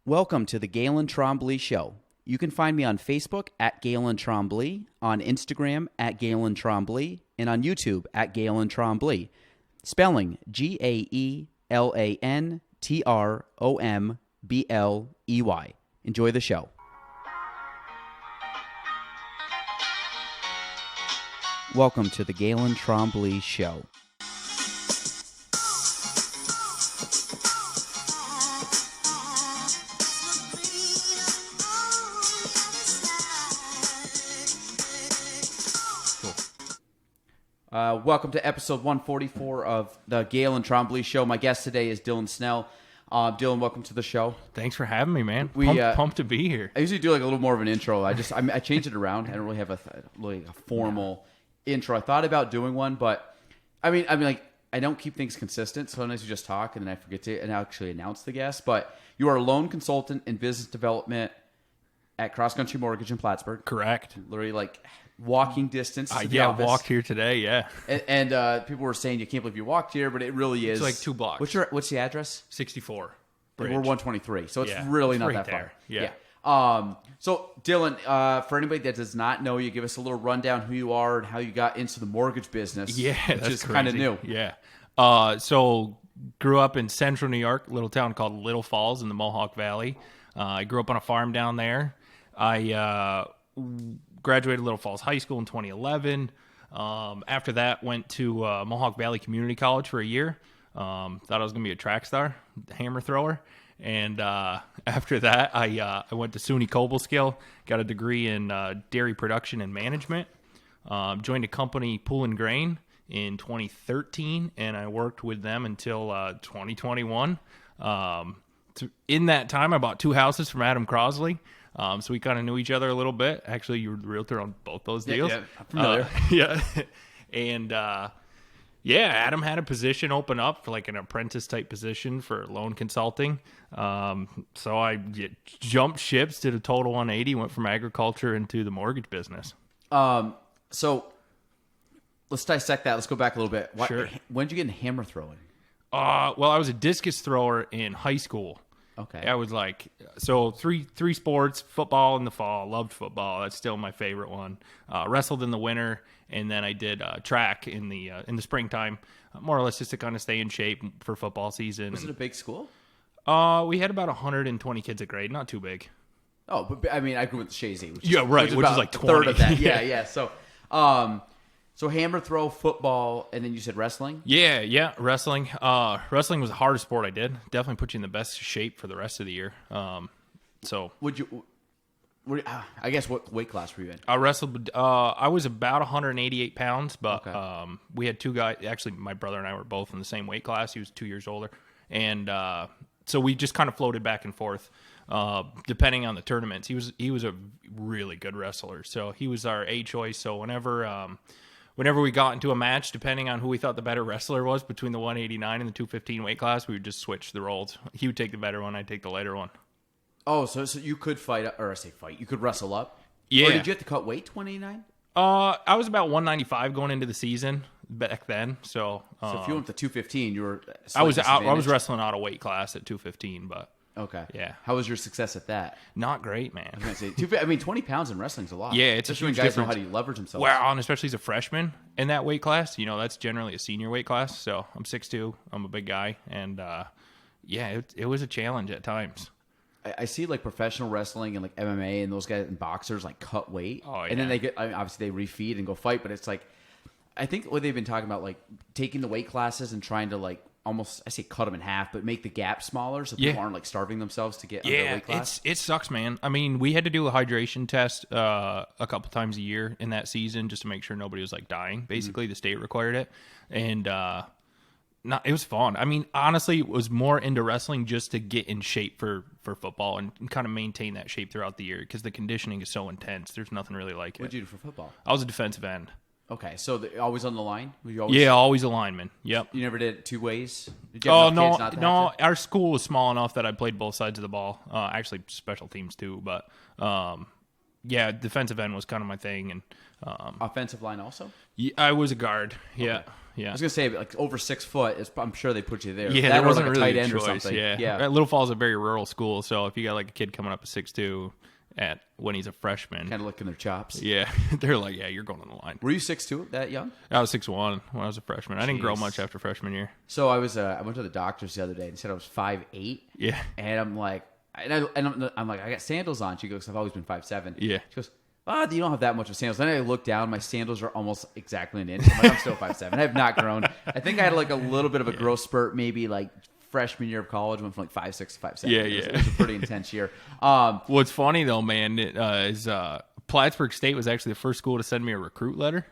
Welcome to the Galen Trombley Show. You can find me on Facebook at Galen Trombley, on Instagram at Galen Trombley, and on YouTube at Galen Trombley. Spelling GaelenTrombley. Enjoy the show. Welcome to the Galen Trombley Show. Welcome to episode 144 of the Galen Trombley Show. My guest today is Dillon Snell. Dillon, welcome to the show. Thanks for having me, man. Pumped to be here. I usually do like a little more of an intro. I changed it around. I don't really have a formal intro. I thought about doing one, but I mean, I don't keep things consistent. Sometimes you just talk and then I forget to actually announce the guest. But you are a loan consultant in business development at Cross Country Mortgage in Plattsburgh. Correct. Literally like walking distance to the I office. walked here today, yeah. And people were saying you can't believe you walked here, but it really is. It's like 2 blocks. What's the address? 64. We're 123, so it's Yeah, really it's not right that there. far. Yeah. So Dillon, for anybody that does not know you, give us a little rundown who you are and how you got into the mortgage business. Yeah, which that's is kind of new. Yeah. So grew up in central New York, a little town called Little Falls in the Mohawk Valley. I grew up on a farm down there. I graduated Little Falls High School in 2011. After that, went to Mohawk Valley Community College for a year. Thought I was going to be a track star, hammer thrower. And after that, I went to SUNY Cobleskill, got a degree in dairy production and management. Joined a company, Pool and Grain, in 2013, and I worked with them until 2021. In that time, I bought 2 houses from Adam Crosley. So we kind of knew each other a little bit. Actually, you were the realtor on both those deals. Yeah, I'm familiar. Yeah. And, Adam had a position open up for like an apprentice type position for loan consulting. So I jumped ships, did a total 180, went from agriculture into the mortgage business. So let's dissect that. Let's go back a little bit. Sure. When did you get into hammer throwing? Well, I was a discus thrower in high school. Okay. I was like, so three sports, football in the fall, loved football. That's still my favorite one. Wrestled in the winter, and then I did track in the springtime, more or less just to kind of stay in shape for football season. Was it a big school? We had about 120 kids a grade, not too big. Oh, but I mean, I grew up with Shazy. Which which is like 20. A third of that. Yeah. So hammer throw, football, and then you said wrestling? Yeah, wrestling. Wrestling was the hardest sport I did. Definitely put you in the best shape for the rest of the year. I guess what weight class were you in? I wrestled. I was about 188 pounds, but Okay. We had 2 guys. Actually, my brother and I were both in the same weight class. He was 2 years older, and so we just kind of floated back and forth, depending on the tournaments. He was a really good wrestler, so he was our A choice. So whenever we got into a match, depending on who we thought the better wrestler was between the 189 and the 215 weight class, we would just switch the roles. He would take the better one, I'd take the lighter one. Oh, so you could fight, you could wrestle up? Yeah. Or did you have to cut weight, 189? I was about 195 going into the season back then. So So if you went to 215, you were I was disadvantaged? wrestling out of weight class at 215, but Okay. Yeah. How was your success at that? not great, man. I was gonna say, 20 pounds in wrestling's a lot. Yeah, it's a especially when huge guys know difference. how to leverage themselves. Well, and especially as a freshman in that weight class, that's generally a senior weight class. So I'm 6'2", I'm a big guy, and it was a challenge at times. I see like professional wrestling and like MMA and those guys and boxers like cut weight. Oh, And then yeah. they obviously they refeed and go fight, but it's like, I think what they've been talking about, like taking the weight classes and trying to like almost, I say cut them in half, but make the gap smaller so people aren't like starving themselves to get under weight class. It sucks, man. I mean, we had to do a hydration test a couple times a year in that season just to make sure nobody was like dying. Basically, the state required it, and it was fun. I mean, honestly, it was more into wrestling just to get in shape for football and kind of maintain that shape throughout the year because the conditioning is so intense. There's nothing really like it. What'd you do for football? I was a defensive end. Okay, so always on the line? Were you always, Always a lineman. Yep. You never did it 2 ways? Did you have enough kids not to have to? Our school was small enough that I played both sides of the ball. Actually, special teams too, but defensive end was kind of my thing. And offensive line also? I was a guard. Yeah. Okay. I was gonna say like over 6 foot. I'm sure they put you there. Yeah, that there or wasn't like a really tight a end or choice. something. Yeah. Little Falls is a very rural school, so if you got like a kid coming up at 6'2" when he's a freshman, kind of licking their chops. yeah, they're like, yeah, you're going on the line. Were you 6'2" that young? I was 6'1" when I was a freshman. I didn't grow Jeez. much after freshman year. So I went to the doctor's the other day and said I was 5'8". Yeah. And I'm like, I'm like, I got sandals on. She goes, I've always been 5'7". Yeah. She goes, you don't have that much of sandals. Then I look down, my sandals are almost exactly an inch. I'm like, I'm still 5'7". I have not grown. I think I had like a little bit of a growth spurt, maybe like freshman year of college, went from like 5'6" to 5'7". Yeah, It was a pretty intense year. What's funny though, man, is Plattsburgh State was actually the first school to send me a recruit letter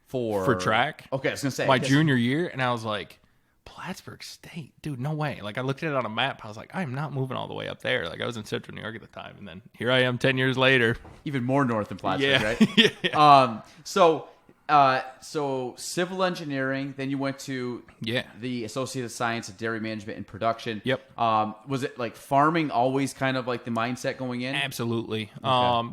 for track. Okay, I was gonna say my junior year, and I was like, Plattsburgh State, dude, no way. Like I looked at it on a map, I was like, I am not moving all the way up there. Like I was in Central New York at the time, and then here I am 10 years later, even more north than Plattsburgh, yeah. right? Yeah. So civil engineering. Then you went to the Associate of Science of Dairy Management and Production. Yep. Was it like farming always kind of like the mindset going in? Absolutely.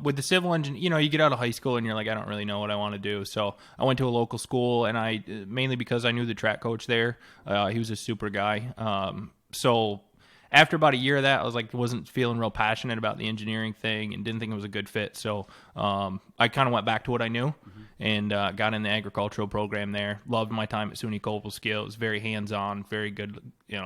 With the civil engine, you get out of high school and you're like, I don't really know what I want to do. So I went to a local school, and I mainly because I knew the track coach there. He was a super guy. So after about a year of that, I was like, wasn't feeling real passionate about the engineering thing and didn't think it was a good fit. So I kind of went back to what I knew and got in the agricultural program there. Loved my time at SUNY Copelskill. It was very hands-on, very good,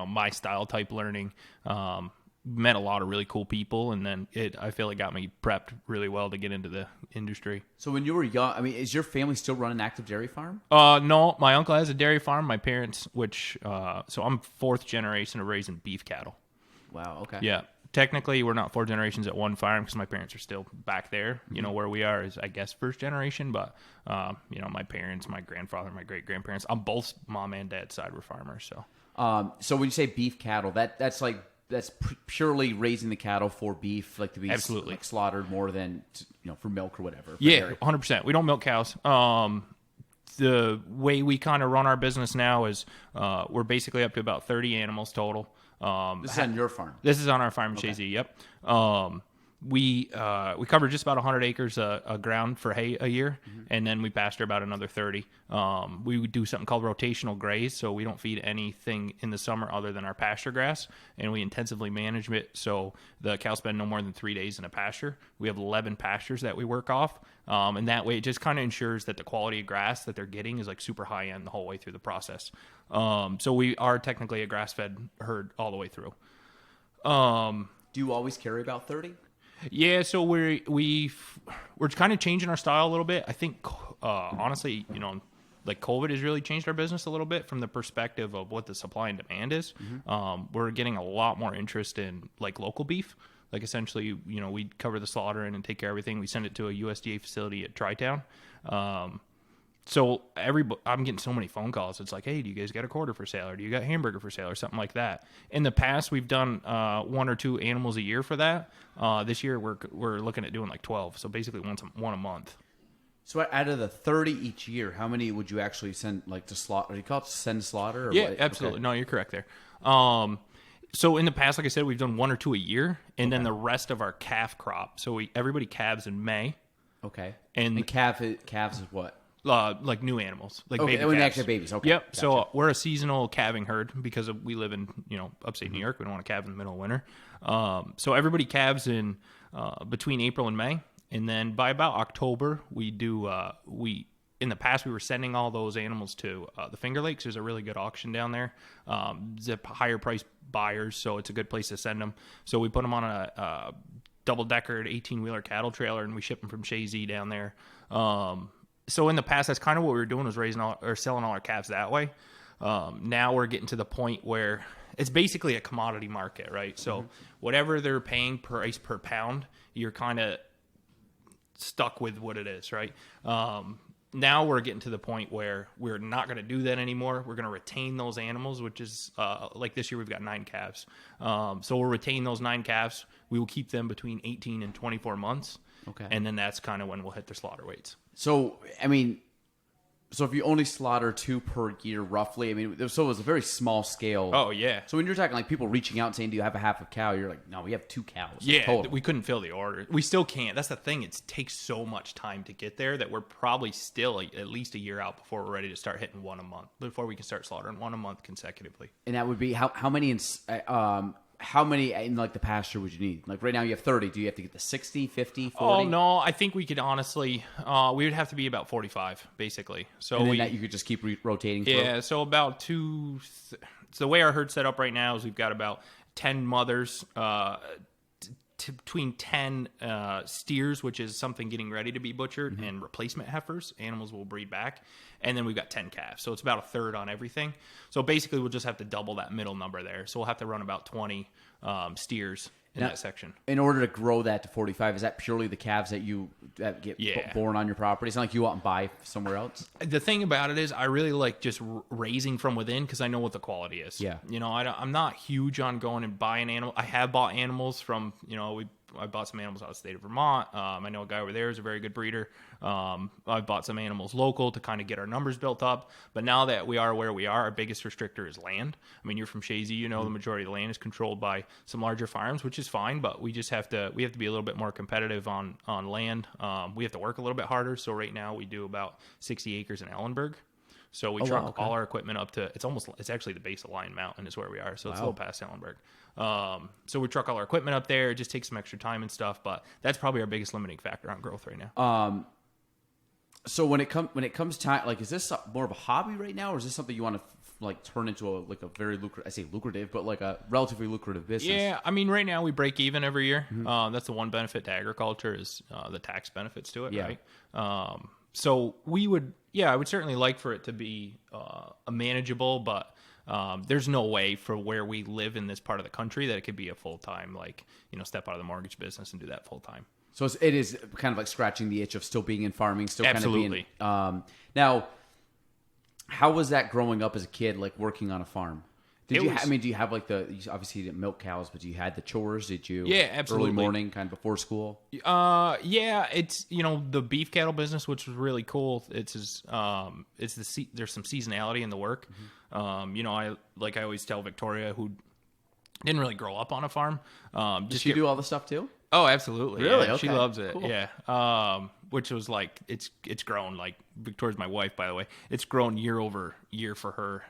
my style type learning. Met a lot of really cool people, and then I feel it got me prepped really well to get into the industry. So when you were young, I mean, is your family still running an active dairy farm? No, my uncle has a dairy farm. My parents, so I'm fourth generation of raising beef cattle. Wow. Okay. Yeah. Technically, we're not 4 generations at one farm because my parents are still back there. Where we are is, I guess, first generation. But, my parents, my grandfather, my great-grandparents, on both mom and dad's side were farmers. So when you say beef cattle, that's purely raising the cattle for beef, like to be absolutely like slaughtered more than for milk or whatever. Yeah, 100%. We don't milk cows. The way we kind of run our business now is we're basically up to about 30 animals total. This is on your farm? This is on our farm in Chazy, yep. We cover just about 100 acres of ground for hay a year, and then we pasture about another 30. We would do something called rotational graze, so we don't feed anything in the summer other than our pasture grass, and we intensively manage it so the cows spend no more than 3 days in a pasture. We have 11 pastures that we work off, and that way it just kind of ensures that the quality of grass that they're getting is like super high end the whole way through the process. So we are technically a grass-fed herd all the way through. Do you always carry about 30? Yeah, so we're kind of changing our style a little bit. I think, honestly, like COVID has really changed our business a little bit from the perspective of what the supply and demand is. We're getting a lot more interest in like local beef. Like essentially, we cover the slaughter and take care of everything. We send it to a USDA facility at Tri-Town. So I'm getting so many phone calls. It's like, hey, do you guys got a quarter for sale, or do you got hamburger for sale, or something like that? In the past, we've done 1 or 2 animals a year for that. This year, we're looking at doing like 12. So basically, one a month. So out of the 30 each year, how many would you actually send like to slaughter? Do you call it send slaughter? Or yeah, what? Absolutely. Okay. No, you're correct there. So in the past, like I said, we've done 1 or 2 a year, and then the rest of our calf crop. So everybody calves in May. Okay. And calves is what? Like new animals, like baby calves. Actually babies. Okay. Yep. Gotcha. So we're a seasonal calving herd because we live in upstate New York. We don't want to calve in the middle of winter. So everybody calves in between April and May, and then by about October we do. In the past, we were sending all those animals to the Finger Lakes. There's a really good auction down there. Zip higher price buyers, so it's a good place to send them. So we put them on a double-deckered 18-wheeler cattle trailer, and we ship them from Chazy down there. So in the past, that's kind of what we were doing, was selling all our calves that way. Now we're getting to the point where it's basically a commodity market, right? So whatever they're paying price per pound, you're kind of stuck with what it is, right? Now we're getting to the point where we're not going to do that anymore. We're going to retain those animals, which is like this year we've got 9 calves. So we'll retain those 9 calves. We will keep them between 18 and 24 months. Okay. And then that's kind of when we'll hit their slaughter weights. So, I mean, So if you only slaughter 2 per year, roughly, I mean, so it was a very small scale. Oh, yeah. So when you're talking like people reaching out and saying, "Do you have a half a cow?" You're like, "No, we have 2 cows." Yeah, total. we couldn't fill the order. We still can't. That's the thing. It takes so much time to get there that we're probably still at least a year out before we're ready to start hitting 1 a month. Before we can start slaughtering 1 a month consecutively. And that would be how many how many in like the pasture would you need? Like right now you have 30. Do you have to get the 60, 50, 40? Oh, no. I think we could honestly, we would have to be about 45, basically. So and then that you could just keep rotating through? Yeah, so about so the way our herd's set up right now is we've got about 10 mothers, between 10 steers, which is something getting ready to be butchered, and replacement heifers. Animals will breed back. And then we've got 10 calves. So it's about a third on everything. So basically, we'll just have to double that middle number there. So we'll have to run about 20 steers in that section. In order to grow that to 45, is that purely the calves that get born on your property? It's not like you out and buy somewhere else? The thing about it is I really like just raising from within because I know what the quality is. Yeah. You know, I'm not huge on going and buying animals. I have bought animals from, I bought some animals out of the state of Vermont. I know a guy over there is a very good breeder. I've bought some animals local to kind of get our numbers built up. But now that we are where we are, our biggest restrictor is land. I mean, you're from Shazy, the majority of the land is controlled by some larger farms, which is fine. But we just have to be a little bit more competitive on land. We have to work a little bit harder. So right now we do about 60 acres in Ellenberg. So we truck all our equipment up to, it's actually the base of Lion Mountain is where we are. So it's a little past Ellenberg. So we truck all our equipment up there. It just takes some extra time and stuff, but that's probably our biggest limiting factor on growth right now. So when it comes time, like, is this more of a hobby right now, or is this something you want to turn into a very lucrative? I say lucrative, but like a relatively lucrative business. Yeah, I mean, right now we break even every year. That's the one benefit to agriculture is the tax benefits to it, right? So I would certainly like for it to be a manageable, but there's no way for where we live in this part of the country that it could be a full-time, step out of the mortgage business and do that full-time. So it is kind of like scratching the itch of still being in farming, still Absolutely. kind of being... Now, how was that growing up as a kid, like working on a farm? Do you have you obviously didn't milk cows, but you had the chores? Did you? Yeah, absolutely. Early morning, kind of before school? Yeah, it's, the beef cattle business, which was really cool. There's some seasonality in the work. I always tell Victoria, who didn't really grow up on a farm. Did she do all the stuff too? Oh, absolutely. Really? Yeah, okay. She loves it. Cool. Yeah. Which was like, it's grown, like Victoria's my wife, by the way. It's grown year over year for her,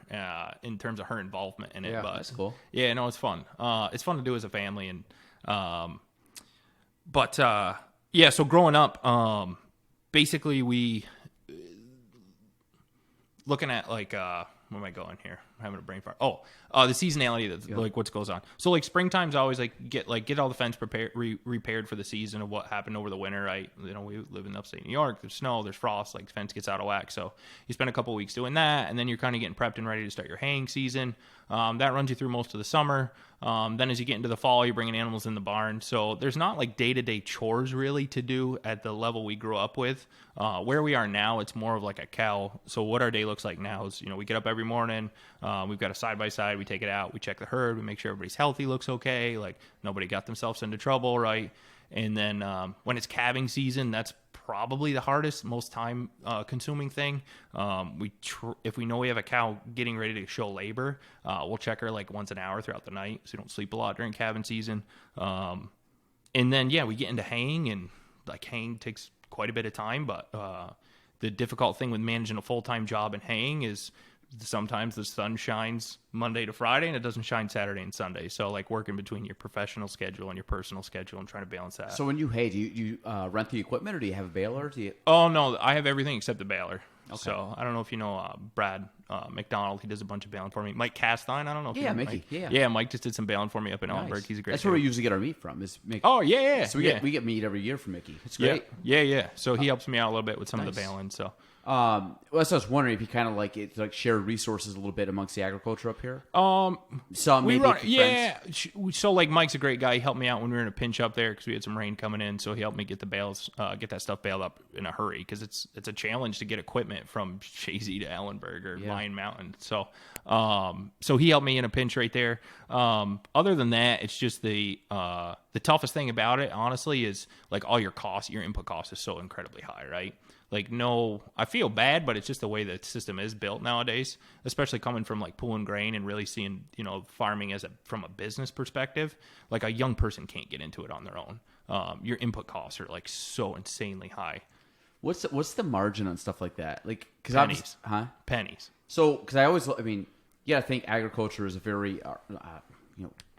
in terms of her involvement in it. Yeah, but that's cool. Yeah, no, it's fun. It's fun to do as a family. And, so growing up, basically looking at where am I going here? I'm having a brain fart. The seasonality of what goes on. So springtime's always get all the fence repaired for the season of what happened over the winter, right? We live in upstate New York. There's snow, there's frost, fence gets out of whack. So you spend a couple weeks doing that, and then you're kind of getting prepped and ready to start your haying season. That runs you through most of the summer. Then as you get into the fall, you're bringing animals in the barn. So there's not day-to-day chores really to do at the level we grew up with. Where we are now, it's more of like a cow. So what our day looks like now is, we get up every morning. We've got a side-by-side. We take it out. We check the herd. We make sure everybody's healthy, looks okay. Nobody got themselves into trouble, right? And then when it's calving season, that's probably the hardest, most time consuming thing. If we know we have a cow getting ready to show labor, we'll check her once an hour throughout the night, so you don't sleep a lot during calving season. And then we get into haying, and haying takes quite a bit of time. But the difficult thing with managing a full-time job in haying is sometimes the sun shines Monday to Friday and it doesn't shine Saturday and Sunday. So working between your professional schedule and your personal schedule and trying to balance that. So when you hay, do you rent the equipment, or do you have a baler? Oh, no, I have everything except the baler. Okay. So I don't know if you know Brad McDonald. He does a bunch of baling for me. Mike Castine, I don't know if you know Mickey. Mike. Yeah, Mike just did some baling for me up in Ellenberg. He's a great That's where we usually get our meat from, is Mickey. Oh, yeah. So we get meat every year from Mickey. It's great. Yeah. So he helps me out a little bit with some of the baling. So so I was wondering if you kind of share resources a little bit amongst the agriculture up here. Some maybe friends. So Mike's a great guy. He helped me out when we were in a pinch up there because we had some rain coming in. So he helped me get the bales, get that stuff baled up in a hurry because it's a challenge to get equipment from Shazy to Ellenberg or Lion Mountain. So so he helped me in a pinch right there. Other than that, it's just the toughest thing about it, honestly, is all your costs, your input cost is so incredibly high, right? Like, no, I feel bad, but it's just the way the system is built nowadays, especially coming from like pulling grain and really seeing, farming from a business perspective. Like, a young person can't get into it on their own. Your input costs are like so insanely high. What's the margin on stuff like that? Like, cause Pennies. Pennies. So, cause you gotta think agriculture is a very,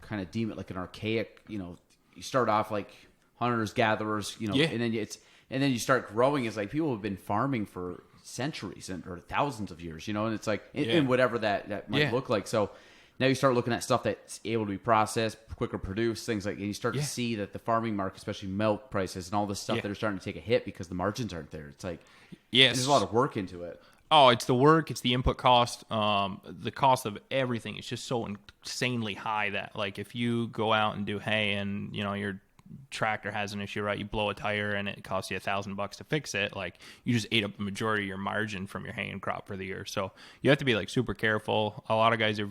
kind of deem it like an archaic, you start off like hunters, gatherers, and then you start growing as like people have been farming for centuries or thousands of years, and it's like in whatever that might look like. So now you start looking at stuff that's able to be processed, quicker produced, things like, and you start to see that the farming market, especially milk prices and all this stuff that are starting to take a hit because the margins aren't there. It's like, there's a lot of work into it. Oh, it's the work, it's the input cost, the cost of everything. It's just so insanely high that, like, if you go out and do hay and, your tractor has an issue, right? You blow a tire and it costs you $1,000 to fix it. Like, you just ate up the majority of your margin from your haying crop for the year. So you have to be like super careful. A lot of guys are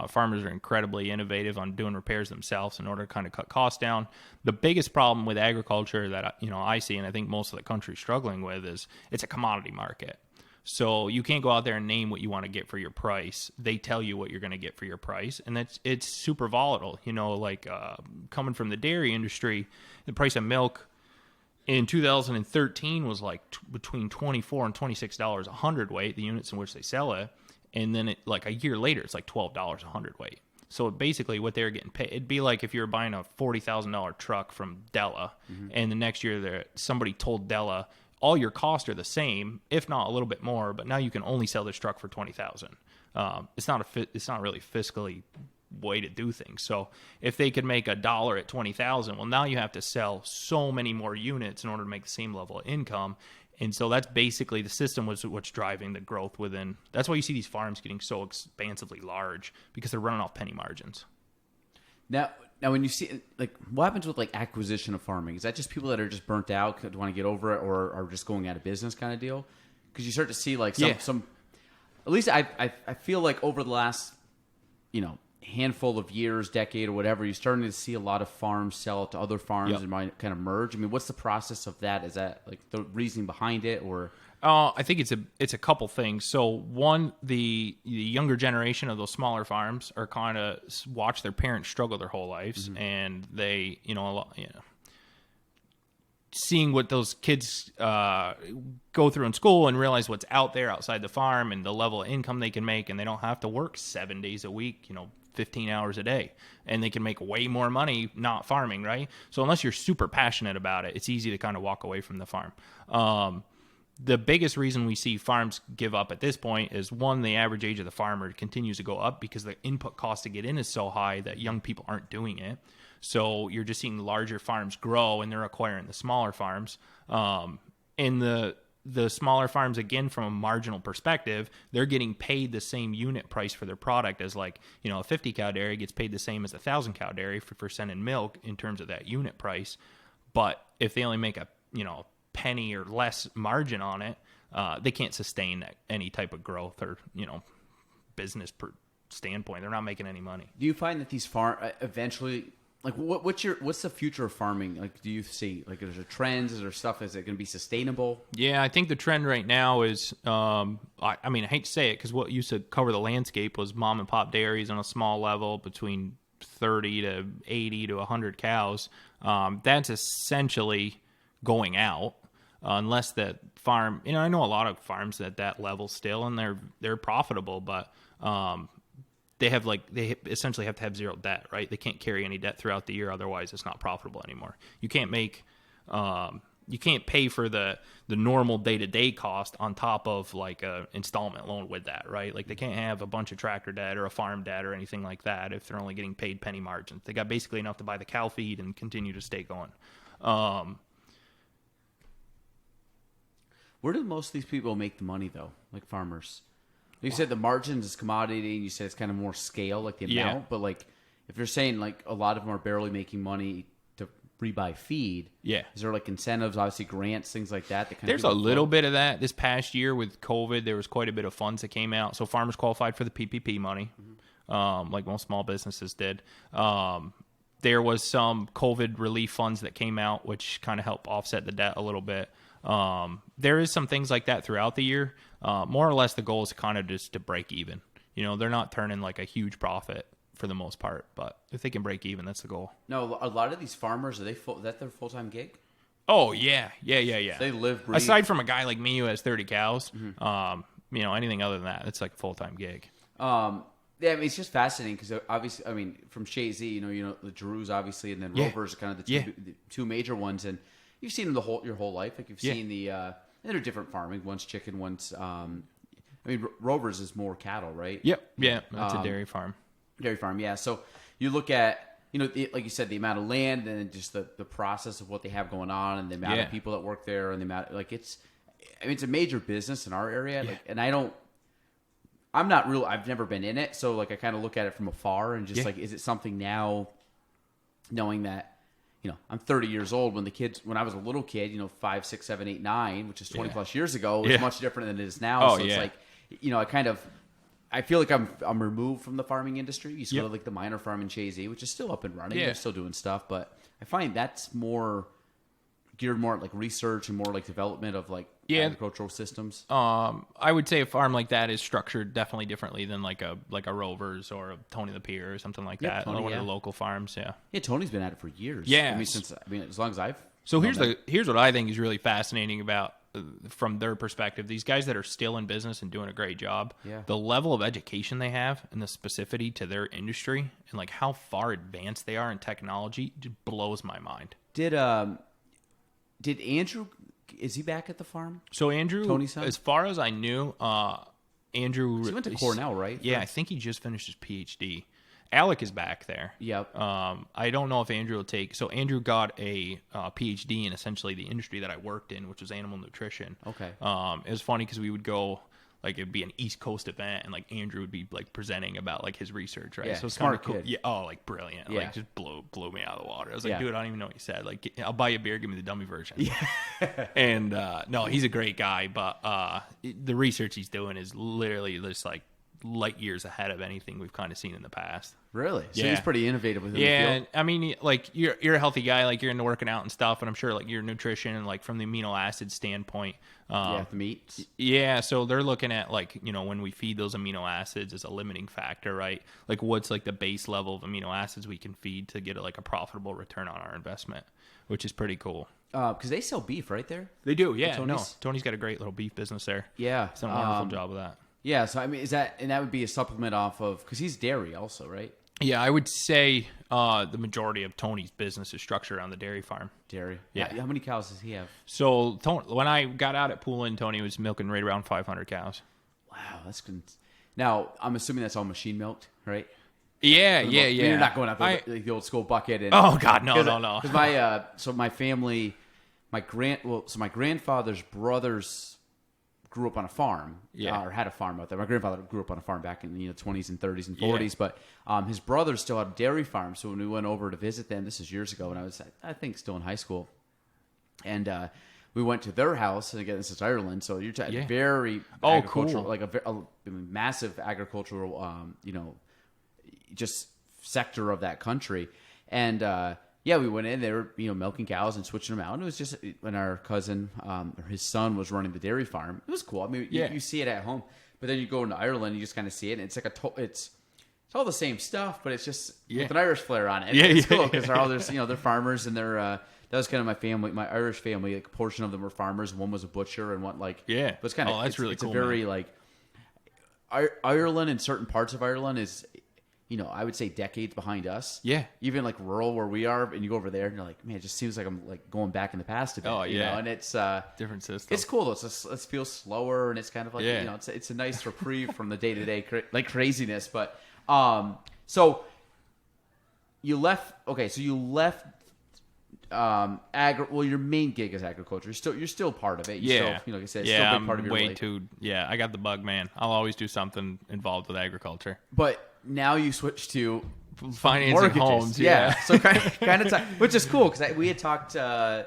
farmers are incredibly innovative on doing repairs themselves in order to kind of cut costs down. The biggest problem with agriculture that, I see, and I think most of the country is struggling with, is it's a commodity market. So you can't go out there and name what you want to get for your price. They tell you what you're going to get for your price, and it's super volatile. Coming from the dairy industry, the price of milk in 2013 was like between $24 and $26 a hundredweight, the units in which they sell it, and then a year later, it's like $12 a hundredweight. So basically, what they're getting paid, it'd be like if you were buying a $40,000 truck from Della, and the next year somebody told Della, all your costs are the same, if not a little bit more, but now you can only sell this truck for $20,000. It's not really fiscally way to do things. So if they could make $1 at $20,000, well, now you have to sell so many more units in order to make the same level of income. And so that's basically the system was what's driving the growth within. That's why you see these farms getting so expansively large, because they're running off penny margins. Now, when you see, like, what happens with, like, acquisition of farming? Is that just people that are just burnt out, want to get over it, or are just going out of business kind of deal? Because you start to see, like, some at least I feel like over the last, handful of years, decade, or whatever, you're starting to see a lot of farms sell to other farms and might kind of merge. I mean, what's the process of that? Is that, like, the reasoning behind it, or... I think it's a couple things. So one, the younger generation of those smaller farms are kind of watch their parents struggle their whole lives, and they, seeing what those kids go through in school and realize what's out there outside the farm and the level of income they can make, and they don't have to work 7 days a week, 15 hours a day, and they can make way more money not farming, right? So unless you're super passionate about it, it's easy to kind of walk away from the farm. The biggest reason we see farms give up at this point is, one, the average age of the farmer continues to go up because the input cost to get in is so high that young people aren't doing it. So you're just seeing larger farms grow, and they're acquiring the smaller farms. And the smaller farms, again, from a marginal perspective, they're getting paid the same unit price for their product as, like, a 50 cow dairy gets paid the same as a 1,000 cow dairy for sending milk in terms of that unit price. But if they only make a penny or less margin on it, they can't sustain any type of growth or business standpoint. They're not making any money. Do you find that these eventually, like, what's the future of farming? Like, do you see, like, is there trends? Is there stuff? Is it going to be sustainable? Yeah, I think the trend right now is, I hate to say it, because what used to cover the landscape was mom and pop dairies on a small level between 30 to 80 to 100 cows. That's essentially going out. Unless that farm, I know a lot of farms at that level still, and they're profitable, but they essentially have to have zero debt, right? They can't carry any debt throughout the year, otherwise it's not profitable anymore. You can't pay for the normal day-to-day cost on top of, like, a installment loan with that, right? Like, they can't have a bunch of tractor debt or a farm debt or anything like that if they're only getting paid penny margins. They got basically enough to buy the cow feed and continue to stay going. Where do most of these people make the money, though, like farmers? You said the margins is commodity, and you said it's kind of more scale, like the amount. But, like, if you're saying, like, a lot of them are barely making money to rebuy feed, is there, like, incentives, obviously grants, things like that? There's a little bit of that. This past year with COVID, there was quite a bit of funds that came out. So farmers qualified for the PPP money, like most small businesses did. There was some COVID relief funds that came out, which kind of helped offset the debt a little bit. there is some things like that throughout the year. More or less, the goal is kind of just to break even. They're not turning like a huge profit for the most part, but if they can break even, that's the goal. No, a lot of these farmers, is that their full-time gig? Oh, yeah. So they live, breathe. Aside from a guy like me who has 30 cows, anything other than that, it's like a full-time gig. Yeah, I mean, it's just fascinating because obviously, I mean, from Shazy, the Drews obviously, and then Rovers are kind of the two major ones, and you've seen them your whole life. Like you've seen and they're different farming. One's chicken, one's Rovers is more cattle, right? Yep. Yeah, that's a dairy farm. Dairy farm, yeah. So you look at like you said, the amount of land and just the process of what they have going on, and the amount of people that work there, and the amount it's a major business in our area. Yeah. Like, and I've never been in it, so like I kind of look at it from afar and just like, is it something now, knowing that, I'm 30 years old. When I was a little kid, 5, 6, 7, 8, 9, which is 20 plus years ago, it was much different than it is now. So it's like, I feel like I'm removed from the farming industry. You go to like the minor farm in Chazy, which is still up and running. They're still doing stuff, but I find that's more geared more at like research and more like development of like agricultural systems. I would say a farm like that is structured definitely differently than like a Rovers or a Tony the Pier or something like that. Tony, one of the local farms. Yeah, Tony's been at it for years. Yeah, as long as I've. So here's what I think is really fascinating about from their perspective. These guys that are still in business and doing a great job. Yeah. The level of education they have and the specificity to their industry and like how far advanced they are in technology just blows my mind. Did Andrew, is he back at the farm? So Andrew, Tony's son? As far as I knew, Andrew... So he went to Cornell, right? Yeah, I think he just finished his PhD. Alec is back there. Yep. I don't know if Andrew will take... So Andrew got a PhD in essentially the industry that I worked in, which was animal nutrition. Okay. It was funny because we would go... Like it'd be an East Coast event, and like Andrew would be like presenting about like his research, right? Yeah, so it's smart kind of cool. kid. Yeah, like brilliant. Yeah. Like just blew me out of the water. I was like, dude, I don't even know what you said. Like, I'll buy you a beer, give me the dummy version. Yeah. And no, he's a great guy, but the research he's doing is literally just like light years ahead of anything we've kind of seen in the past. Really? So he's pretty innovative with it. Yeah, I mean, like you're a healthy guy, like you're into working out and stuff, and I'm sure like your nutrition and like from the amino acid standpoint. The meats. Yeah, so they're looking at like, when we feed those amino acids as a limiting factor, right? Like what's like the base level of amino acids we can feed to get like a profitable return on our investment, which is pretty cool. Because they sell beef right there. They do, yeah. Tony's got a great little beef business there. Yeah, he's done a wonderful job of that. Yeah, so I mean, that would be a supplement off of, because he's dairy also, right? Yeah, I would say the majority of Tony's business is structured around the dairy farm. Dairy? Yeah. How many cows does he have? So when I got out at Poulin, Tony was milking right around 500 cows. Wow, that's good. Now, I'm assuming that's all machine milked, right? Yeah. You're not going out there like the old school bucket. And, oh, God, no. Because my family, my grandfather's brothers grew up on a farm, or had a farm out there. My grandfather grew up on a farm back in the 20s and 30s and 40s, but his brothers still had a dairy farm. So when we went over to visit them, this is years ago, and I was, I think, still in high school, and we went to their house, and again, this is Ireland, so you're talking very agricultural, cool. like a massive agricultural, just sector of that country, and we went in. They were, milking cows and switching them out. And it was just when our cousin, or his son, was running the dairy farm. It was cool. I mean, you see it at home, but then you go into Ireland, and you just kind of see it. And it's like it's all the same stuff, but it's just with an Irish flair on it. And it's cool because they're all they're farmers, and they're that was kind of my family, my Irish family. Like a portion of them were farmers. One was a butcher, and one like But it's kind of that's really cool. It's a very like Ireland and certain parts of Ireland is. I would say decades behind us. Yeah. Even like rural where we are, and you go over there and you're like, man, it just seems like I'm like going back in the past a bit. Oh, yeah. And it's different system. It's cool though. It feels slower, and it's kind of like it's a nice reprieve from the day to day like craziness. But so you left. Okay, so you left. Your main gig is agriculture. You're still part of it. Still, like I said, it's still a big part of your life. I got the bug, man. I'll always do something involved with agriculture. But now you switch to financing mortgages. Homes. So kind of which is cool because we had talked. How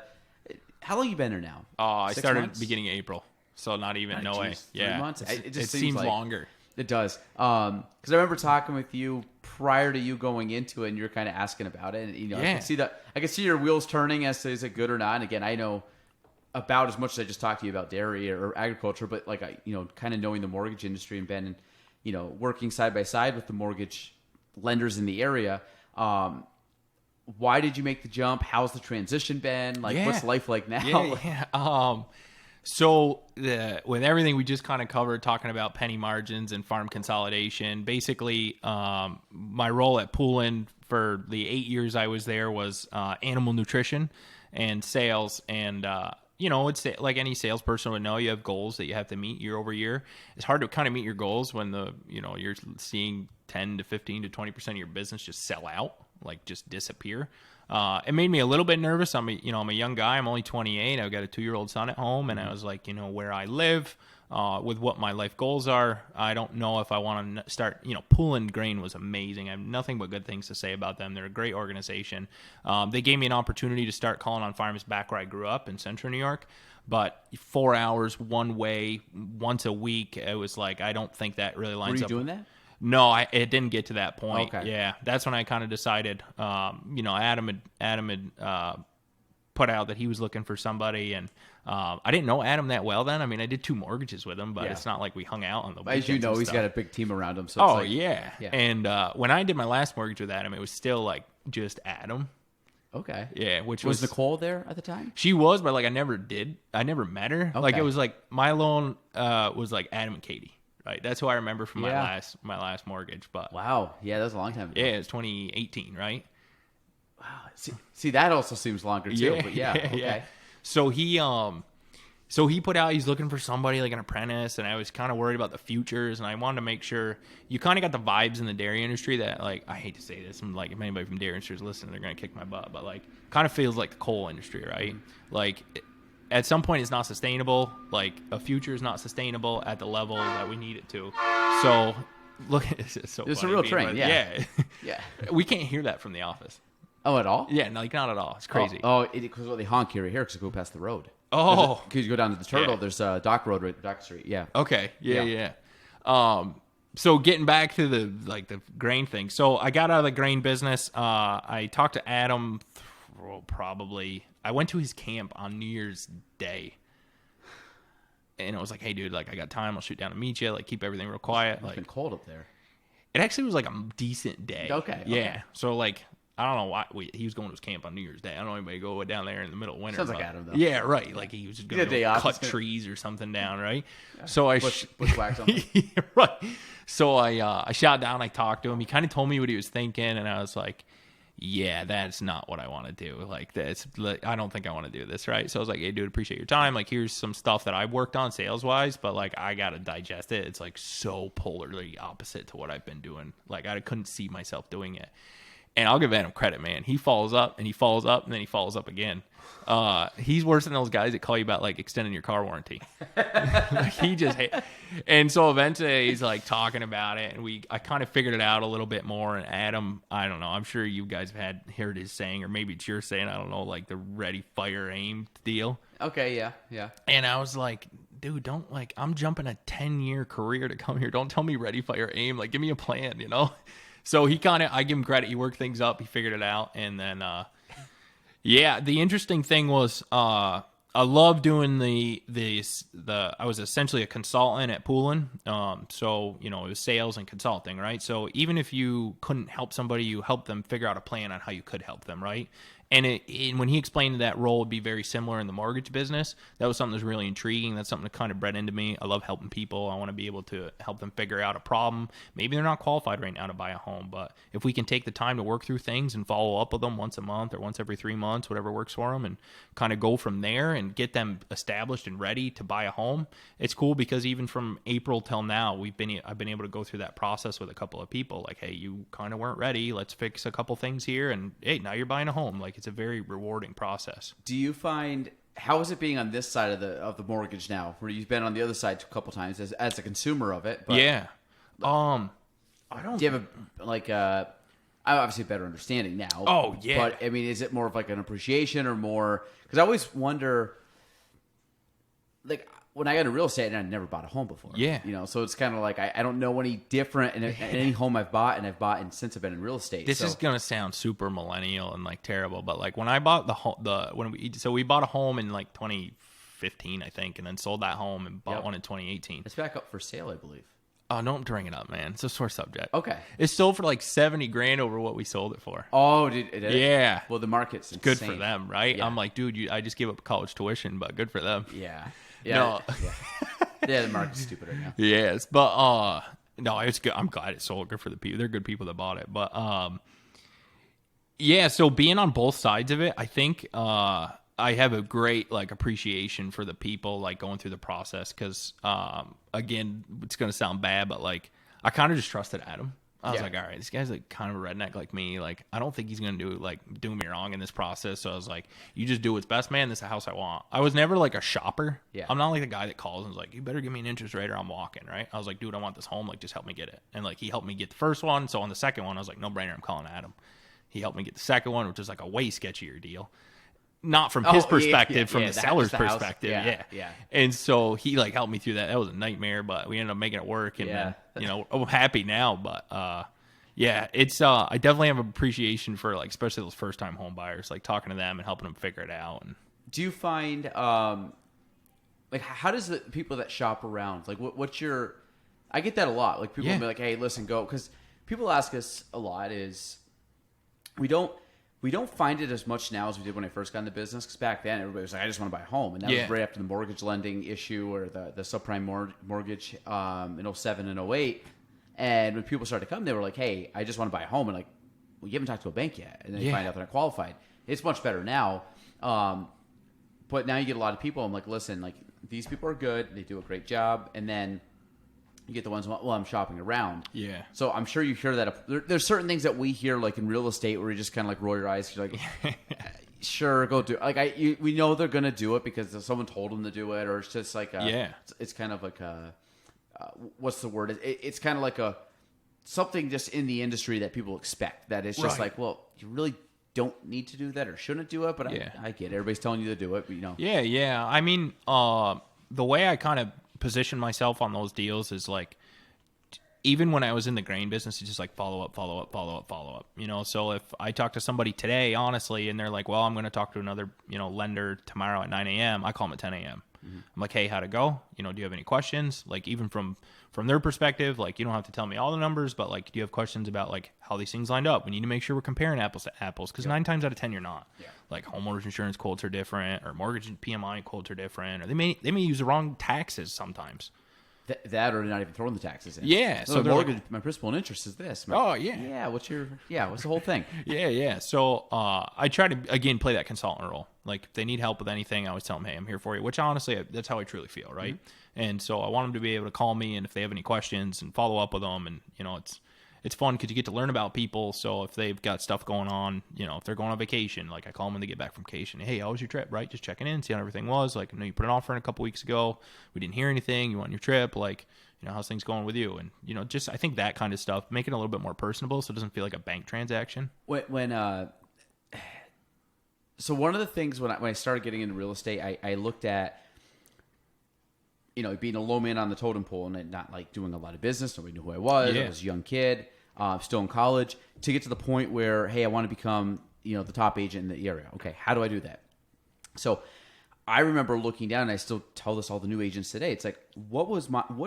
long you been there now? I started beginning of April, so not even way. 3 months. It just seems like, longer. It does. Because I remember talking with you prior to you going into it, and you were kind of asking about it. And I could see your wheels turning as to is it good or not. And again, I know about as much as I just talked to you about dairy or agriculture, but like kind of knowing the mortgage industry and been, working side by side with the mortgage lenders in the area. Why did you make the jump? How's the transition been? Like, what's life like now? So with everything we just kind of covered, talking about penny margins and farm consolidation, basically my role at Poulin for the 8 years I was there was animal nutrition and sales. And, it's like any salesperson would know, you have goals that you have to meet year over year. It's hard to kind of meet your goals when you're seeing 10 to 15 to 20% of your business just sell out, like just disappear. It made me a little bit nervous. I'm a young guy. I'm only 28. I've got a 2-year-old son at home, and I was like, where I live, with what my life goals are, I don't know if I want to start. Poulin Grain was amazing. I have nothing but good things to say about them. They're a great organization. They gave me an opportunity to start calling on farms back where I grew up in Central New York. But 4 hours one way, once a week, it was like, I don't think that really lines up. Were you doing that? No, it didn't get to that point. Okay. Yeah, that's when I kind of decided. Adam had put out that he was looking for somebody, and I didn't know Adam that well then. I mean, I did 2 mortgages with him, but it's not like we hung out on the weekends. As you know, he's got a big team around him. So yeah. And when I did my last mortgage with Adam, it was still like just Adam. Okay. Yeah, which was Nicole there at the time? She was, but like I never met her. Okay. Like it was like my loan was like Adam and Katie. Right, that's who I remember from my last mortgage. But wow, yeah, that was a long time ago. Yeah, it's 2018, right? Wow, see, that also seems longer too. But okay. Yeah. So he put out, he's looking for somebody like an apprentice, and I was kind of worried about the futures, and I wanted to make sure you kind of got the vibes in the dairy industry that, like, I hate to say this, I'm like, if anybody from dairy industry is listening, they're gonna kick my butt, but like, kind of feels like the coal industry, right? Like, at some point, it's not sustainable. Like, a future is not sustainable at the level that we need it to. So, look, it's so it's funny a real train. Yeah. We can't hear that from the office. Oh, at all? Yeah, like not at all. It's crazy. Because they honk here because we go past the road. Oh, because you go down to the Turtle. There's a Dock Road, right, Dock Street. Yeah. Okay. Yeah. So getting back to the grain thing. So I got out of the grain business. I talked to Adam. I went to his camp on New Year's Day, and I was like, "Hey, dude, like I got time. I'll shoot down and meet you. Like, keep everything real quiet." Like, it's been cold up there. It actually was like a decent day. Okay. Yeah. So like, I don't know why he was going to his camp on New Year's Day. I don't know anybody go down there in the middle of winter. Sounds like Adam, though. Yeah, right. Like he was just going to cut trees or something down, right? Yeah. So I bushwhack something. Right. So I shot down. I talked to him. He kind of told me what he was thinking, and I was like, yeah, that's not what I want to do. Like, I don't think I want to do this, right? So I was like, hey, dude, appreciate your time. Like, here's some stuff that I worked on sales-wise, but, like, I got to digest it. It's, like, so polarly opposite to what I've been doing. Like, I couldn't see myself doing it. And I'll give Adam credit, man. He follows up, and he follows up, and then he follows up again. He's worse than those guys that call you about, like, extending your car warranty. Like, he just and so eventually he's like talking about it, and I kind of figured it out a little bit more. And Adam, I don't know, I'm sure you guys have heard his saying, or maybe it's your saying, I don't know, like the ready, fire, aim deal. Okay, yeah. And I was like, dude, don't, like, I'm jumping a 10-year career to come here. Don't tell me ready, fire, aim. Like, give me a plan, you know? So I give him credit. He worked things up. He figured it out. And then, the interesting thing was, I love doing I was essentially a consultant at Poulin. So, it was sales and consulting, right? So even if you couldn't help somebody, you helped them figure out a plan on how you could help them, right? And when he explained that role would be very similar in the mortgage business, that was something that was really intriguing. That's something that kind of bred into me. I love helping people. I want to be able to help them figure out a problem. Maybe they're not qualified right now to buy a home, but if we can take the time to work through things and follow up with them once a month or once every 3 months, whatever works for them, and kind of go from there and get them established and ready to buy a home, it's cool because even from April till now, I've been able to go through that process with a couple of people. Like, hey, you kind of weren't ready. Let's fix a couple things here, and hey, now you're buying a home. Like, it's a very rewarding process. Do you find, how is it being on this side of the mortgage now, where you've been on the other side a couple times as a consumer of it? But yeah. I don't. Do you have obviously a better understanding now? Oh yeah. But I mean, is it more of like an appreciation or more? Because I always wonder, like, when I got into real estate, and I never bought a home before. Yeah. So it's kind of like I don't know any different in any home I've bought, and I've bought since I've been in real estate. This is gonna sound super millennial and like terrible, but like when I bought we bought a home in like 2015, I think, and then sold that home and bought one in 2018. It's back up for sale, I believe. Oh, don't bring it up, man. It's a sore subject. Okay. It's sold for like 70 grand over what we sold it for. Oh, did it? Yeah. Well, the market's insane. Good for them, right? Yeah. I'm like, dude, I just gave up college tuition, but good for them. Yeah. No. Yeah, the market's stupid right now. Yes, but no, it's good. I'm glad it sold. Good for the people. They're good people that bought it. But yeah, so being on both sides of it, I think I have a great like appreciation for the people like going through the process because again, it's gonna sound bad, but like I kind of just trusted Adam. I was like, all right, this guy's like kind of a redneck like me. Like, I don't think he's gonna do me wrong in this process. So I was like, you just do what's best, man. This is the house I want. I was never like a shopper. Yeah. I'm not like the guy that calls and is like, you better give me an interest rate or I'm walking, right? I was like, dude, I want this home. Like, just help me get it. And like, he helped me get the first one. So on the second one, I was like, no brainer. I'm calling Adam. He helped me get the second one, which is like a way sketchier deal. Not from his perspective, from the seller's perspective. Yeah. And so he like helped me through that. That was a nightmare, but we ended up making it work. And then, you know, I'm happy now, but yeah, it's I definitely have an appreciation for like especially those first time home buyers, like talking to them and helping them figure it out. And do you find like how does the people that shop around like what's your? I get that a lot. Like people will be like, hey, listen, go, because people ask us a lot is we don't find it as much now as we did when I first got into business. Because back then, everybody was like, I just want to buy a home. And that was right after the mortgage lending issue or the subprime mortgage in 07 and 08. And when people started to come, they were like, hey, I just want to buy a home. And like, well, you haven't talked to a bank yet. And then you find out they're not qualified. It's much better now. But now you get a lot of people. I'm like, listen, like these people are good. They do a great job. And then you get the ones, well, I'm shopping around. Yeah. So I'm sure you hear that. There's certain things that we hear, like in real estate, where you just kind of like roll your eyes. You're like, sure, go do it. Like we know they're gonna do it because someone told them to do it, or it's just like it's kind of like a what's the word? It's kind of like a something just in the industry that people expect. That it's just like, well, you really don't need to do that or shouldn't do it. But I get it. Everybody's telling you to do it, but you know. Yeah. I mean, the way I kind of position myself on those deals is like, even when I was in the grain business, it's just like follow up. You know, so if I talk to somebody today, honestly, and they're like, well, I'm going to talk to another, you know, lender tomorrow at 9 a.m., I call them at 10 a.m. Mm-hmm. I'm like, hey, how'd it go? You know, do you have any questions? Like, even from their perspective, like, you don't have to tell me all the numbers, but like, do you have questions about like how these things lined up? We need to make sure we're comparing apples to apples, because 9 times out of 10, you're not. Yeah. Like, homeowners insurance quotes are different, or mortgage and PMI quotes are different, or they may use the wrong taxes sometimes. That or not even throwing the taxes in. Yeah. So mortgage, my principal and interest is this. Yeah. What's the whole thing? Yeah. So I try to, again, play that consultant role. Like, if they need help with anything, I always tell them, hey, I'm here for you, which honestly, that's how I truly feel, right? Mm-hmm. And so I want them to be able to call me, and if they have any questions, and follow up with them. And, you know, it's fun because you get to learn about people. So if they've got stuff going on, you know, if they're going on vacation, like I call them when they get back from vacation. Hey, how was your trip? Right? Just checking in, see how everything was. Like, I know you put an offer in a couple weeks ago. We didn't hear anything. You went on your trip. Like, you know, how's things going with you? And, you know, just, I think that kind of stuff, make it a little bit more personable so it doesn't feel like a bank transaction. So one of the things when I started getting into real estate, I looked at, you know, being a low man on the totem pole and not like doing a lot of business. Nobody knew who I was. I was a young kid, still in college, to get to the point where, hey, I want to become, you know, the top agent in the area. Okay, how do I do that? So I remember looking down, and I still tell this all the new agents today. It's like, what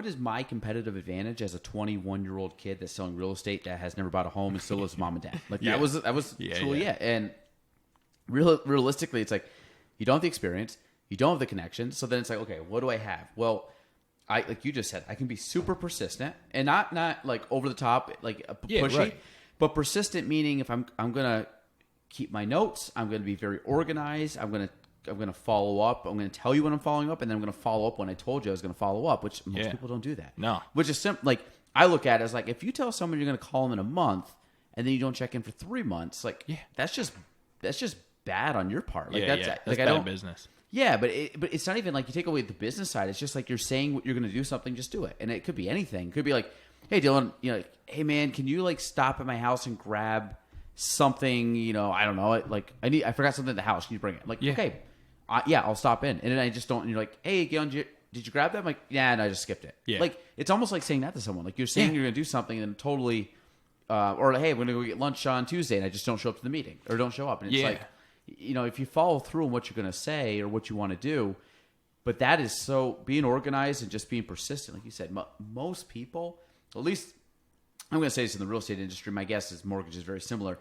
is my competitive advantage as a 21-year-old kid that's selling real estate that has never bought a home and still lives with mom and dad? Like that was truly it. And realistically, it's like, you don't have the experience, you don't have the connection. So then it's like, okay, what do I have? Well, like you just said, I can be super persistent and not like over the top, like pushy, but persistent meaning if I'm gonna keep my notes, I'm gonna be very organized. I'm gonna follow up. I'm gonna tell you when I'm following up, and then I'm gonna follow up when I told you I was gonna follow up. Which most people don't do that. No, which is simple. Like, I look at it as like, if you tell someone you're gonna call them in a month, and then you don't check in for 3 months, like that's just bad on your part. Like that's like, bad business. Yeah, but it's not even like you take away the business side. It's just like you're saying you're going to do something, just do it. And it could be anything. It could be like, hey, Dillon, you know, like, hey, man, can you like stop at my house and grab something, you know, I don't know, like I forgot something at the house. Can you bring it? Like, okay, I'll stop in. And then I just don't, and you're like, hey, Galen, did you grab that? I'm like, yeah, no, I just skipped it. Yeah. Like, it's almost like saying that to someone. Like, you're saying you're going to do something and totally, or like, hey, we're going to go get lunch on Tuesday, and I just don't show up to the meeting or don't show up. And it's like, you know, if you follow through on what you're going to say or what you want to do, But that is so being organized and just being persistent. Like you said, most people, at least I'm going to say this in the real estate industry, my guess is mortgage is very similar.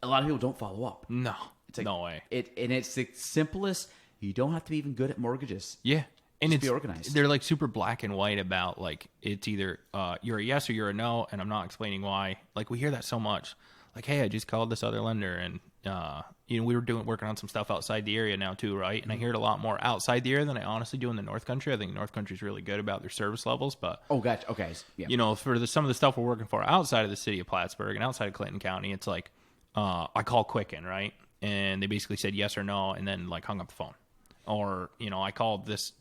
A lot of people don't follow up. No, It's like, no way. And it's the simplest. You don't have to be even good at mortgages. Yeah. And Just it's be organized. They're like super black and white about like it's either you're a yes or you're a no, and I'm not explaining why. Like we hear that so much. Like, hey, I just called this other lender, and we were working on some stuff outside the area now too, right? And I hear it a lot more outside the area than I honestly do in the North Country. I think North Country is really good about their service levels, but Gotcha. Okay. Yeah. For some of the stuff we're working for outside of the city of Plattsburgh and outside of Clinton County, it's like I call Quicken, right? And they basically said yes or no, and then like hung up the phone. Or, I called this,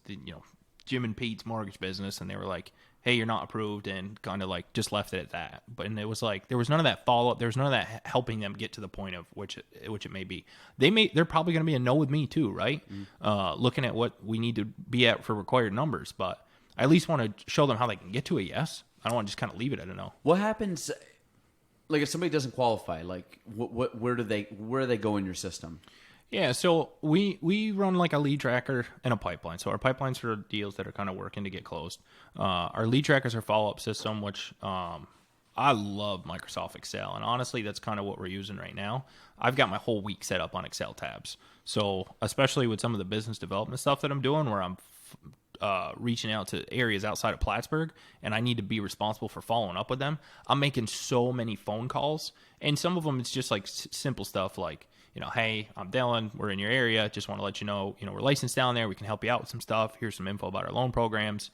Jim and Pete's mortgage business, and they were like, hey, you're not approved, and kind of like just left it at that. And it was like, there was none of that follow-up. There was none of that helping them get to the point of which it may be. They're probably going to be a no with me too, right? Looking at what we need to be at for required numbers. But I at least want to show them how they can get to a yes. I don't want to just kind of leave it at a no. What happens, like if somebody doesn't qualify, like where do they go in your system? Yeah, so we run like a lead tracker and a pipeline. So our pipelines for deals that are kind of working to get closed. Our lead trackers are follow-up system, which I love Microsoft Excel. And honestly, that's kind of what we're using right now. I've got my whole week set up on Excel tabs. So especially with some of the business development stuff that I'm doing where I'm reaching out to areas outside of Plattsburgh, and I need to be responsible for following up with them. I'm making so many phone calls, and some of them it's just like simple stuff like, hey, I'm Dillon. We're in your area. Just want to let you know, we're licensed down there. We can help you out with some stuff. Here's some info about our loan programs.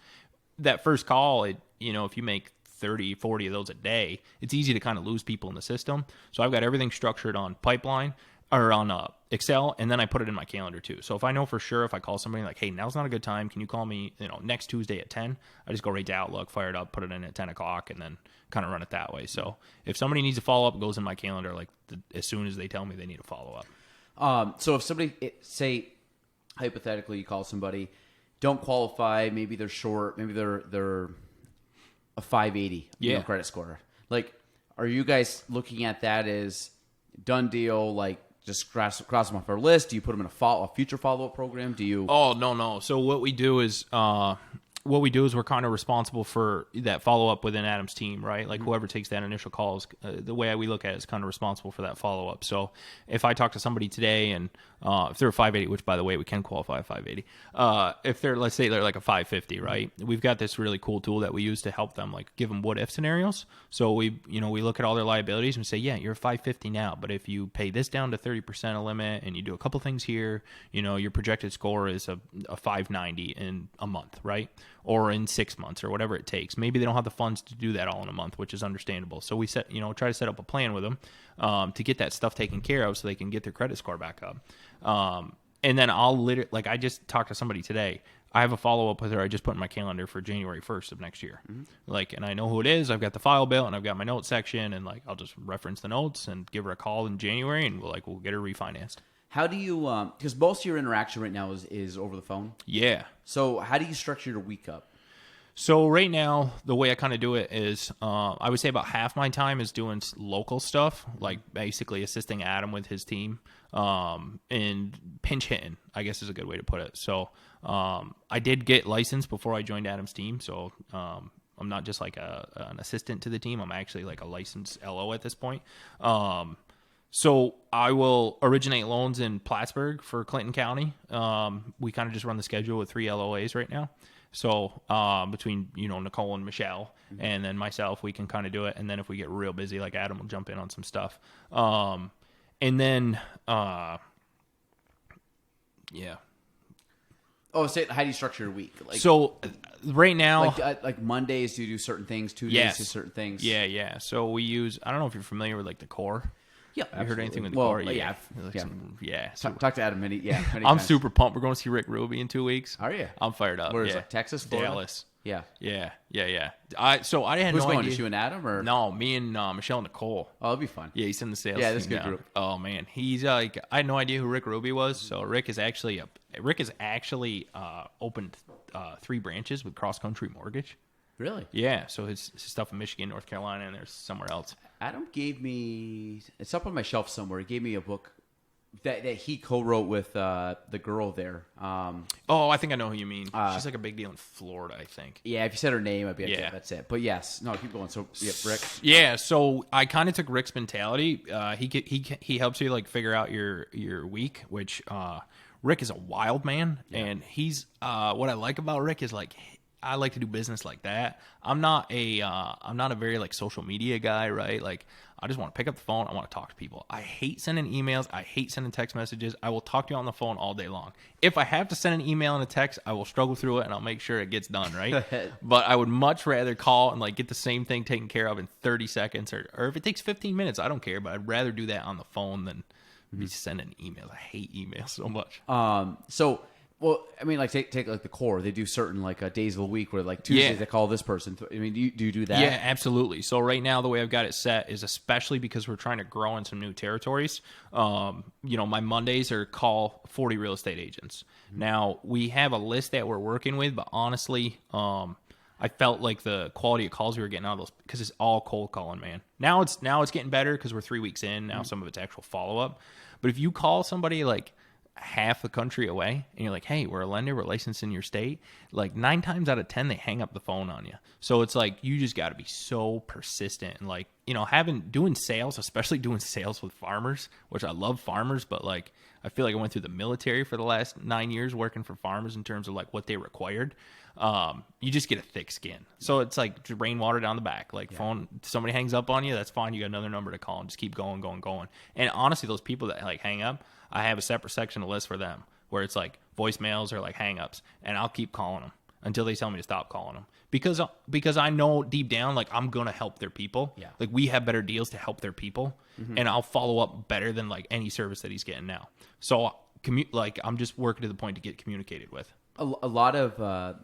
That first call, if you make 30, 40 of those a day, it's easy to kind of lose people in the system. So I've got everything structured on pipeline or on Excel, and then I put it in my calendar too. So if I know for sure, if I call somebody like, hey, now's not a good time, can you call me, next Tuesday at 10? I just go right to Outlook, fire it up, put it in at 10 o'clock, and then kind of run it that way. So if somebody needs a follow-up, it goes in my calendar like as soon as they tell me they need a follow-up. So if somebody, say, hypothetically, you call somebody, don't qualify, maybe they're short, maybe they're a 580 credit score. Like, are you guys looking at that as done deal, like just cross them off our list? Do you put them in a future follow-up program? Do you? Oh, no. So what we do is we're kind of responsible for that follow-up within Adam's team, right? Like whoever takes that initial call is the way we look at it is kind of responsible for that follow-up. So if I talk to somebody today and if they're a 580, which by the way, we can qualify a 580. If they're, let's say they're like a 550, right? We've got this really cool tool that we use to help them like give them what if scenarios. So we look at all their liabilities and say, yeah, you're a 550 now, but if you pay this down to 30% a limit and you do a couple things here, your projected score is a 590 in a month, right? Or in 6 months or whatever it takes. Maybe they don't have the funds to do that all in a month, which is understandable. So we try to set up a plan with them to get that stuff taken care of so they can get their credit score back up. And then I just talked to somebody today. I have a follow-up with her. I just put in my calendar for January 1st of next year. Mm-hmm. And I know who it is. I've got the file built and I've got my notes section, and I'll just reference the notes and give her a call in January, and we'll get her refinanced. How do you, because most of your interaction right now is over the phone. Yeah. So how do you structure your week up? So right now, the way I kind of do it is, I would say about half my time is doing local stuff, like basically assisting Adam with his team, and pinch hitting, I guess is a good way to put it. So I did get licensed before I joined Adam's team, so I'm not just like an assistant to the team. I'm actually like a licensed LO at this point. So I will originate loans in Plattsburgh for Clinton County. We kind of just run the schedule with 3 LOAs right now. So between, Nicole and Michelle and then myself, we can kind of do it. And then if we get real busy, like Adam will jump in on some stuff. And then, yeah. Oh, so how do you structure your week? So right now, like Mondays, do you do certain things? Tuesdays, do certain things? Yeah. So we use, I don't know if you're familiar with like the core. Yeah, you heard anything with the core? core? Yeah. Talk to Adam many I'm times. super pumped. We're going to see Rick Ruby in 2 weeks. Are you? I'm fired up. Where is it? Texas, Florida? Dallas. Yeah. I had Who's no going? idea. Just you and Adam, or No, me and Michelle and Nicole. Oh, it'll be fun. Yeah, he's in the sales. Yeah, this team good now. group. Oh man, he's like, I had no idea who Rick Ruby was. So Rick is actually opened 3 branches with Cross Country Mortgage. Really? Yeah. So his stuff in Michigan, North Carolina, and there's somewhere else. Adam gave me, it's up on my shelf somewhere. He gave me a book that he co-wrote with the girl there. Oh, I think I know who you mean. She's like a big deal in Florida, I think. Yeah, if you said her name, I'd be like, yeah, that's it. But yes, no, keep going. So, yeah, Rick. Yeah, so I kind of took Rick's mentality. He helps you like figure out your week, which Rick is a wild man, and he's what I like about Rick is like I like to do business like that. I'm not a very like social media guy, right? Like I just want to pick up the phone. I want to talk to people. I hate sending emails. I hate sending text messages. I will talk to you on the phone all day long. If I have to send an email and a text, I will struggle through it and I'll make sure it gets done, right? But I would much rather call and like get the same thing taken care of in 30 seconds or if it takes 15 minutes, I don't care, but I'd rather do that on the phone than be sending emails. I hate emails so much. Well, I mean, like take like the core. They do certain like days of the week where like Tuesdays they call this person. I mean, do you do that? Yeah, absolutely. So right now the way I've got it set is especially because we're trying to grow in some new territories. My Mondays are call 40 real estate agents. Mm-hmm. Now we have a list that we're working with, but honestly, I felt like the quality of calls we were getting out of those because it's all cold calling, man. Now it's getting better because we're 3 weeks in. Now some of it's actual follow up. But if you call somebody like half the country away and you're like, hey, we're a lender, we're licensed in your state, like 9 times out of 10 they hang up the phone on you. So it's like you just got to be so persistent and like doing sales, especially doing sales with farmers, which I love farmers, but like I feel like I went through the military for the last 9 years working for farmers in terms of like what they required. You just get a thick skin. So it's like just rainwater down the back. Like phone, somebody hangs up on you, that's fine. You got another number to call and just keep going. And honestly, those people that like hang up, I have a separate section of list for them where it's like voicemails or like hangups, and I'll keep calling them until they tell me to stop calling them because I know deep down like I'm gonna help their people. Yeah. Like we have better deals to help their people, and I'll follow up better than like any service that he's getting now. So I'm just working to the point to get communicated with. A lot of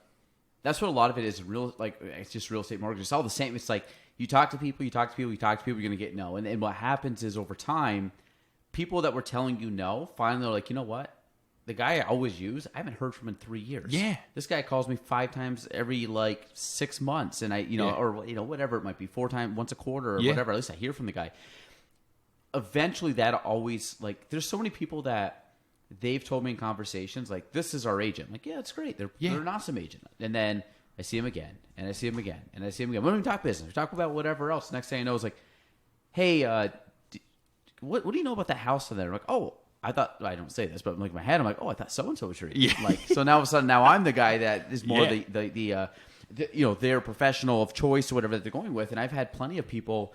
that's what a lot of it is. Real it's just real estate mortgage. It's all the same. It's like you talk to people, you're gonna get no, and what happens is over time, people that were telling you no, finally they're like, you know what? The guy I always use, I haven't heard from in 3 years. Yeah. This guy calls me 5 times every like 6 months, and or whatever it might be, 4 times, once a quarter or whatever. At least I hear from the guy. Eventually, that always like. There's so many people that they've told me in conversations like, "This is our agent." I'm like, yeah, it's great. They're an awesome agent, and then I see him again, and I see him again, and I see him again. We don't even talk business. We talk about whatever else. Next thing I know is like, hey. What do you know about that house in there? I'm like, oh, I don't say this, but like in my head, I'm like, oh, I thought so-and-so was your agent. Like, so now all of a sudden, now I'm the guy that is more their professional of choice or whatever that they're going with. And I've had plenty of people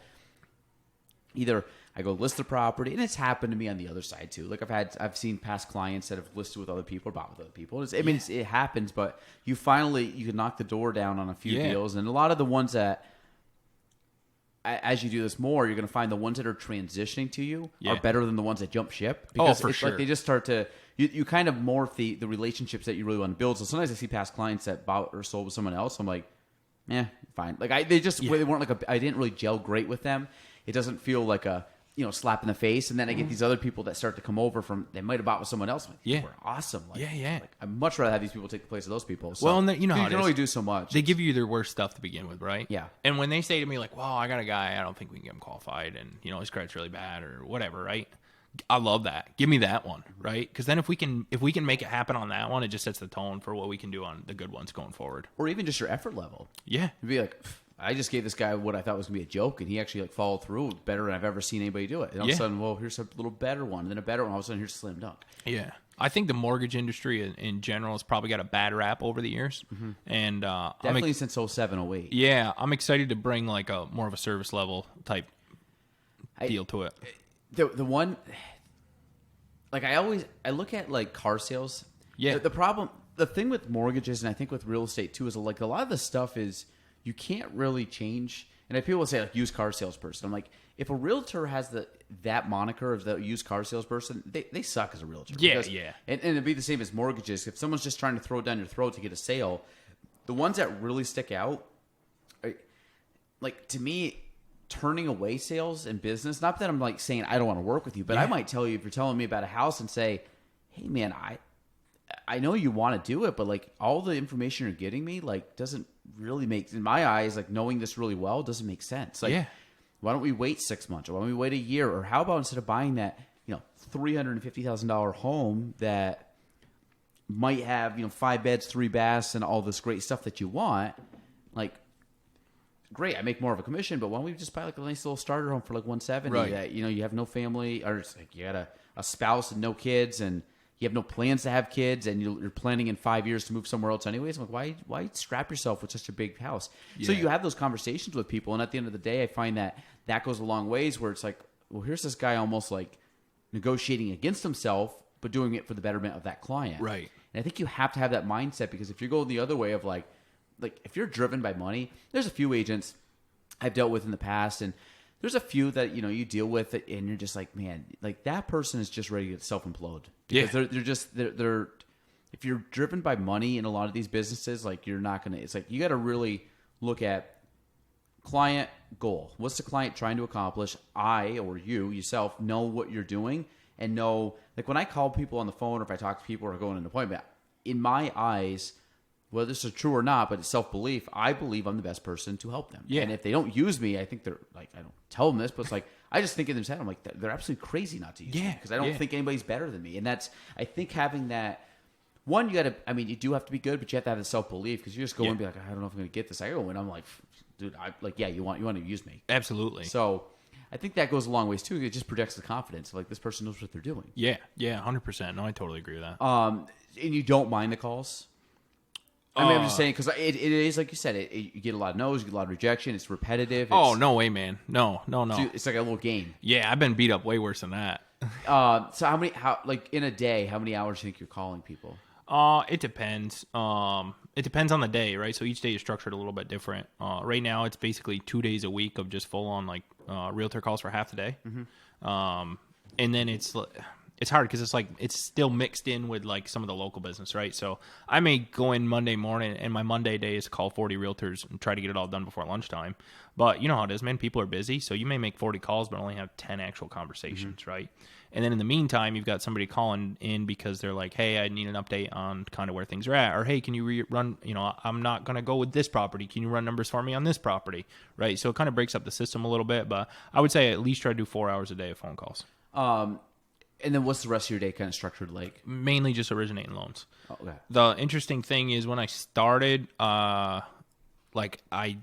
either I go list the property, and it's happened to me on the other side too. Like I've seen past clients that have listed with other people or bought with other people. It happens, but you can knock the door down on a few deals. And a lot of the ones that, as you do this more, you're going to find the ones that are transitioning to you are better than the ones that jump ship. Because for sure. Like they just start to you kind of morph the relationships that you really want to build. So sometimes I see past clients that bought or sold with someone else. I'm like, fine. Like they weren't like I didn't really gel great with them. It doesn't feel like a slap in the face. And then I get these other people that start to come over they might have bought with someone else. I'm like, we're awesome. Like, Like, I'd much rather have these people take the place of those people. So, well, and you can only do so much. They give you their worst stuff to begin with, right? Yeah. And when they say to me like, well, I got a guy, I don't think we can get him qualified, and his credit's really bad or whatever, right? I love that. Give me that one, right? Because then if we can make it happen on that one, it just sets the tone for what we can do on the good ones going forward. Or even just your effort level. Yeah. It'd be like, I just gave this guy what I thought was going to be a joke, and he actually like followed through better than I've ever seen anybody do it. And all of a sudden, well, here's a little better one, and then a better one. All of a sudden, here's a slam dunk. Yeah. I think the mortgage industry in general has probably got a bad rap over the years. And definitely since 07, 08. Yeah. I'm excited to bring like a more of a service level type deal to it. The one, like I look at like car sales. Yeah. The thing with mortgages, and I think with real estate too, is like a lot of the stuff is you can't really change. And if people say like used car salesperson, I'm like, if a realtor has that moniker of the used car salesperson, they suck as a realtor. Yeah, because, and it'd be the same as mortgages. If someone's just trying to throw it down your throat to get a sale, the ones that really stick out, like to me, turning away sales and business. Not that I'm like saying I don't want to work with you, but I might tell you if you're telling me about a house and say, hey man, I know you want to do it, but like all the information you're getting me like doesn't really make, in my eyes, like knowing this really well doesn't make sense. Like, why don't we wait 6 months, or why don't we wait a year, or how about instead of buying that, $350,000 home that might have 5 beds, 3 baths, and all this great stuff that you want, like, great, I make more of a commission, but why don't we just buy like a nice little starter home for like 170 Right. that you have no family, or it's like you got a spouse and no kids, and you have no plans to have kids, and you're planning in 5 years to move somewhere else anyways. I'm like, why strap yourself with such a big house? So you have those conversations with people, and at the end of the day, I find that goes a long ways, where it's like, well, here's this guy almost like negotiating against himself, but doing it for the betterment of that client. Right. And I think you have to have that mindset, because if you're going the other way of like if you're driven by money, there's a few agents I've dealt with in the past, and there's a few that you deal with it, and you're just like, man, like that person is just ready to self-implode, because they're if you're driven by money in a lot of these businesses, like you're not gonna. It's like you got to really look at client goal. What's the client trying to accomplish? I or you yourself know what you're doing, and know, like, when I call people on the phone, or if I talk to people or go on an appointment, in my eyes, whether this is true or not, but it's self-belief, I believe I'm the best person to help them. Yeah. And if they don't use me, I think they're like, I don't tell them this, but it's like, I just think in their head, I'm like, they're absolutely crazy not to use me, because I don't think anybody's better than me. And I think having that, one, you do have to be good, but you have to have the self-belief, because you just go in and be like, I don't know if I'm going to get this. I go in, I'm like, dude, you want to use me. Absolutely. So I think that goes a long ways too. It just projects the confidence. Like, this person knows what they're doing. Yeah. 100%. No, I totally agree with that. And you don't mind the calls. I'm just saying, because it is, like you said, you get a lot of no's, you get a lot of rejection. It's repetitive. No way, man. No. It's like a little game. Yeah, I've been beat up way worse than that. So in a day, how many hours do you think you're calling people? It depends. It depends on the day, right? So each day is structured a little bit different. Right now, it's basically 2 days a week of just full on realtor calls for half the day. Mm-hmm. And then it's hard because it's still mixed in with like some of the local business, right? So I may go in Monday morning, and my Monday day is to call 40 realtors and try to get it all done before lunchtime. But you know how it is, man. People are busy, so you may make 40 calls but only have 10 actual conversations, mm-hmm. right? And then in the meantime, you've got somebody calling in because they're like, hey, I need an update on kind of where things are at. Or, hey, can you run, I'm not going to go with this property. Can you run numbers for me on this property, right? So it kind of breaks up the system a little bit. But I would say at least try to do 4 hours a day of phone calls. And then what's the rest of your day kind of structured like? Mainly just originating loans. Oh, okay. The interesting thing is when I started, I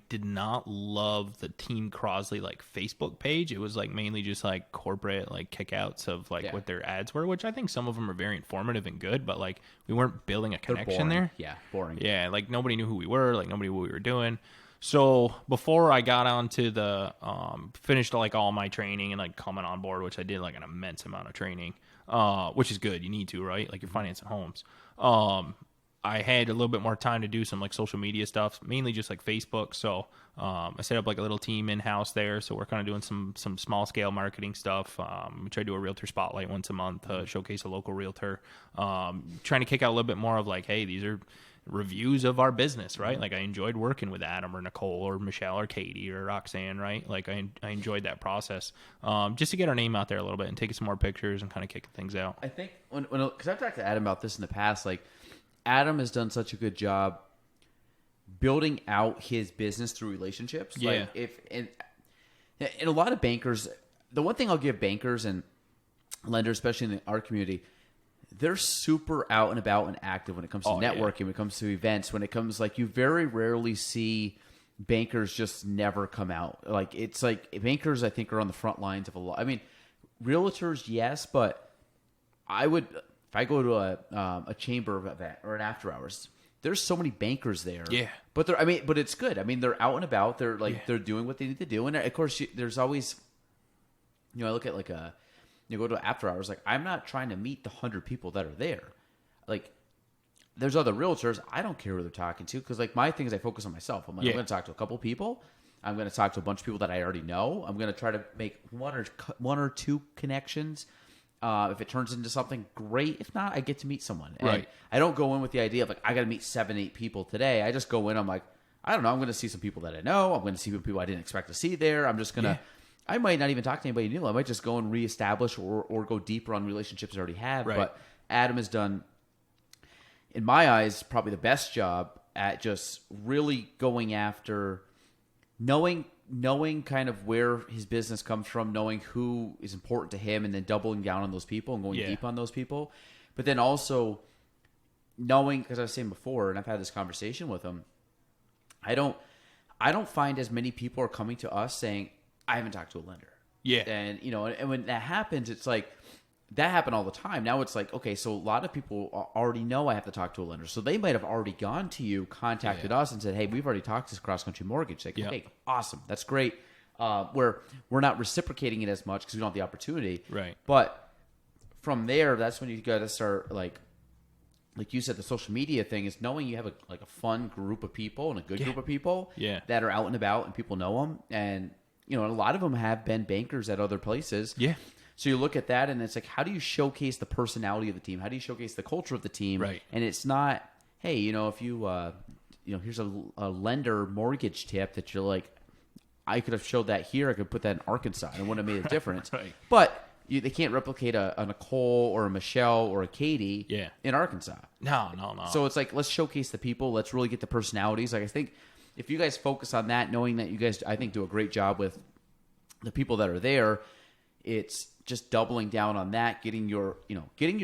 did not love the Team Crosley Facebook page. It was mainly just corporate kickouts of what their ads were, which I think some of them are very informative and good, but we weren't building a connection there. Yeah, boring. Yeah, nobody knew who we were, nobody knew what we were doing. So before I got onto the finished all my training and coming on board, which I did an immense amount of training, which is good. You need to, right? You're financing homes. I had a little bit more time to do some social media stuff, mainly just Facebook. So I set up a little team in house there. So we're kind of doing some small scale marketing stuff. We try to do a realtor spotlight once a month, showcase a local realtor. Trying to kick out a little bit more of hey, these are reviews of our business, right? I enjoyed working with Adam or Nicole or Michelle or Katie or Roxanne, right? I enjoyed that process, just to get our name out there a little bit and take some more pictures and kind of kick things out. I think because I've talked to Adam about this in the past, Adam has done such a good job building out his business through relationships. Yeah. And a lot of bankers, the one thing I'll give bankers and lenders, especially in our community, they're super out and about and active when it comes to networking, when it comes to events, when it comes you very rarely see bankers just never come out. It's bankers, I think, are on the front lines of a lot. I mean, realtors, yes, but if I go to a chamber event or an after hours, there's so many bankers there. Yeah. But but it's good. I mean, they're out and about. They're they're doing what they need to do. And of course, there's always, I look at you go to after hours, I'm not trying to meet the 100 people that are there. There's other realtors. I don't care who they're talking to, because my thing is I focus on myself. I'm going to talk to a couple people. I'm going to talk to a bunch of people that I already know. I'm going to try to make one or two connections. If it turns into something, great. If not, I get to meet someone. And right. I don't go in with the idea of I got to meet 7-8 people today. I just go in. I'm I don't know. I'm going to see some people that I know. I'm going to see people I didn't expect to see there. I'm just going to. I might not even talk to anybody new. I might just go and reestablish or go deeper on relationships I already have. Right. But Adam has done, in my eyes, probably the best job at just really going after knowing knowing kind of where his business comes from, knowing who is important to him, and then doubling down on those people and going deep on those people. But then also knowing, because I was saying before, and I've had this conversation with him, I don't find as many people are coming to us saying, I haven't talked to a lender. Yeah. And, and when that happens, it's like, that happened all the time. Now it's like, okay, so a lot of people already know I have to talk to a lender. So they might have already gone to you, contacted us and said, hey, we've already talked to this cross-country mortgage. Like, okay, awesome. That's great. We're not reciprocating it as much because we don't have the opportunity. Right. But from there, that's when you got to start, like you said, the social media thing is knowing you have a fun group of people and a good group of people that are out and about and people know them. And, a lot of them have been bankers at other places. Yeah. So you look at that, and it's like, how do you showcase the personality of the team? How do you showcase the culture of the team? Right. And it's not, hey, if you, here's a lender mortgage tip that you're like, I could have showed that here. I could put that in Arkansas, and it wouldn't have made a difference. Right. But they can't replicate a Nicole or a Michelle or a Katie in Arkansas. No. So it's like, let's showcase the people. Let's really get the personalities. Like, I think if you guys focus on that, knowing that you guys, I think, do a great job with the people that are there, it's just doubling down on that, getting your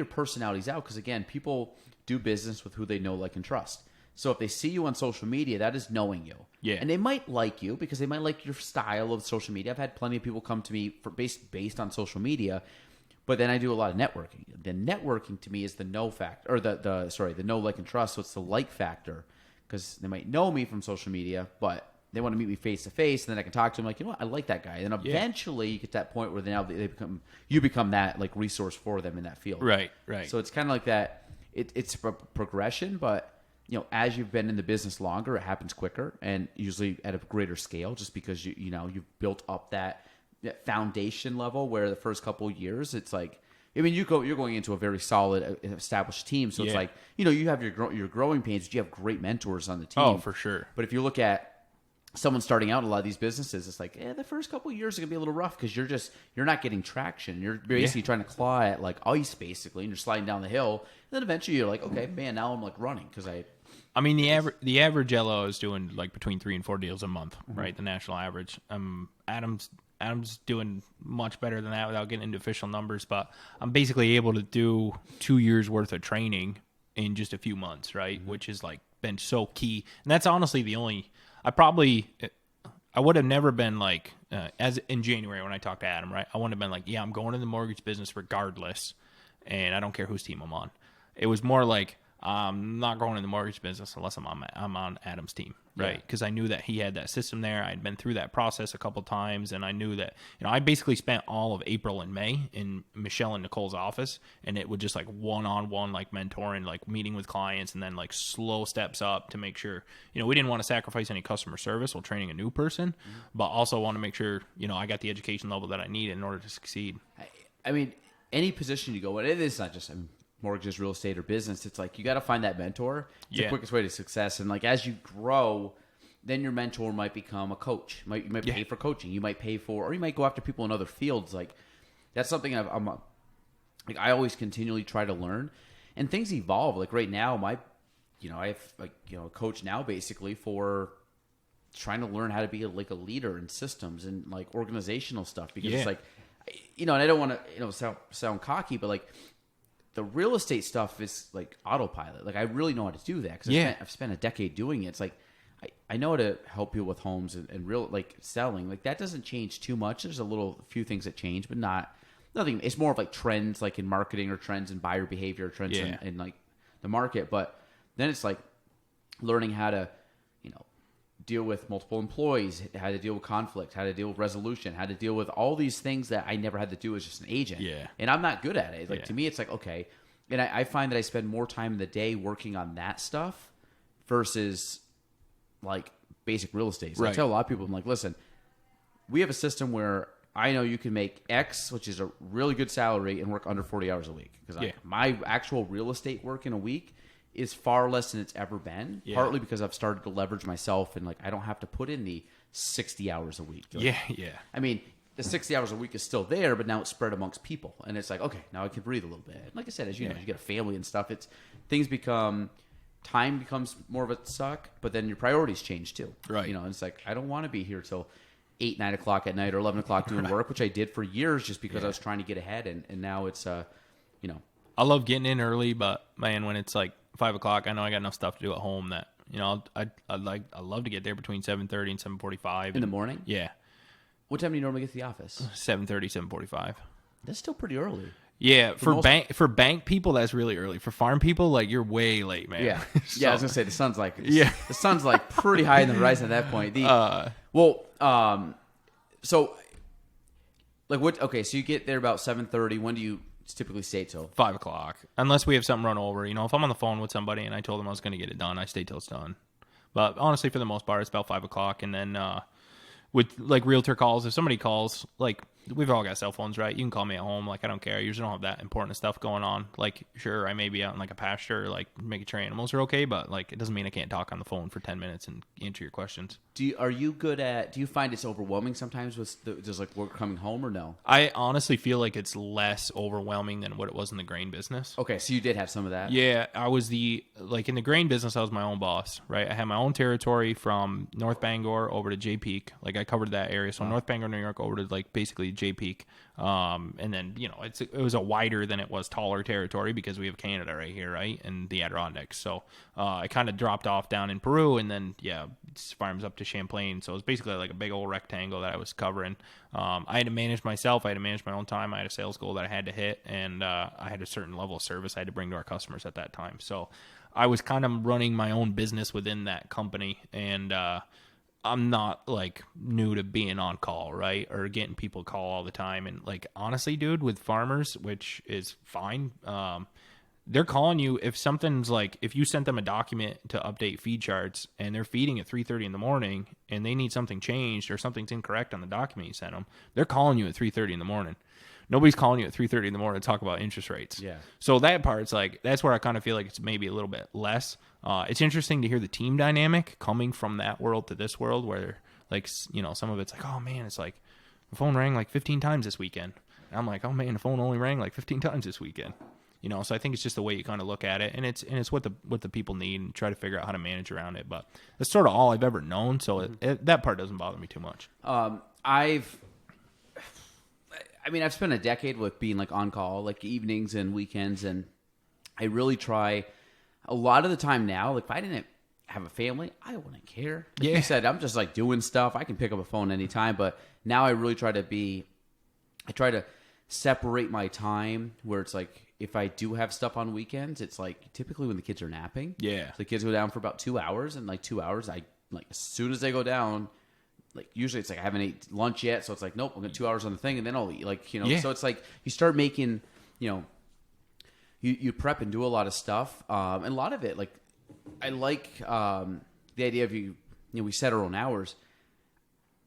personalities out. Because again, people do business with who they know, like, and trust. So if they see you on social media, that is knowing you. Yeah. And they might like you because they might like your style of social media. I've had plenty of people come to me for based on social media, but then I do a lot of networking. The networking to me is the know factor, or the know, like, and trust. So it's the like factor, because they might know me from social media, but they want to meet me face to face, and then I can talk to them like, what, I like that guy. And then eventually you get to that point where you become that, like, resource for them in that field. Right. So it's kind of like that. It's a progression, but as you've been in the business longer, it happens quicker and usually at a greater scale, just because you've built up that foundation level where the first couple of years, it's like, I mean, you're going into a very solid, established team. So it's like, you have your growing pains, but you have great mentors on the team. Oh, for sure. But if you look at someone starting out in a lot of these businesses, it's like, the first couple of years are gonna be a little rough because you're not getting traction. You're basically trying to claw at, like, ice, basically, and you're sliding down the hill. And then eventually you're like, okay, man, now I'm, like, running because I mean, the average LO is doing, like, between 3 and 4 deals a month, right? The national average. Adam's doing much better than that without getting into official numbers, but I'm basically able to do 2 years worth of training in just a few months, right? Which is, like, been so key. And that's honestly the only. I would have never been like, as in January when I talked to Adam, right? I wouldn't have been like, I'm going in the mortgage business regardless, and I don't care whose team I'm on. It was more like, I'm not going in the mortgage business unless I'm on Adam's team, right? Because I knew that he had that system there. I'd been through that process a couple times, and I knew that, I basically spent all of April and May in Michelle and Nicole's office, and it would just, like, one-on-one, like, mentoring, like, meeting with clients, and then, like, slow steps up to make sure, we didn't want to sacrifice any customer service while training a new person, but also want to make sure, I got the education level that I need in order to succeed. I mean, any position you go in, it is not just, mortgages, real estate, or business. It's like, you got to find that mentor. It's the quickest way to success. And, like, as you grow, then your mentor might become a coach. You might pay for coaching. You might pay for, or you might go after people in other fields. Like, that's something I always continually try to learn, and things evolve. Like, right now, I have, like, a coach now basically for trying to learn how to be a leader in systems and, like, organizational stuff, because it's like, and I don't want to, sound cocky, but, like, the real estate stuff is, like, autopilot. Like, I really know how to do that because I've spent a decade doing it. It's like, I know how to help people with homes and real, like, selling. Like, that doesn't change too much. There's a few things that change, but nothing. It's more of, like, trends, like, in marketing, or trends in buyer behavior, trends in, like, the market. But then it's like learning how to, deal with multiple employees, how to deal with conflict, how to deal with resolution, how to deal with all these things that I never had to do as just an agent. Yeah. And I'm not good at it. Like, to me, it's like, okay. And I find that I spend more time in the day working on that stuff versus, like, basic real estate. So I tell a lot of people, I'm like, listen, we have a system where I know you can make X, which is a really good salary, and work under 40 hours a week. Because my actual real estate work in a week is far less than it's ever been, partly because I've started to leverage myself, and, like, I don't have to put in the 60 hours a week. Like, I mean, the 60 hours a week is still there, but now it's spread amongst people. And it's like, okay, now I can breathe a little bit. And like I said, as you know, you get a family and stuff, time becomes more of a suck, but then your priorities change too. Right. And it's like, I don't want to be here till 8, 9 o'clock at night or 11 o'clock doing work, which I did for years just because I was trying to get ahead. And now it's, I love getting in early, but man, when it's like 5 o'clock, I know I got enough stuff to do at home that, I love to get there between 7:30 and 7:45 in the morning. Yeah. What time do you normally get to the office? 7:30, 7:45. That's still pretty early. Yeah, for bank people, that's really early. For farm people, like you're way late, man. Yeah, So- yeah. I was gonna say the sun's like pretty high in the horizon at that point. So like what? Okay, so you get there about 7:30. When do you typically stay till? 5 o'clock, unless we have something run over. If I'm on the phone with somebody and I told them I was going to get it done, I stay till it's done. But honestly, for the most part, it's about 5 o'clock, and then with like realtor calls, if somebody calls, like we've all got cell phones, right? You can call me at home. Like I don't care. I usually don't have that important stuff going on. Like sure, I may be out in like a pasture, like making sure animals are okay, but like it doesn't mean I can't talk on the phone for 10 minutes and answer your questions. Do you find it's overwhelming sometimes with just like work coming home or no? I honestly feel like it's less overwhelming than what it was in the grain business. Okay, so you did have some of that. Yeah, I was in the grain business, I was my own boss, right? I had my own territory from North Bangor over to Jay Peak. Like I covered that area. So North Bangor, New York over to like basically Jay Peak. And then, it was a wider than it was taller territory because we have Canada right here, right? And the Adirondacks. So I kind of dropped off down in Peru and then, farms up to Champlain. So it was basically like a big old rectangle that I was covering. I had to manage myself. I had to manage my own time. I had a sales goal that I had to hit. And I had a certain level of service I had to bring to our customers at that time. So I was kind of running my own business within that company. And I'm not like new to being on call, right? Or getting people call all the time. And like, honestly, dude, with farmers, which is fine, they're calling you if something's like, if you sent them a document to update feed charts and they're feeding at 3:30 in the morning and they need something changed or something's incorrect on the document you sent them, they're calling you at 3:30 in the morning. Nobody's calling you at 3:30 in the morning to talk about interest rates. Yeah. So that part's like, that's where I kind of feel like it's maybe a little bit less. It's interesting to hear the team dynamic coming from that world to this world where like, some of it's like, oh man, it's like the phone rang like 15 times this weekend. And I'm like, oh man, the phone only rang like 15 times this weekend. So I think it's just the way you kind of look at it, and it's what the people need and try to figure out how to manage around it. But that's sort of all I've ever known, so that part doesn't bother me too much. I've spent a decade with being like on call, like evenings and weekends, and I really try a lot of the time now. Like if I didn't have a family, I wouldn't care. Like you said, I'm just like doing stuff. I can pick up a phone anytime, but now I really try to separate my time where it's like, if I do have stuff on weekends, it's like typically when the kids are napping. Yeah. So the kids go down for about 2 hours, and like 2 hours, I like as soon as they go down, like usually it's like I haven't ate lunch yet, so it's like nope, I'm gonna 2 hours on the thing, and then I'll eat. So it's like you start making, you prep and do a lot of stuff, and a lot of it, like I like the idea of we set our own hours.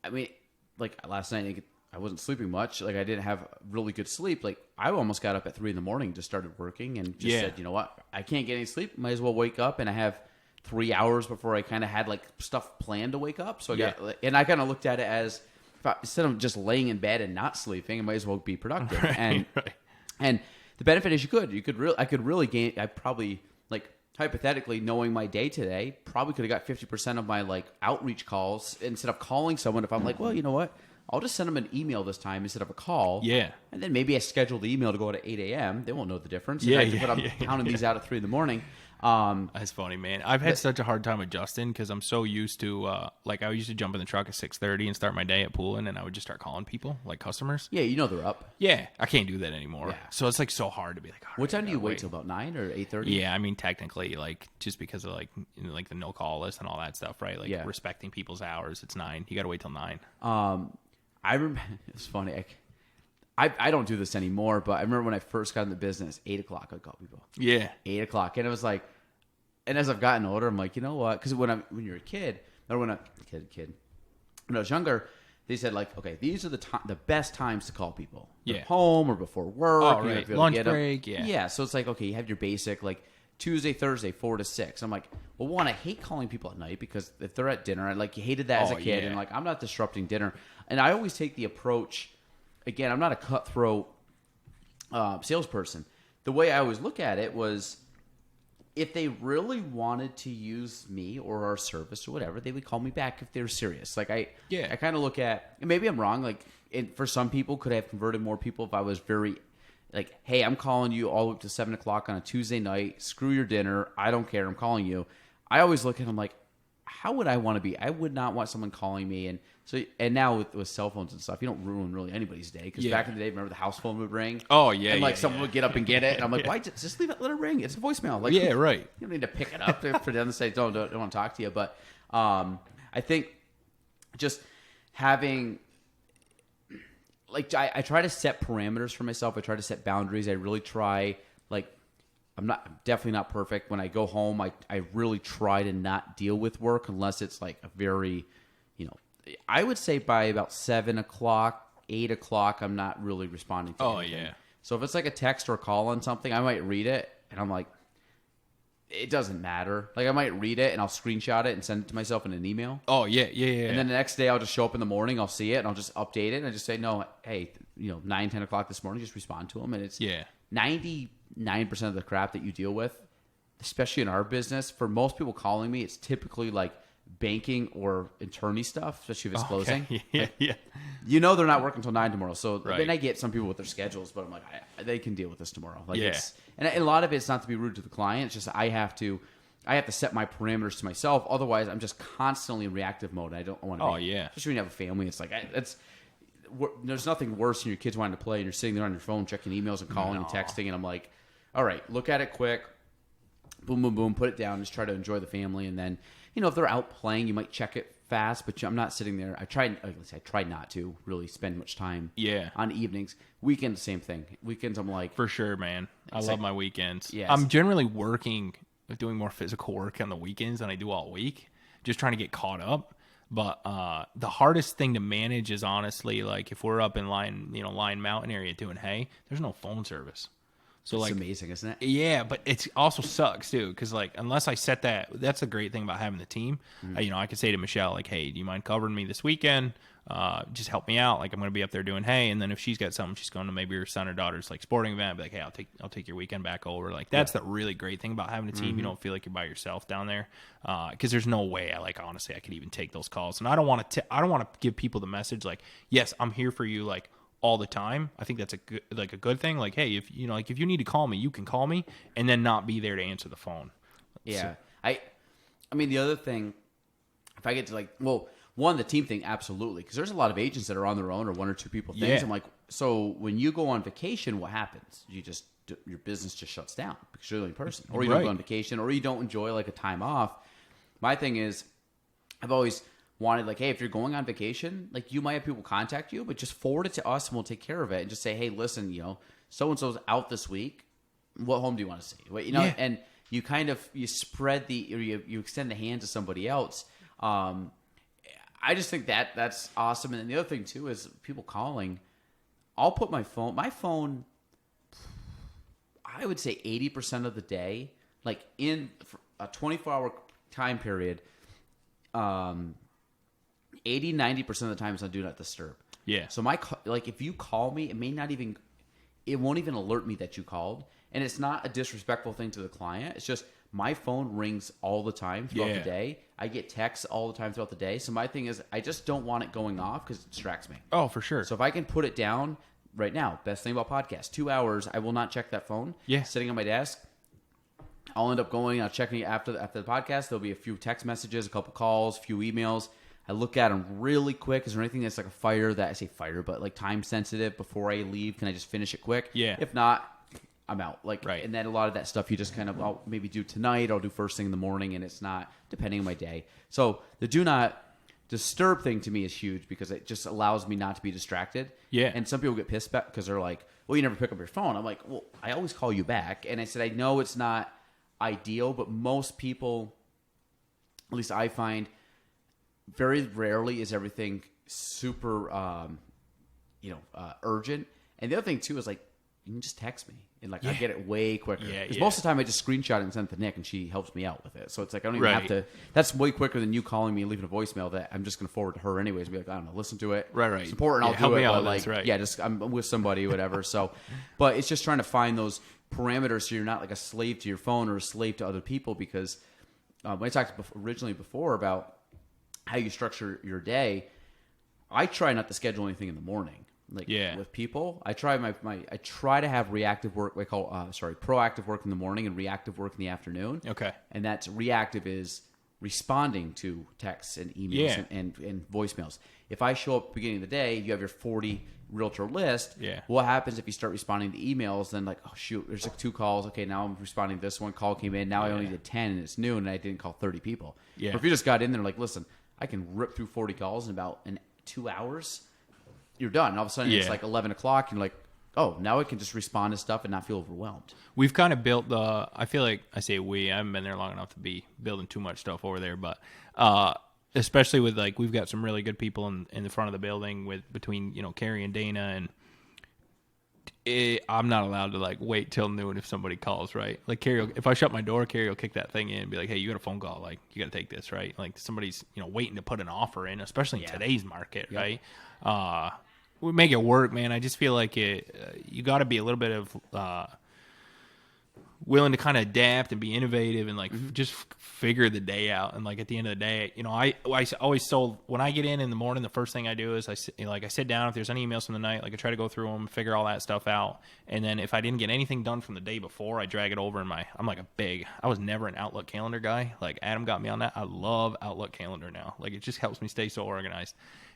I mean, like last night I wasn't sleeping much. Like I didn't have really good sleep. Like I almost got up at 3 a.m, just started working, and just said, you know what, I can't get any sleep. Might as well wake up, and I have 3 hours before I kind of had like stuff planned to wake up. So I kind of looked at it as instead of just laying in bed and not sleeping, I might as well be productive. Right. And the benefit is I could really gain. I probably, like hypothetically, knowing my day today, probably could have got 50% of my like outreach calls instead of calling someone. If I'm like, well, you know what, I'll just send them an email this time instead of a call. Yeah. And then maybe I schedule the email to go at 8 a.m. They won't know the difference. Yeah. But I'm pounding these out at 3 a.m. That's funny, man. I've had such a hard time adjusting because I'm so used to, I used to jump in the truck at 6:30 and start my day at pooling, and I would just start calling people, like customers. Yeah, they're up. Yeah, I can't do that anymore. Yeah. So it's like so hard to be like, what time do you wait till about 9 or 8:30? Yeah, I mean, technically, like just because of like the no call list and all that stuff, right? Like respecting people's hours, it's 9. You got to wait till 9. I remember, it's funny. I don't do this anymore, but I remember when I first got in the business, 8 o'clock, I'd call people. Yeah. 8 o'clock. And it was like, and as I've gotten older, I'm like, you know what? Because when you're a kid, or when I was younger, they said like, okay, these are the best times to call people. Yeah. Home or before work. Oh, right. Lunch break. Yeah. Yeah. So it's like, okay, you have your basic like Tuesday, Thursday, 4 to 6. I'm like, well, one, I hate calling people at night because if they're at dinner, you hated that as a kid, and like I'm not disrupting dinner. And I always take the approach. Again, I'm not a cutthroat salesperson. The way I always look at it was, if they really wanted to use me or our service or whatever, they would call me back if they were serious. Like I kind of look at, and maybe I'm wrong. Like for some people, could I have converted more people if I was very like, hey, I'm calling you all the way up to 7 o'clock on a Tuesday night. Screw your dinner. I don't care. I'm calling you. I always look at them like, how would I want to be? I would not want someone calling me. And now with cell phones and stuff, you don't ruin really anybody's day. Because back in the day, remember the house phone would ring? Oh, yeah. And someone would get up and get it. And I'm like, why? Just leave it, let it ring. It's a voicemail. Like, right. You don't need to pick it up for them to say, don't want to talk to you. But I think just having, like, I try to set parameters for myself. I try to set boundaries. I really try, like, I'm definitely not perfect. When I go home, I really try to not deal with work unless it's like a very, I would say by about 7 o'clock, 8 o'clock, I'm not really responding to anything. Yeah. So if it's like a text or a call on something, I might read it and I'm like, it doesn't matter. Like I might read it and I'll screenshot it and send it to myself in an email. Oh, yeah. And then the next day I'll just show up in the morning, I'll see it and I'll just update it and I just say, no, hey, 9, 10 o'clock this morning, just respond to them. And it's 99% of the crap that you deal with, especially in our business. For most people calling me, it's typically like banking or attorney stuff, especially if it's closing. Yeah. They're not working until 9 tomorrow. So then I get some people with their schedules, but I'm like, they can deal with this tomorrow. Like and a lot of it's not to be rude to the client. It's just I have to set my parameters to myself. Otherwise, I'm just constantly in reactive mode. I don't want to be. Especially when you have a family. It's like, there's nothing worse than your kids wanting to play and you're sitting there on your phone checking emails and calling and texting. And I'm like, all right, look at it quick. Boom, boom, boom. Put it down. Just try to enjoy the family. And then, if they're out playing, you might check it fast. But I'm not sitting there. I try not to really spend much time on evenings. Weekends, same thing. Weekends, I'm like. For sure, man. I love my weekends. Yes. I'm generally doing more physical work on the weekends than I do all week. Just trying to get caught up. But the hardest thing to manage is honestly, like if we're up in Lion Mountain area doing hay, there's no phone service. So it's amazing, isn't it? Yeah, but it also sucks too because like unless I set that's the great thing about having the team. I could say to Michelle like, hey, do you mind covering me this weekend? Just help me out. Like I'm going to be up there doing hay, and then if she's got something, she's going to maybe her son or daughter's like sporting event. I'll be like, hey, I'll take your weekend back over. Like that's the really great thing about having a team. You don't feel like you're by yourself down there because there's no way honestly I could even take those calls, and I don't want to give people the message like, yes, I'm here for you like all the time. I think that's a good thing. Like, hey, if you need to call me, you can call me, and then not be there to answer the phone. Yeah, I mean the other thing, if I get to the team thing, absolutely, because there's a lot of agents that are on their own or one or two people things. Yeah. I'm like, so when you go on vacation, what happens? Your business just shuts down because you're the only person, or you don't go on vacation, or you don't enjoy like a time off. My thing is, I've always wanted like, hey, if you're going on vacation, like you might have people contact you, but just forward it to us and we'll take care of it. And just say, hey, listen, so and so's out this week. What home do you want to see? And you spread you extend the hand to somebody else. I just think that's awesome. And then the other thing too is people calling. I'll put my phone. I would say 80% of the day, like in a 24-hour time period, 80-90% of the time it's on do not disturb. Yeah. So if you call me, it won't even alert me that you called, and it's not a disrespectful thing to the client. It's just my phone rings all the time throughout the day. I get texts all the time throughout the day. So my thing is, I just don't want it going off because it distracts me. Oh, for sure. So if I can put it down right now, best thing about podcasts, 2 hours, I will not check that phone. Yeah. Sitting on my desk. I'll end up going. I'll check it after the podcast. There'll be a few text messages, a couple calls, a few emails. I look at them really quick. Is there anything that's like but like time sensitive before I leave? Can I just finish it quick? Yeah. If not, I'm out. Right. And then a lot of that stuff you just kind of, I'll maybe do tonight. I'll do first thing in the morning, and it's not depending on my day. So the do not disturb thing to me is huge because it just allows me not to be distracted. Yeah. And some people get pissed back because they're like, well, you never pick up your phone. I'm like, well, I always call you back. And I said, I know it's not ideal, but most people, at least I find, very rarely is everything super, urgent. And the other thing too is like, you can just text me and like I get it way quicker. Because most of the time I just screenshot it and send it to Nick and she helps me out with it. So it's like I don't even have to. That's way quicker than you calling me and leaving a voicemail that I'm just going to forward to her anyways. Be like, I don't know, listen to it. Right. Support and I'll help do me it. out, But like, that's right. just I'm with somebody, whatever. So, but it's just trying to find those parameters so you're not like a slave to your phone or a slave to other people. Because when I talked originally before about how you structure your day, I try not to schedule anything in the morning. Like with people, I try I try to have reactive work. We call proactive work in the morning and reactive work in the afternoon. Okay, and that's reactive is responding to texts and emails and voicemails. If I show up at the beginning of the day, you have your 40 realtor list. Yeah. What happens if you start responding to emails? Then like, oh shoot, there's like 2 calls. Okay, now I'm responding to this one. Call came in. Now I only did 10 and it's noon and I didn't call 30 people. Yeah. Or if you just got in there like, listen, I can rip through 40 calls in about 2 hours. You're done. And all of a sudden it's like 11 o'clock and you're like, oh, now I can just respond to stuff and not feel overwhelmed. We've kind of built I feel like I say I haven't been there long enough to be building too much stuff over there, but especially with like, we've got some really good people in the front of the building between, Carrie and Dana, and I'm not allowed to like wait till noon if somebody calls, right? Like Carrie, if I shut my door, Carrie will kick that thing in and be like, hey, you got a phone call. Like, you got to take this, right? Like somebody's, waiting to put an offer in, especially in today's market, right? We make it work, man. I just feel like you got to be a little bit of willing to kind of adapt and be innovative and like just figure the day out. And like at the end of the day, I always told when I get in the morning, the first thing I do is I sit down. If there's any emails from the night, like I try to go through them, figure all that stuff out. And then if I didn't get anything done from the day before, I drag it over in I was never an Outlook calendar guy. Like Adam got me on that. I love Outlook calendar now. Like it just helps me stay so organized.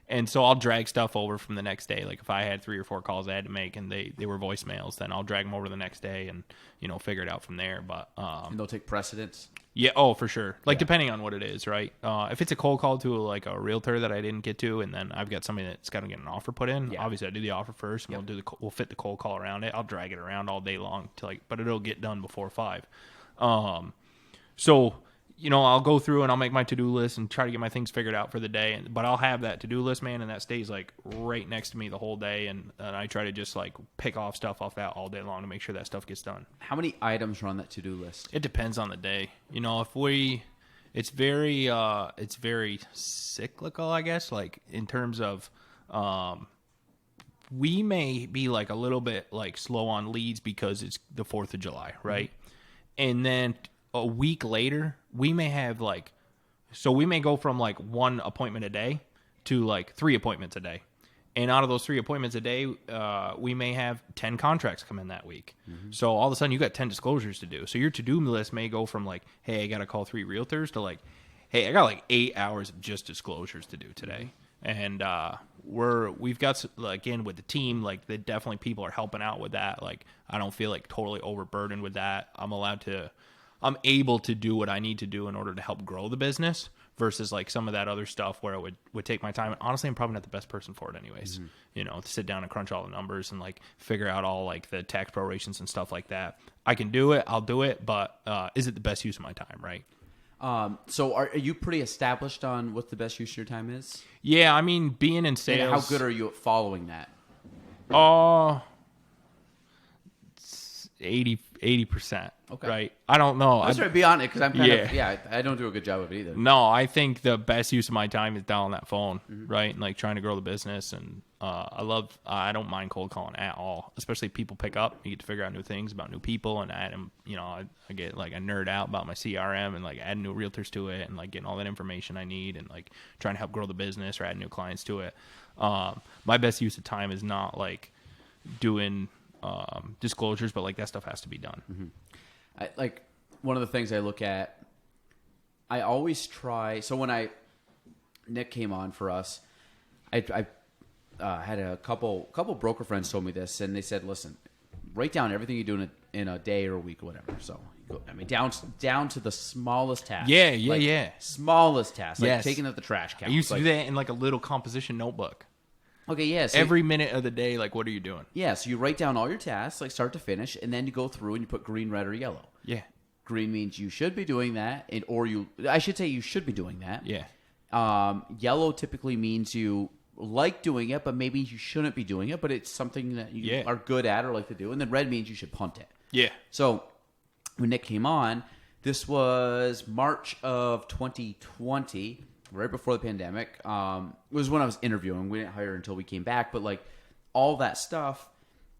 And so I'll drag stuff over from the next day. Like if I had 3 or 4 calls I had to make and they were voicemails, then I'll drag them over the next day and, figure it out from there. But and they'll take precedence. Yeah. Oh, for sure. Like depending on what it is, right? If it's a cold call to like a realtor that I didn't get to, and then I've got somebody that's got to get an offer put in. Obviously I do the offer first and we'll fit the cold call around it. I'll drag it around all day long but it'll get done before 5. So, I'll go through and I'll make my to-do list and try to get my things figured out for the day. But I'll have that to-do list, man, and that stays like right next to me the whole day. And I try to just like pick off stuff off that all day long to make sure that stuff gets done. How many items are on that to-do list? It depends on the day. It's very cyclical, I guess. Like in terms of, we may be like a little bit like slow on leads because it's the 4th of July, right? And then a week later, we may have we may go from like 1 appointment a day to like 3 appointments a day. And out of those 3 appointments a day, we may have 10 contracts come in that week. So all of a sudden you got 10 disclosures to do. So your to-do list may go from like, hey, I got to call 3 realtors to like, hey, I got like 8 hours of just disclosures to do today. And we've got, again, with the team, like definitely people are helping out with that. Like I don't feel like totally overburdened with that. I'm able to do what I need to do in order to help grow the business versus like some of that other stuff where it would take my time. And honestly, I'm probably not the best person for it anyways, to sit down and crunch all the numbers and like figure out all like the tax prorations and stuff like that. I can do it. I'll do it. But is it the best use of my time? Right. So are you pretty established on what the best use of your time is? Yeah. I mean, being in sales. And how good are you at following that? 80%. Okay. Right. I don't know. I'm sorry to be on it because I'm kind of, I don't do a good job of it either. No, I think the best use of my time is dialing that phone, right? And like trying to grow the business. And I don't mind cold calling at all, especially if people pick up. You get to figure out new things about new people and add them. I get like a nerd out about my CRM and like adding new realtors to it and like getting all that information I need and like trying to help grow the business or add new clients to it. My best use of time is not like doing disclosures, but like that stuff has to be done. Like one of the things I look at, I always try. So when Nick came on for us, I had a couple broker friends told me this, and they said, "Listen, write down everything you do in a day or a week or whatever." So down to the smallest task. Yeah. Smallest task, like Yes. taking out the trash can. I used to do that in like a little composition notebook. Okay, yeah. So Every minute of the day, like, what are you doing? Yeah, so you write down all your tasks, like start to finish, and then you go through and you put green, red, or yellow. Yeah. Green means you should be doing that, I should say you should be doing that. Yeah. Yellow typically means you like doing it, but maybe you shouldn't be doing it, but it's something that you are good at or like to do. And then red means you should punt it. Yeah. So when Nick came on, this was March of 2020. Right before the pandemic. It was when I was interviewing. We didn't hire until we came back. But like all that stuff,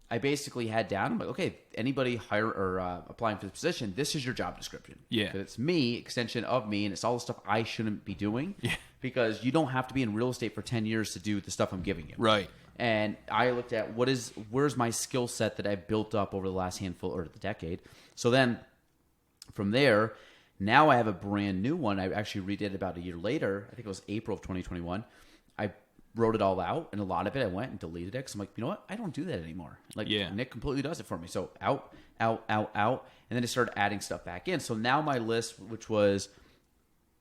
I basically had down, I'm like, okay, anybody hire or applying for the position, this is your job description. Yeah. 'Cause it's me, extension of me, and it's all the stuff I shouldn't be doing. Yeah. Because you don't have to be in real estate for 10 years to do the stuff I'm giving you. Right. And I looked at where's my skill set that I've built up over the last handful or the decade. So then from there, now I have a brand new one. I actually redid it about a year later. I think it was April of 2021. I wrote it all out, and a lot of it I went and deleted it because I'm like, you know what? I don't do that anymore. Like Nick completely does it for me. So out, and then I started adding stuff back in. So now my list, which was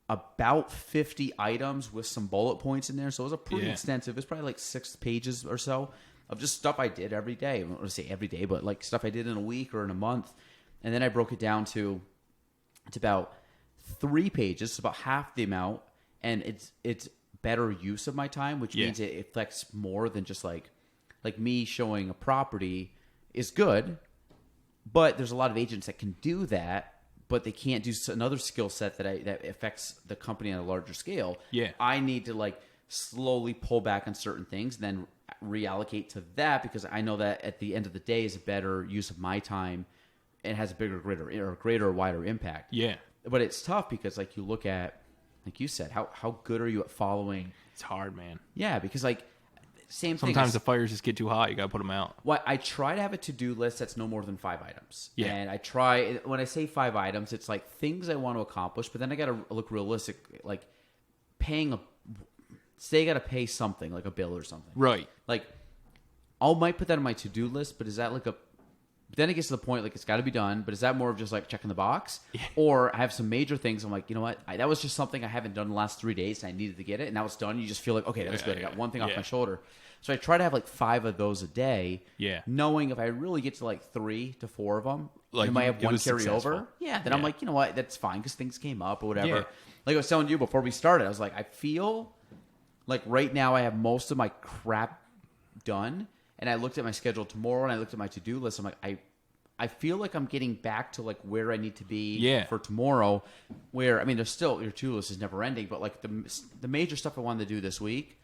about 50 items with some bullet points in there. So it was a pretty extensive. It's probably like 6 pages or so of just stuff I did every day. I don't want to say every day, but like stuff I did in a week or in a month. And then I broke it down to it's about 3 pages, so about half the amount, and it's better use of my time, which means it affects more than just like me showing a property is good, but there's a lot of agents that can do that, but they can't do another skill set that affects the company on a larger scale. Yeah. I need to like slowly pull back on certain things, and then reallocate to that because I know that at the end of the day is a better use of my time and has a greater, wider impact. Yeah. But it's tough because like you look at, like you said, how good are you at following? It's hard, man. Yeah, because like same thing. Sometimes the fires just get too hot. You got to put them out. What I try to have a to-do list that's no more than 5 items. Yeah. And I try, when I say 5 items, it's like things I want to accomplish, but then I got to look realistic, like say I got to pay something, like a bill or something. Right. Like might put that on my to-do list, but is that like then it gets to the point like it's got to be done, but is that more of just like checking the box? Yeah. Or I have some major things. I'm like, you know what? That was just something I haven't done in the last 3 days, and I needed to get it, and now it's done. You just feel like, okay, that's good. I got one thing off my shoulder. So I try to have like 5 of those a day. Yeah. Knowing if I really get to like 3 to 4 of them, like I might have one carry successful. over. Yeah. Then I'm like, you know what? That's fine because things came up or whatever. Yeah. Like I was telling you before we started, I was like, I feel like right now I have most of my crap done, and I looked at my schedule tomorrow, and I looked at my to-do list. I'm like, I feel like I'm getting back to like where I need to be for tomorrow. Where I mean, there's still your to-do list is never ending, but like the major stuff I wanted to do this week,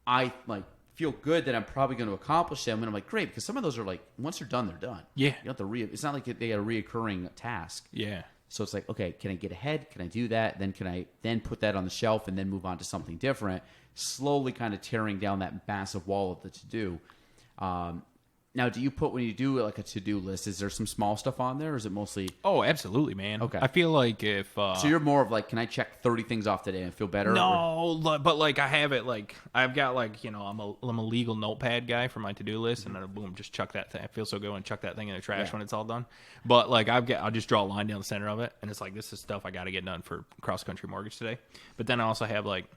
I like feel good that I'm probably going to accomplish them, and I'm like, great, because some of those are like once they're done, they're done. Yeah, you don't have to it's not like they got a reoccurring task. Yeah. So it's like, okay, can I get ahead? Can I do that? Then can I then put that on the shelf and then move on to something different? Slowly kind of tearing down that massive wall of the to-do. Now, do you put, when you do like a to-do list, is there some small stuff on there, or is it mostly? Oh, absolutely, man. Okay. I feel like if so you're more of like, can I check 30 things off today and feel better? No, but like I have it like I've got like, you know, I'm a legal notepad guy for my to-do list, and then boom, just chuck that thing. I feel so good when I chuck that thing in the trash when it's all done. But like I'll just draw a line down the center of it, and it's like, this is stuff I got to get done for cross-country mortgage today. But then I also have like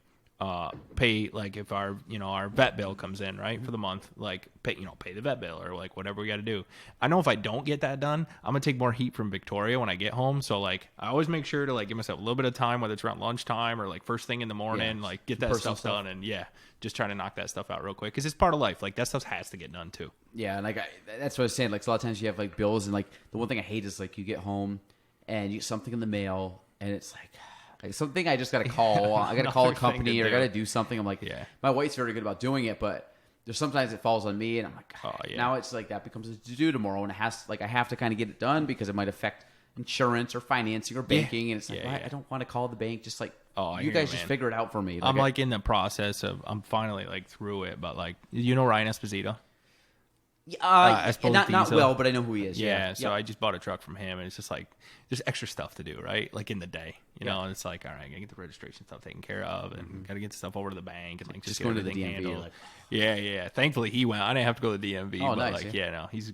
pay, like if our vet bill comes in right for the month, like pay the vet bill or like whatever we got to do. I know if I don't get that done, I'm gonna take more heat from Victoria when I get home. So like I always make sure to like give myself a little bit of time, whether it's around lunchtime or like first thing in the morning, like get that stuff done, and just try to knock that stuff out real quick because it's part of life. Like that stuff has to get done too. Yeah, and like that's what I was saying. Like a lot of times you have like bills, and like the one thing I hate is like you get home and you get something in the mail, and it's like something I just got to call. I got to call a company or I got to do something. I'm like, my wife's very good about doing it, but there's sometimes it falls on me, and I'm like, now it's like that becomes a to do tomorrow, and it has like I have to kind of get it done because it might affect insurance or financing or banking, and it's like I don't want to call the bank. Just like you guys just figure it out for me. Like, I'm like in the process of I'm finally through it, but like Ryan Esposito. Not well, but I know who he is. Yeah, so I just bought a truck from him, and it's just like there's extra stuff to do, right? Like in the day, you know, and it's like, all right, I gotta get the registration stuff taken care of, and gotta get stuff over to the bank, and like just going get to the DMV. handled. Yeah. Thankfully, he went. I didn't have to go to the DMV. Oh, but nice.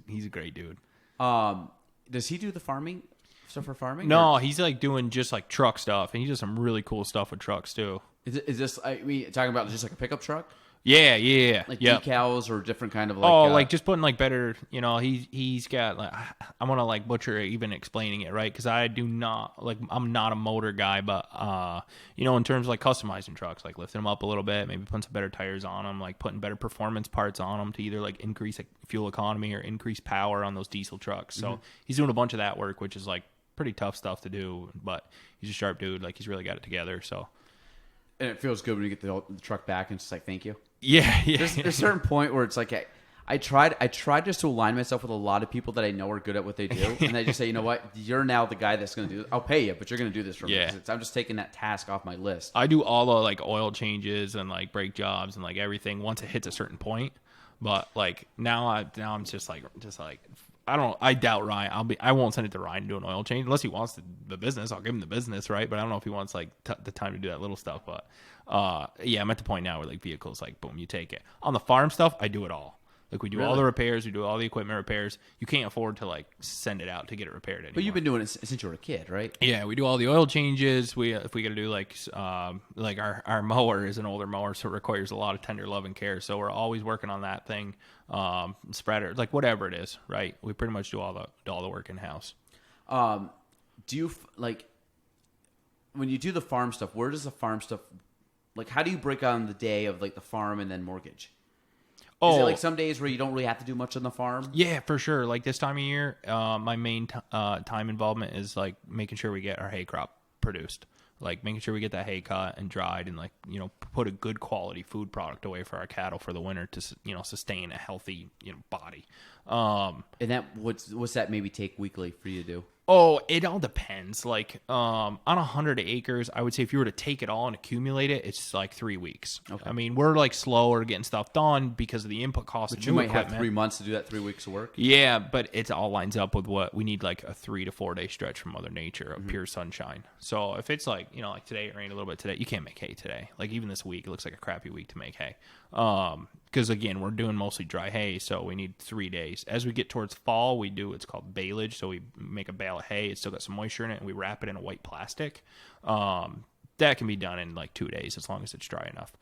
He's a great dude. Does he do the farming stuff for farming? No, he's like doing just like truck stuff, and he does some really cool stuff with trucks too. Is this talking about just like a pickup truck? Yeah. Like decals or different kind of like... like just putting like better, he's got like, I'm going to like butcher even explaining it, right? Because I do not, like, I'm not a motor guy, but, in terms of like customizing trucks, like lifting them up a little bit, maybe putting some better tires on them, like putting better performance parts on them to either like increase like, fuel economy or increase power on those diesel trucks. So he's doing a bunch of that work, which is like pretty tough stuff to do, but he's a sharp dude. Like he's really got it together. So. And it feels good when you get the truck back and it's just like, thank you. Yeah. There's a certain point where it's like, I tried just to align myself with a lot of people that I know are good at what they do, and I just say, you know what, you're now the guy that's going to do this. I'll pay you, but you're going to do this for me. I'm just taking that task off my list. I do all the like oil changes and like brake jobs and like everything once it hits a certain point. But like now I'm just like I doubt Ryan. I won't send it to Ryan to do an oil change unless he wants the business. I'll give him the business, right? But I don't know if he wants like the time to do that little stuff. But yeah, I'm at the point now where like vehicles, like boom, you take it. On the farm stuff, I do it all. Like we do all the repairs, we do all the equipment repairs. You can't afford to like send it out to get it repaired anymore. But you've been doing it since you were a kid, right? Yeah, we do all the oil changes. If we got to do like our mower is an older mower, so it requires a lot of tender love and care. So we're always working on that thing. Spreader, like whatever it is, right? We pretty much do all the work in house. Do you like when you do the farm stuff? Where does the farm stuff like? How do you break down the day of like the farm and then mortgage? Is it like some days where you don't really have to do much on the farm? Yeah, for sure. Like this time of year, my main time involvement is like making sure we get our hay crop produced. Like making sure we get that hay cut and dried and like, you know, put a good quality food product away for our cattle for the winter to, you know, sustain a healthy, you know, body. And that what's that maybe take weekly for you to do? Oh, it all depends. Like on 100 acres, I would say if you were to take it all and accumulate it, it's like 3 weeks. Okay. I mean, we're like slower getting stuff done because of the input costs. But you might have 3 months to do that, 3 weeks of work. Yeah, but it all lines up with what we need, like a 3 to 4 day stretch from Mother Nature of pure sunshine. So if it's like, you know, like today it rained a little bit today, you can't make hay today. Like even this week, it looks like a crappy week to make hay. Because again, we're doing mostly dry hay, so we need 3 days. As we get towards fall, we do what's called baleage. So we make a bale of hay. It's still got some moisture in it, and we wrap it in a white plastic. That can be done in like 2 days as long as it's dry enough.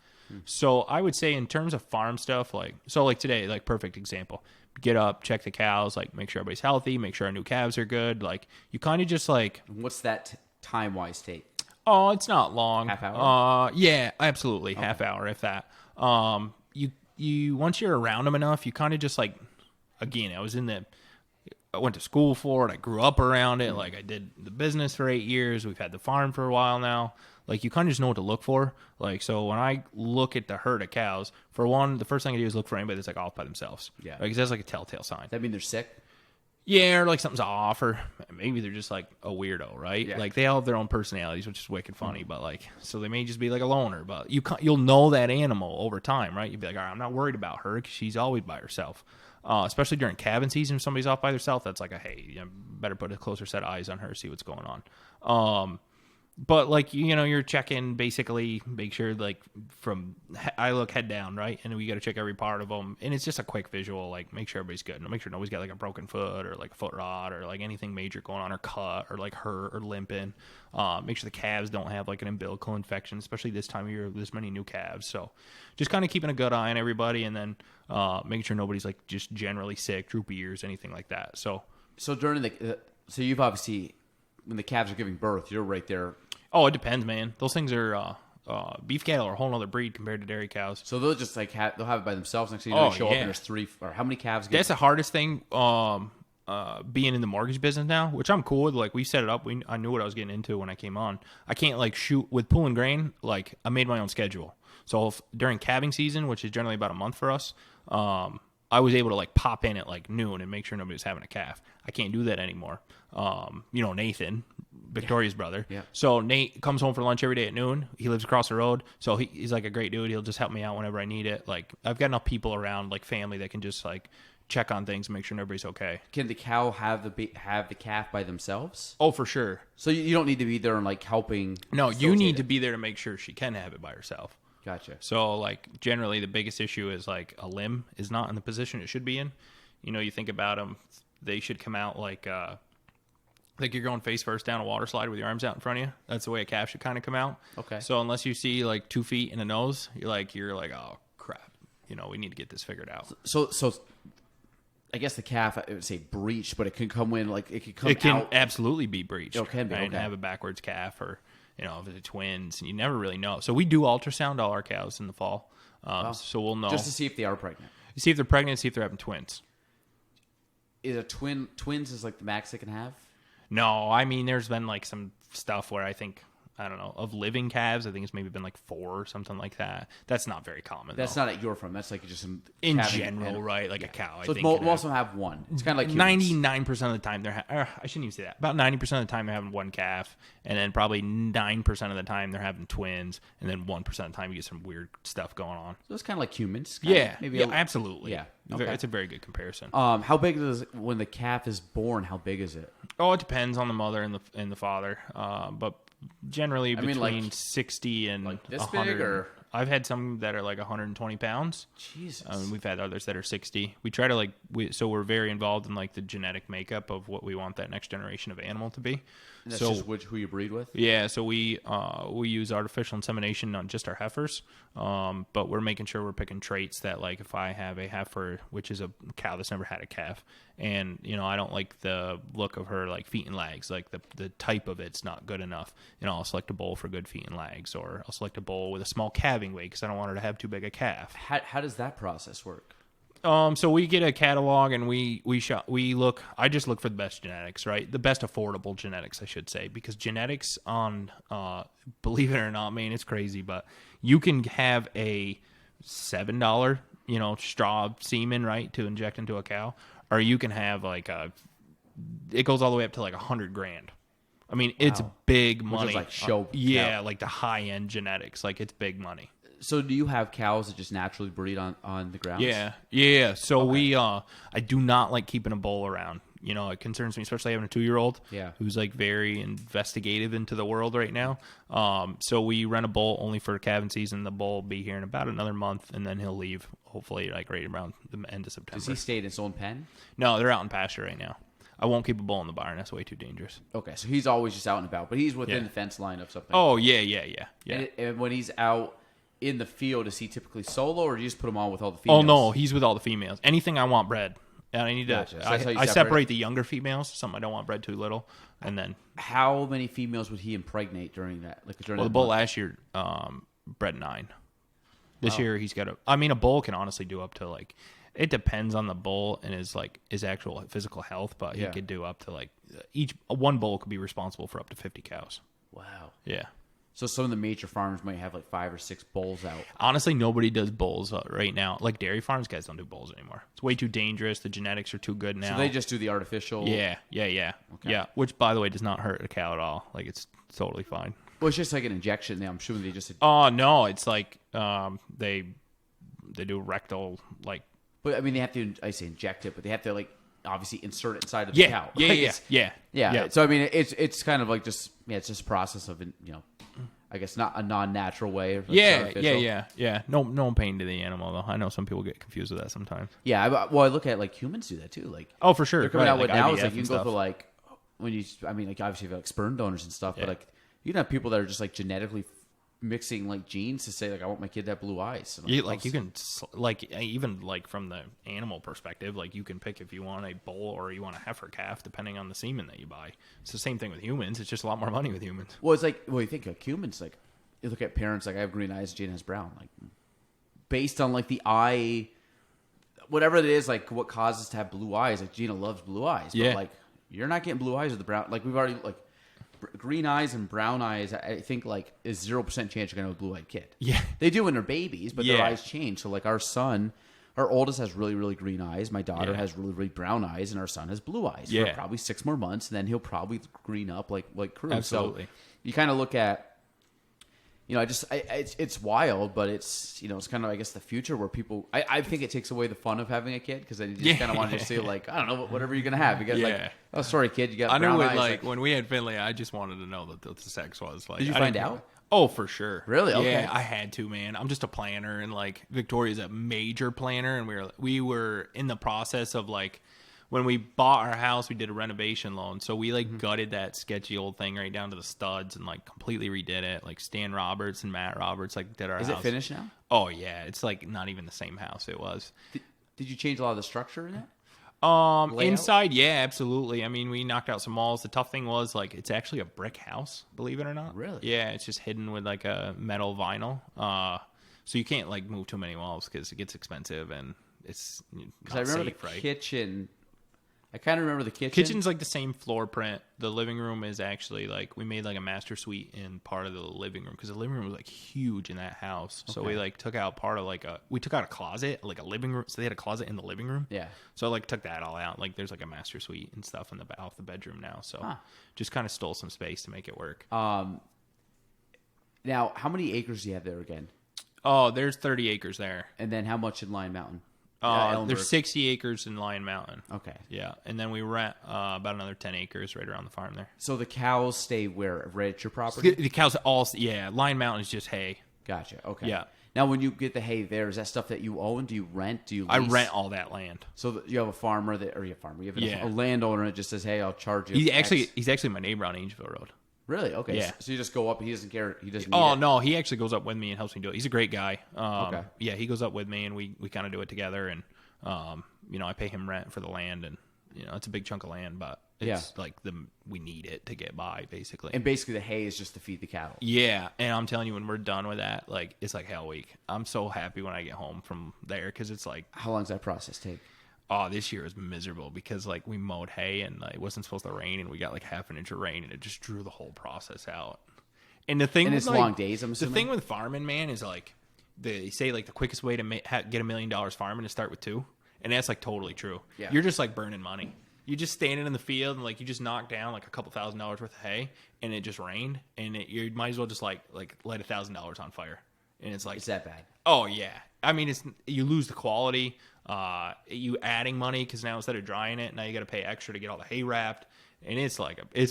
So I would say in terms of farm stuff, like today, like perfect example. Get up, check the cows, like make sure everybody's healthy, make sure our new calves are good. Like you kind of just like. What's that time-wise take? Oh, it's not long. Half hour? Yeah, absolutely. Okay. Half hour, if that. You once you're around them enough, you kind of just like, again, I went to school for it. I grew up around it. Like I did the business for 8 years. We've had the farm for a while now. Like you kind of just know what to look for. Like, so when I look at the herd of cows, for one, the first thing I do is look for anybody that's like off by themselves. Yeah. Because that's like a telltale sign. Does that mean they're sick? Yeah, or like something's off, or maybe they're just like a weirdo, right? Yeah. Like they all have their own personalities, which is wicked funny. But like, so they may just be like a loner. But you'll know that animal over time, right? You'll be like, all right, I'm not worried about her because she's always by herself. Especially during calving season, if somebody's off by themselves, that's like a hey, you better put a closer set of eyes on her, see what's going on. But like, you know, you're checking basically, make sure like I look head down, right? And we got to check every part of them. And it's just a quick visual, like make sure everybody's good. And make sure nobody's got like a broken foot or like a foot rot or like anything major going on or cut or like hurt or limping. Make sure the calves don't have like an umbilical infection, especially this time of year, this many new calves. So just kind of keeping a good eye on everybody and then making sure nobody's like just generally sick, droopy ears, anything like that. So during so you've obviously, when the calves are giving birth, you're right there. Oh, it depends, man. Those things are beef cattle are a whole other breed compared to dairy cows. So they'll just like they'll have it by themselves. Next thing you know, they show up and there's 3 or how many calves? That's the hardest thing. Being in the mortgage business now, which I'm cool with. Like we set it up. I knew what I was getting into when I came on. I can't like shoot with pulling grain. Like I made my own schedule. So during calving season, which is generally about a month for us, I was able to like pop in at like noon and make sure nobody was having a calf. I can't do that anymore. You know, Nathan, Victoria's brother. Yeah. So Nate comes home for lunch every day at noon. He lives across the road. So he's like a great dude. He'll just help me out whenever I need it. Like I've got enough people around, like family, that can just like check on things and make sure everybody's okay. Can the cow have the calf by themselves? Oh, for sure. So you don't need to be there and like helping. No, you need to be there to make sure she can have it by herself. Gotcha. So like generally the biggest issue is like a limb is not in the position it should be in. You know, you think about them, they should come out like you're going face first down a water slide with your arms out in front of you. That's the way a calf should kind of come out. Okay. So unless you see like 2 feet and a nose, you're like, oh crap. You know, we need to get this figured out. So I guess the calf, I would say breached, but it can come in like it can out. It absolutely be breached. It can be. Right? Okay. And have a backwards calf or, you know, if it's twins, and you never really know. So we do ultrasound all our cows in the fall. So we'll know. Just to see if they are pregnant. See if they're pregnant, see if they're having twins. Is a twins is like the max they can have? No, I mean, there's been like some stuff where I think I don't know, of living calves. I think it's maybe been like 4 or something like that. That's not very common. That's not at your farm. That's like just some in general, right? Like a cow. So I think we'll also have one. It's kind of like 99% of the time I shouldn't even say that. About 90% of the time they're having one calf, and then probably 9% of the time they're having twins, and then 1% of the time you get some weird stuff going on. So it's kind of like humans. Yeah, absolutely. Yeah, it's a very good comparison. How big is when the calf is born? How big is it? Oh, it depends on the mother and the father, but generally between 60 and like this 100. Big or? I've had some that are like 120 pounds. Jesus. We've had others that are 60. We try to so we're very involved in like the genetic makeup of what we want that next generation of animal to be. And that's just who you breed with? Yeah, so we use artificial insemination on just our heifers, but we're making sure we're picking traits that, like, if I have a heifer, which is a cow that's never had a calf, and, I don't like the look of her, like, feet and legs, like the type of it's not good enough, I'll select a bull for good feet and legs, or I'll select a bull with a small calving weight because I don't want her to have too big a calf. How does that process work? So we get a catalog and we look. I just look for the best genetics, right? The best affordable genetics, I should say, because genetics on, believe it or not, man, it's crazy, but you can have a $7, straw semen, right, to inject into a cow, or you can have it goes all the way up to like $100,000. I mean, it's big money. Which is like like the high end genetics, like it's big money. So do you have cows that just naturally breed on the grounds? Yeah. So we, I do not like keeping a bull around. It concerns me, especially having a 2-year-old who's like very investigative into the world right now. So we rent a bull only for calving season. The bull will be here in about another month, and then he'll leave, hopefully, like right around the end of September. Does he stay in his own pen? No, they're out in pasture right now. I won't keep a bull in the barn. That's way too dangerous. Okay, so he's always just out and about, but he's within the fence line of something. Oh, yeah. And when he's out in the field, is he typically solo, or do you just put him on with all the females? Oh, no, he's with all the females. Anything I want bred. And I need to. Gotcha. So I separate the younger females. Some I don't want bred too little, and then. How many females would he impregnate during that? The bull last year bred 9. This year he's got a bull can honestly do up to like. It depends on the bull and his actual physical health, but he could do up to one bull could be responsible for up to 50 cows. Wow. Yeah. So some of the major farms might have like 5 or 6 bulls out. Honestly, nobody does bulls right now. Like dairy farms, guys don't do bulls anymore. It's way too dangerous. The genetics are too good now. So they just do the artificial. Yeah. Okay. Yeah. Which, by the way, does not hurt a cow at all. Like it's totally fine. Well, it's just like an injection. Now I'm assuming they just. Oh no! It's like they do rectal like. But I mean, they have to. I say inject it, but they have to obviously insert it inside of the cow. Yeah. So I mean, it's kind of like it's just a process of I guess not a non-natural way. Yeah. No pain to the animal though. I know some people get confused with that sometimes. Yeah. I look at humans do that too. Oh, for sure. They're coming out with now. It's IVF you can go through when you. I mean, obviously you have sperm donors and stuff, but you can have people that are just genetically mixing genes to say I want my kid to have blue eyes. And, you can even from the animal perspective, you can pick if you want a bull or you want a heifer calf depending on the semen that you buy. It's the same thing with humans. It's just a lot more money with humans. Well, it's you think humans you look at parents I have green eyes, Jane has brown. Based on the eye, whatever it is, what causes to have blue eyes. Gina loves blue eyes, but you're not getting blue eyes with the brown. We've already green eyes and brown eyes, I think is 0% chance you're gonna have a blue-eyed kid. Yeah, they do when they're babies, but their eyes change. So our son, our oldest has really, really green eyes. My daughter has really, really brown eyes, and our son has blue eyes. For probably 6 more months, and then he'll probably green up like Crew. Absolutely. So you kind of look at, it's wild, but it's it's kind of I guess the future where people. I think it takes away the fun of having a kid because then you just kind of want to just say I don't know whatever you're gonna have. You got oh sorry kid, you got. I brown knew eyes. when we had Finley, I just wanted to know that the sex was Did you find out? Oh, for sure. Really? Okay. Yeah, I had to, man. I'm just a planner, and Victoria's a major planner, and we were in the process of when we bought our house, we did a renovation loan. So we gutted that sketchy old thing right down to the studs and completely redid it. Stan Roberts and Matt Roberts did our house. Is it finished now? Oh yeah, it's not even the same house it was. Did you change a lot of the structure in it? Inside, yeah, absolutely. I mean, we knocked out some walls. The tough thing was it's actually a brick house, believe it or not. Really? Yeah, it's just hidden with a metal vinyl. So you can't move too many walls because it gets expensive and it's because I remember the kitchen. I kind of remember the kitchen. Kitchen's like the same floor print. The living room is actually like we made like a master suite in part of the living room because the living room was like huge in that house. So we like took out part of we took out a closet, like a living room. So they had a closet in the living room. Yeah. So I like took that all out. Like there's like a master suite and stuff in off the bedroom now. So just kind of stole some space to make it work. Now, how many acres do you have there again? Oh, there's 30 acres there. And then how much in Lion Mountain? There's 60 acres in Lion Mountain. Okay. Yeah. And then we rent about another 10 acres right around the farm there. So the cows stay where? Right at your property? The cows Lion Mountain is just hay. Gotcha. Okay. Yeah. Now, when you get the hay there, is that stuff that you own? Do you rent? Do you lease? I rent all that land. So you have a farmer you have a landowner that just says, hey, I'll charge you. He's actually my neighbor on Angelville Road. Really? Okay. Yeah. So you just go up. He doesn't care. He doesn't. No, he actually goes up with me and helps me do it. He's a great guy. Okay. Yeah, he goes up with me and we kind of do it together. And I pay him rent for the land, and it's a big chunk of land, but it's like we need it to get by basically. And basically, the hay is just to feed the cattle. Yeah, and I'm telling you, when we're done with that, like it's like hell week. I'm so happy when I get home from there because it's like. How long does that process take? Oh, this year was miserable because like we mowed hay and like, it wasn't supposed to rain, and we got like half an inch of rain, and it just drew the whole process out. And the thing, it's long days. I'm assuming. The thing with farming, man, is like they say like the quickest way to get $1 million farming is start with 2, and that's like totally true. Yeah. You're just like burning money. You just standing in the field and like you just knocked down like a couple $1,000s worth of hay, and it just rained, and you might as well just like light $1,000 on fire, and it's like it's that bad. Oh yeah, I mean you lose the quality. You adding money because now instead of drying it, now you got to pay extra to get all the hay wrapped, and it's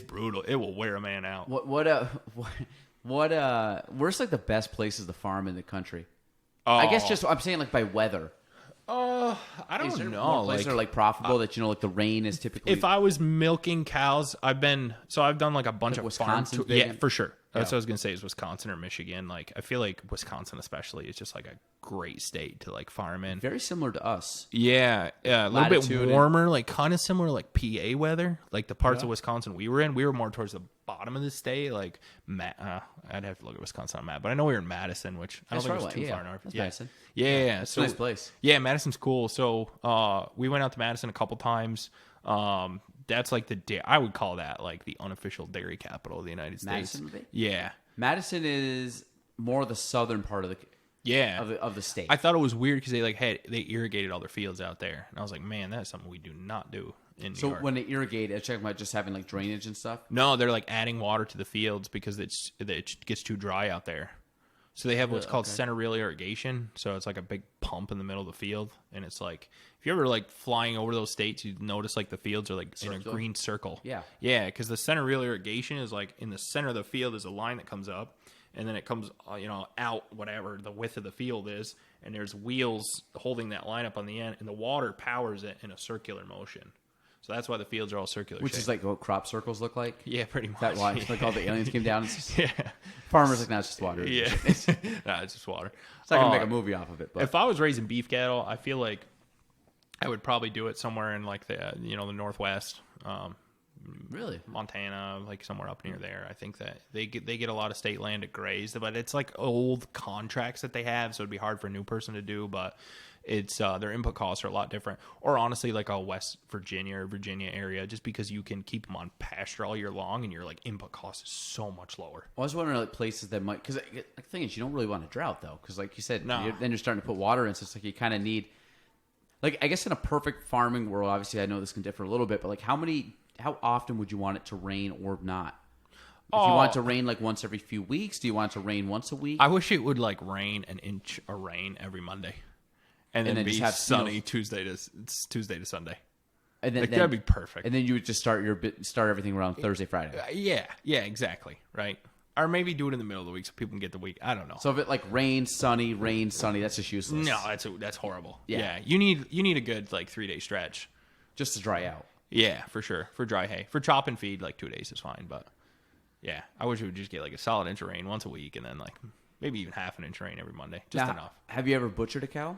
brutal. It will wear a man out. Where's like the best places to farm in the country? I guess just I'm saying like by weather. I don't know. Places that are like profitable that like the rain is typically. If I was milking cows, I've done like a bunch of Wisconsin. farm yeah, for sure. That's what I was gonna say is Wisconsin or Michigan. Like I feel like Wisconsin especially is just like a great state to like farm in. Very similar to us. Yeah, a little bit warmer, like kind of similar to like PA weather. Like the parts of Wisconsin we were in, we were more towards the bottom of the state. Like I'd have to look at Wisconsin on a map, but I know we were in Madison, which I don't think it's too far north. That's Madison. Yeah, it's a nice place. Yeah, Madison's cool. So we went out to Madison a couple times. That's like I would call that like the unofficial dairy capital of the United States. Madison? Yeah. Madison is more the southern part of the state. I thought it was weird because they irrigated all their fields out there, and I was like, man, that's something we do not do in New York. So when they irrigate, I check about just having like drainage and stuff. No, they're like adding water to the fields because it gets too dry out there. So they have what's called center reel irrigation. So it's like a big pump in the middle of the field, and it's like if you're ever like flying over those states, you notice like the fields are like in a green circle. Yeah, because the center reel irrigation is like in the center of the field is a line that comes up, and then it comes out whatever the width of the field is, and there's wheels holding that line up on the end, and the water powers it in a circular motion. So that's why the fields are all circular. Which shape. is like what crop circles look like? Yeah, pretty much. That why like all the aliens came down? Yeah. Farmers like, no, it's just water. Yeah. Nah, it's just water. It's not going to make a movie off of it. But. If I was raising beef cattle, I feel like I would probably do it somewhere in like the Northwest. Really? Montana, like somewhere up near there. I think that they get a lot of state land to graze, but it's like old contracts that they have, so it'd be hard for a new person to do, but it's their input costs are a lot different. Or honestly, like a West Virginia or Virginia area, just because you can keep them on pasture all year long, and your like input cost is so much lower. Well, I was wondering like places that might, because the thing is, you don't really want a drought though, because like you said, no. Then you're starting to put water in, so it's like you kind of need, like I guess in a perfect farming world, obviously I know this can differ a little bit, but like how often would you want it to rain or not? If you want it to rain like once every few weeks, do you want it to rain once a week? I wish it would like rain an inch of rain every Monday. And then be sunny Tuesday to Sunday. And then that'd be perfect. And then you would just start everything around Thursday, Friday. Yeah, exactly, right. Or maybe do it in the middle of the week so people can get the week. I don't know. So if it like rain, sunny, that's just useless. No, that's horrible. Yeah, you need a good like 3-day stretch just to dry out. Yeah, for sure. For dry hay, for chop and feed, like 2 days is fine. But yeah, I wish we would just get like a solid inch of rain once a week, and then like maybe even half an inch of rain every Monday, just enough. Have you ever butchered a cow?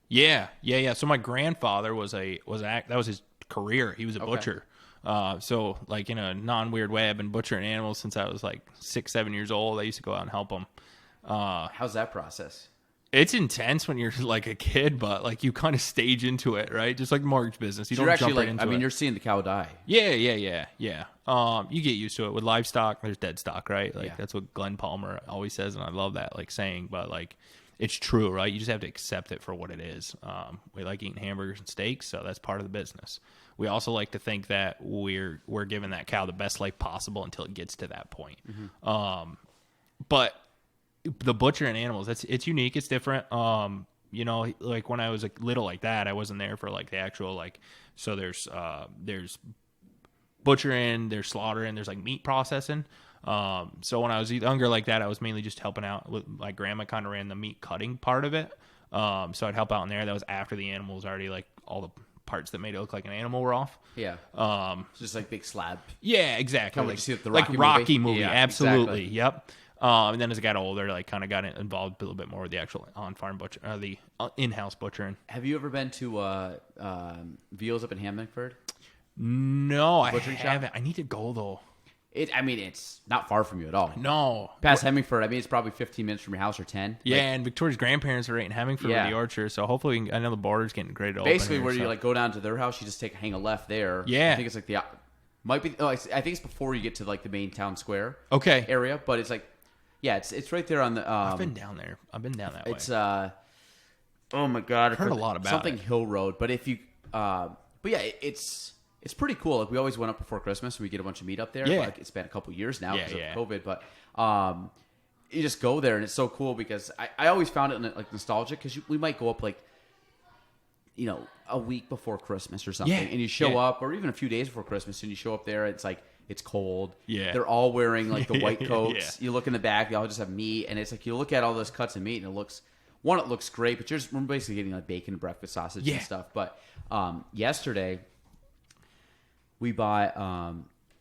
Yeah. So my grandfather that was his career. He was a butcher. So like in a non-weird way, I've been butchering animals since I was like 6-7 years old. I used to go out and help them. How's that process? It's intense when you're like a kid, but like you kind of stage into it, right? Just like mortgage business. You So don't you're jump actually right into it. you're seeing the cow die. Yeah. You get used to it with livestock. There's dead stock, right? Like that's what Glenn Palmer always says, and I love that like saying. But like, it's true, right? You just have to accept it for what it is. We like eating hamburgers and steaks, so that's part of the business. We also like to think that we're giving that cow the best life possible until it gets to that point. But the butchering animals, it's unique. It's different. Like when I was little like that, I wasn't there for like the actual like. So there's butchering, there's slaughtering, there's like meat processing. So when I was younger like that, I was mainly just helping out with my grandma. Kind of ran the meat cutting part of it. So I'd help out in there. That was after the animal was already like all the parts that made it look like an animal were off. Yeah. Just like big slab. Yeah, exactly. Kind of like you see with the like Rocky movie. Yeah, Absolutely. exactly. Yep. And then as I got older, like kind of got involved a little bit more with the actual on-farm butcher, the in-house butchering. Have you ever been to Veals up in Hammondford? No, I Butchering shop? haven't. I need to go though. It's not far from you at all. No. Past Hemmingford, it's probably 15 minutes from your house or 10. Yeah, and Victoria's grandparents are right in Hemmingford with the Orchard, so hopefully I know the border's getting great to open. Basically, here, where you like go down to their house, you just hang a left there. Yeah. I think it's like might be. I think it's before you get to like the main town square. Okay. Area, but it's like, yeah, it's right there on the. I've been down there. I've been down that way. It's oh my god, I've heard a lot about something it. Hill Road. But if you, but yeah, it's pretty cool. Like we always went up before Christmas, and we get a bunch of meat up there. Yeah. Like it's been a couple years now because Yeah. of COVID, but you just go there, and it's so cool because I always found it like nostalgic because we might go up like, a week before Christmas or something, and you show up, or even a few days before Christmas, and you show up there. It's like it's cold. Yeah, they're all wearing like the white coats. Yeah. You look in the back, they all just have meat, and it's like you look at all those cuts of meat, and it looks great, but we're basically getting like bacon, breakfast sausage, and stuff. But yesterday we bought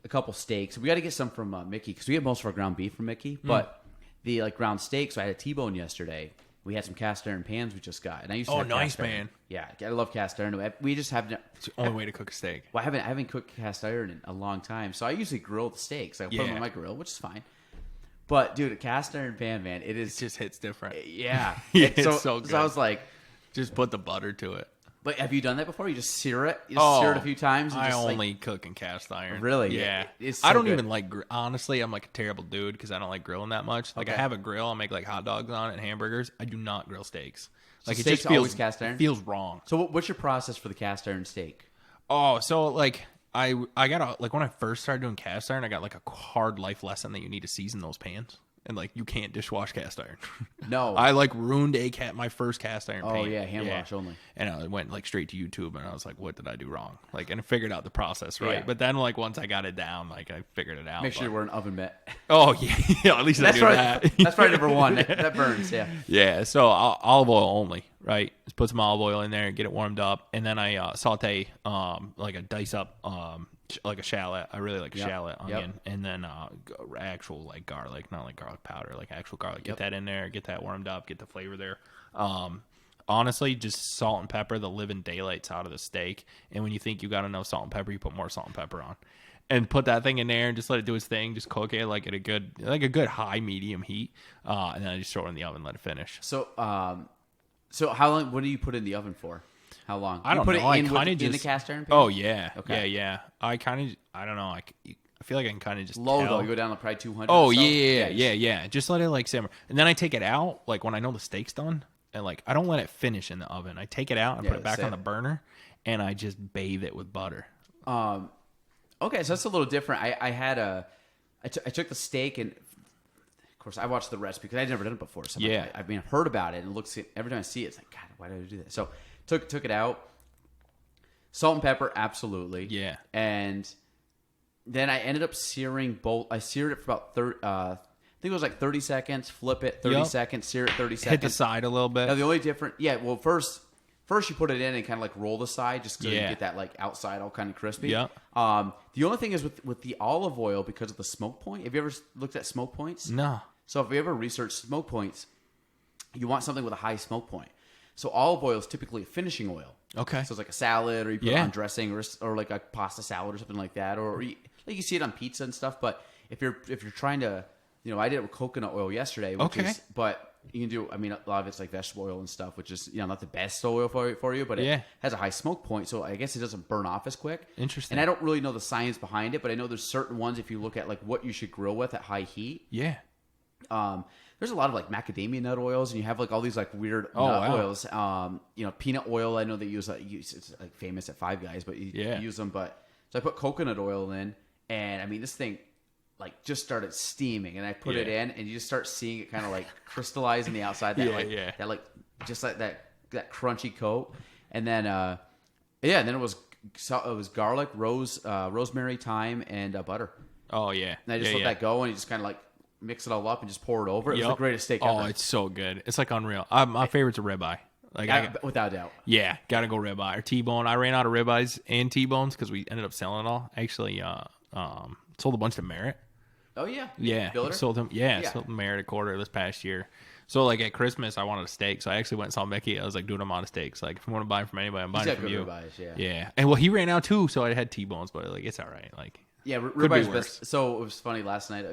a couple steaks. We got to get some from Mickey because we get most of our ground beef from Mickey, but the like ground steaks. So I had a T-bone yesterday. We had some cast iron pans we just got, and I used to. Oh, have nice, cast iron. man. Yeah, I love cast iron. We just haven't. It's the only way to cook a steak. Well, I haven't cooked cast iron in a long time, so I usually grill the steaks. I put them on my grill, which is fine. But dude, a cast iron pan, man, it just hits different. Yeah, it's so good. So I was like, just put the butter to it. But have you done that before? You just sear it. You just sear it a few times. And I just, only cook in cast iron. Really? Yeah. It's so I don't good. even like. Honestly, I'm like a terrible dude because I don't like grilling that much. Like I have a grill, I'll make like hot dogs on it and hamburgers. I do not grill steaks. Like it steaks just feels always cast iron? Feels wrong. So what's your process for the cast iron steak? Oh, so like I got like when I first started doing cast iron, I got like a hard life lesson that you need to season those pans. And like you can't dishwash cast iron. No, I like ruined my first cast iron. Oh pan. yeah, hand wash only. And I went like straight to YouTube, and I was like, "What did I do wrong?" Like, and I figured out the process right. Yeah. But then like once I got it down, like I figured it out. Make sure you wear an oven mitt. Oh yeah, at least That's I do right. that. That's right. Number one, that burns. Yeah. Yeah. So olive oil only, right? Just put some olive oil in there and get it warmed up, and then I saute like a dice up like a shallot. I really like a shallot onion, and then actual like garlic, not like garlic powder, like actual garlic. Get that in there, get that warmed up, get the flavor there. Honestly, just salt and pepper, the living daylights out of the steak. And when you think you got enough salt and pepper, you put more salt and pepper on, and put that thing in there and just let it do its thing. Just cook it like at a good high medium heat, and then I just throw it in the oven and let it finish. So how long? What do you put in the oven for? How long? I don't put know. It in the cast iron pan? Oh yeah, Okay. yeah. I don't know. I feel like I can kind of just Low tell. though. You go down to probably 200. Oh or so. yeah. Just let it like simmer, and then I take it out like when I know the steak's done, and like I don't let it finish in the oven. I take it out and put it back on the burner, and I just bathe it with butter. Okay, so that's a little different. I took the steak, and of course I watched the recipe because I'd never done it before. So I've heard about it, and it looks every time I see it, it's like, God, why did I do that? So took it out, salt and pepper, absolutely, Yeah. and then I ended up searing both. I seared it for about 30. I think it was like 30 seconds. Flip it, 30 seconds. Sear it, 30 seconds. Hit the side a little bit. Now the only different, well, first you put it in and kind of like roll the side just so you get that like outside all kind of crispy. Yeah. The only thing is with the olive oil, because of the smoke point. Have you ever looked at smoke points? No. So if you ever research smoke points, you want something with a high smoke point. So olive oil is typically a finishing oil. Okay. So it's like a salad, or you put it on dressing, or like a pasta salad or something like that, or like you see it on pizza and stuff. But if you're trying to, I did it with coconut oil yesterday. But you can do. I mean, a lot of it's like vegetable oil and stuff, which is not the best oil for you, but it has a high smoke point, so I guess it doesn't burn off as quick. Interesting. And I don't really know the science behind it, but I know there's certain ones if you look at like what you should grill with at high heat. Yeah. There's a lot of like macadamia nut oils, and you have like all these like weird nut oils. Peanut oil. I know they use it's like famous at Five Guys, but you use them. But so I put coconut oil in, and I mean this thing like just started steaming, and I put it in, and you just start seeing it kind of like crystallize in the outside. That like just like that crunchy coat, and then and then it was garlic, rosemary, thyme, and butter. Oh yeah. And I just let that go, and you just kind of like mix it all up and just pour it over. It's the greatest steak ever. Oh, it's so good. It's like unreal. My favorite's a ribeye. Like without doubt. Yeah, gotta go ribeye or T-bone. I ran out of ribeyes and T-bones because we ended up selling it all. Actually, sold a bunch to Merritt. Oh yeah. Yeah, sold them. Sold them Merritt a quarter this past year. So like at Christmas, I wanted a steak, so I actually went and saw Mickey. I was like, dude, I'm out of steaks. Like if you want to buy them from anybody, I'm buying it from you. Ribeyes, yeah. And well, he ran out too, so I had T-bones, but like it's all right. Like ribeyes best. So it was funny last night.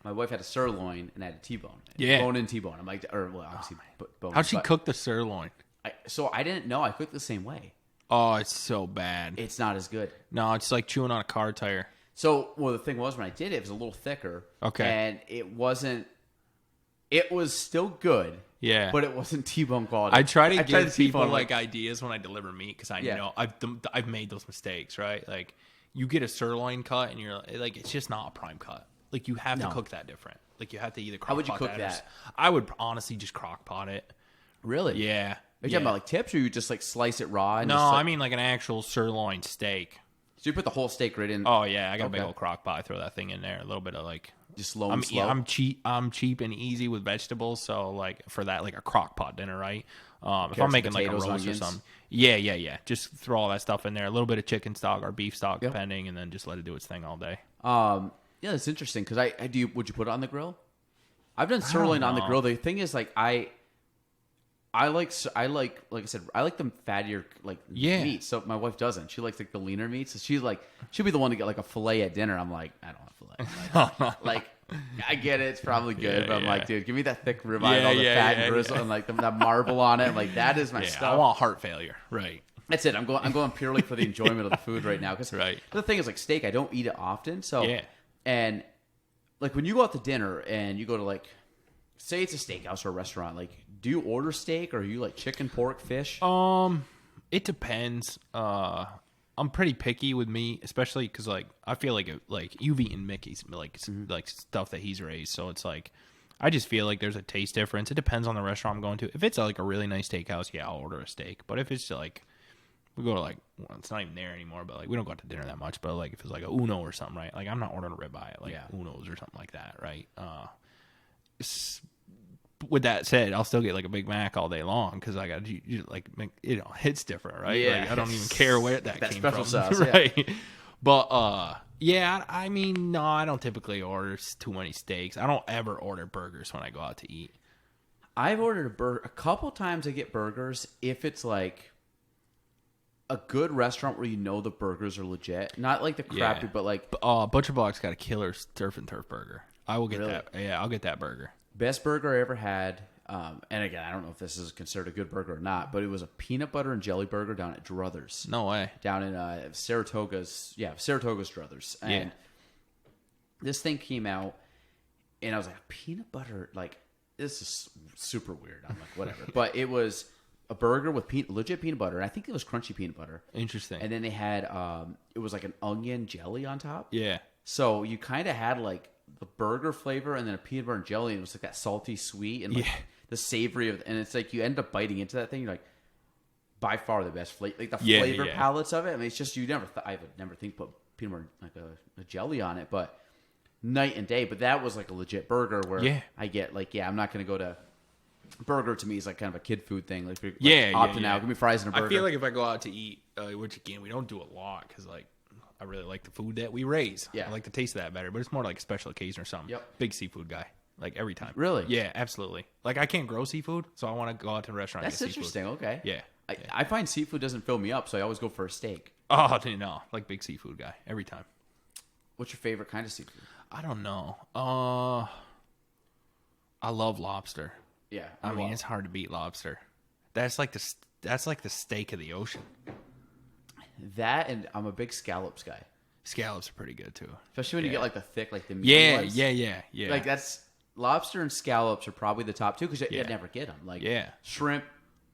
My wife had a sirloin and I had a T-bone. Bone-in T-bone. I'm like, obviously bone. How'd she cook the sirloin? So I didn't know. I cooked the same way. Oh, it's so bad. It's not as good. No, it's like chewing on a car tire. So, the thing was, when I did it, it was a little thicker. Okay. And it wasn't. It was still good. Yeah. But it wasn't T-bone quality. I try to give people like ideas when I deliver meat because I know I've made those mistakes, right? Like you get a sirloin cut and you're like, it's just not a prime cut. Like you have to cook that different. Like you have to either crock pot. How would you cook that? I would honestly just crock pot it. Really? Yeah. Are you talking about like tips, or you just like slice it raw? And I mean like an actual sirloin steak. So you put the whole steak right in? Oh yeah, I got a big old crock pot. I throw that thing in there. A little bit of like just slow and slow. I'm cheap and easy with vegetables. So like for that, like a crock pot dinner, right? If I'm making like a roast or something, yeah. Just throw all that stuff in there. A little bit of chicken stock or beef stock, depending, and then just let it do its thing all day. Yeah, that's interesting because would you put it on the grill? I've done sirloin on the grill. The thing is, like I like I said, I like them fattier meat. So my wife doesn't. She likes like the leaner meats. So she'll be the one to get like a fillet at dinner. I'm like, I don't want fillet. Like I get it, it's probably good, but I'm like, dude, give me that thick ribeye, all the fat and gristle and like that marble on it. I'm like, that is my stuff. I want heart failure, right? That's it. I'm going purely for the enjoyment of the food right now. Because the thing is, like steak, I don't eat it often. So and like when you go out to dinner and you go to like, say it's a steakhouse or a restaurant, like do you order steak or are you like chicken, pork, fish? It depends. I'm pretty picky with meat, especially because like I feel like you've eaten Mickey's like stuff that he's raised, so it's like I just feel like there's a taste difference. It depends on the restaurant I'm going to. If it's like a really nice steakhouse, I'll order a steak. But if it's like we go to like, well, it's not even there anymore, but like we don't go out to dinner that much. But like if it's like a Uno or something, right? Like I'm not ordering a ribeye at like Uno's or something like that, right? With that said, I'll still get like a Big Mac all day long because I got like it's different, right? Yeah, like, I don't even care where that came special from, sauce, right? But I mean, no, I don't typically order too many steaks. I don't ever order burgers when I go out to eat. I've ordered a burger a couple times. I get burgers if it's like a good restaurant where the burgers are legit, not like the crappy, but like Butcher Block's got a killer surf and turf burger. I will get that. Yeah, I'll get that burger. Best burger I ever had, and again, I don't know if this is considered a good burger or not, but it was a peanut butter and jelly burger down at Druthers. No way. Down in Saratoga's Druthers. And this thing came out, and I was like, peanut butter, like, this is super weird. I'm like, whatever. But it was a burger with legit peanut butter, and I think it was crunchy peanut butter. Interesting. And then they had, it was like an onion jelly on top. Yeah. So you kind of had like the burger flavor and then a peanut butter and jelly, and it was like that salty sweet and like the savory of, and it's like you end up biting into that thing. You're like, by far the best flavor, like the flavor palettes of it. I mean, it's just I would never think put peanut butter like a jelly on it, but night and day. But that was like a legit burger where I get like, I'm not going to go to burger. To me is like kind of a kid food thing. Like opting out, give me fries and a burger. I feel like if I go out to eat, which again we don't do a lot because like. I really like the food that we raise. Yeah. I like the taste of that better, but it's more like a special occasion or something. Yep. Big seafood guy, like every time. Really? Yeah, absolutely. Like I can't grow seafood, so I want to go out to a restaurant and get seafood. That's interesting. Okay. Yeah. I find seafood doesn't fill me up, so I always go for a steak. Oh, no. Like big seafood guy every time. What's your favorite kind of seafood? I don't know. I love lobster. Yeah. I mean, it's hard to beat lobster. That's like the steak of the ocean. That, and I'm a big scallops guy. Scallops are pretty good too. Especially when you get like the thick, like the meaty ones. Yeah. Like that's lobster and scallops are probably the top two because you never get them. Like shrimp,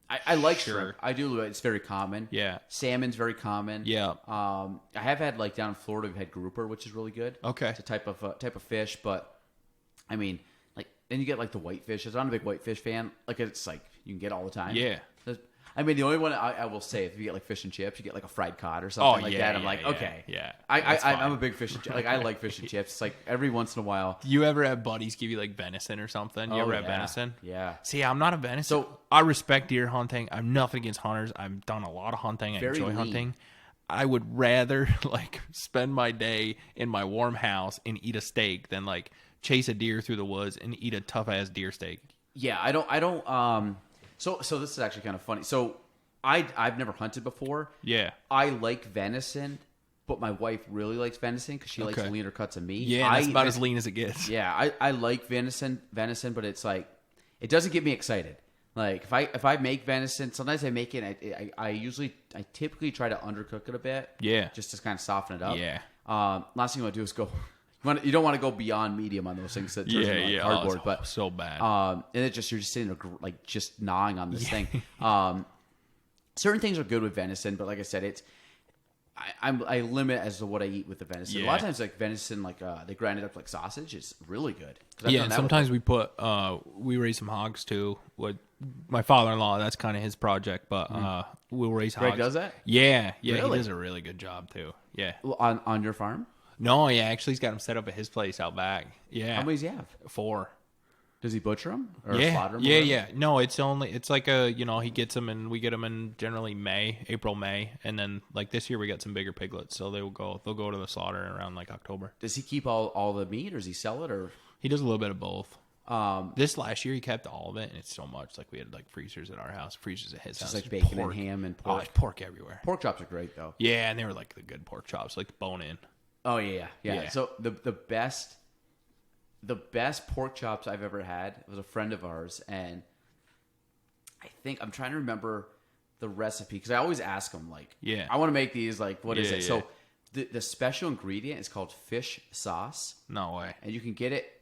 I like shrimp. I do. It's very common. Yeah. Salmon's very common. Yeah. I have had like down in Florida, we've had grouper, which is really good. Okay. It's a type of fish, but I mean, like then you get like the whitefish. I'm not a big whitefish fan. Like it's like you can get all the time. Yeah. I mean, the only one I will say, if you get like fish and chips, you get like a fried cod or something that. I'm like, okay. Yeah. I'm a big fish and chips. Like, I like fish and chips. It's like every once in a while. Do you ever have buddies give you like venison or something? You ever have venison? Yeah. See, I'm not a venison. So I respect deer hunting. I'm nothing against hunters. I've done a lot of hunting. I enjoy hunting. I would rather like spend my day in my warm house and eat a steak than like chase a deer through the woods and eat a tough ass deer steak. Yeah, I don't. So this is actually kind of funny. So I've never hunted before. Yeah. I like venison, but my wife really likes venison because she likes leaner cuts of meat. Yeah, that's about as lean as it gets. Yeah, I like venison, but it's like it doesn't get me excited. Like if I make venison, sometimes I make it. I typically try to undercook it a bit. Yeah. Just to kind of soften it up. Yeah. Last thing you want to do is go. You don't want to go beyond medium on those things. That turns into like cardboard, but so bad. And you're just sitting there like just gnawing on this thing. Certain things are good with venison, but like I said, I limit as to what I eat with the venison. A lot of times, like venison, like they grind it up like sausage. It's really good. Yeah, and sometimes we raise some hogs too. With my father-in-law, that's kind of his project, but we'll raise hogs. Greg does that? Yeah, really? He does a really good job too. Yeah, on your farm? No, yeah, actually, he's got them set up at his place out back. Yeah, how many does he have? 4. Does he butcher them or Yeah, slaughter them? yeah. No, it's like a he gets them and we get them in generally April, May, and then like this year we got some bigger piglets, so they'll go to the slaughter around like October. Does he keep all the meat, or does he sell it, or he does a little bit of both? This last year he kept all of it, and it's so much like we had like freezers at our house, freezers at his house, just like bacon and ham and pork. Oh, pork everywhere. Pork chops are great though. Yeah, and they were like the good pork chops, like the bone in. Oh yeah. So the best pork chops I've ever had was a friend of ours, and I think I'm trying to remember the recipe because I always ask him like, I want to make these, like, what is it? So the special ingredient is called fish sauce. No way. And you can get it.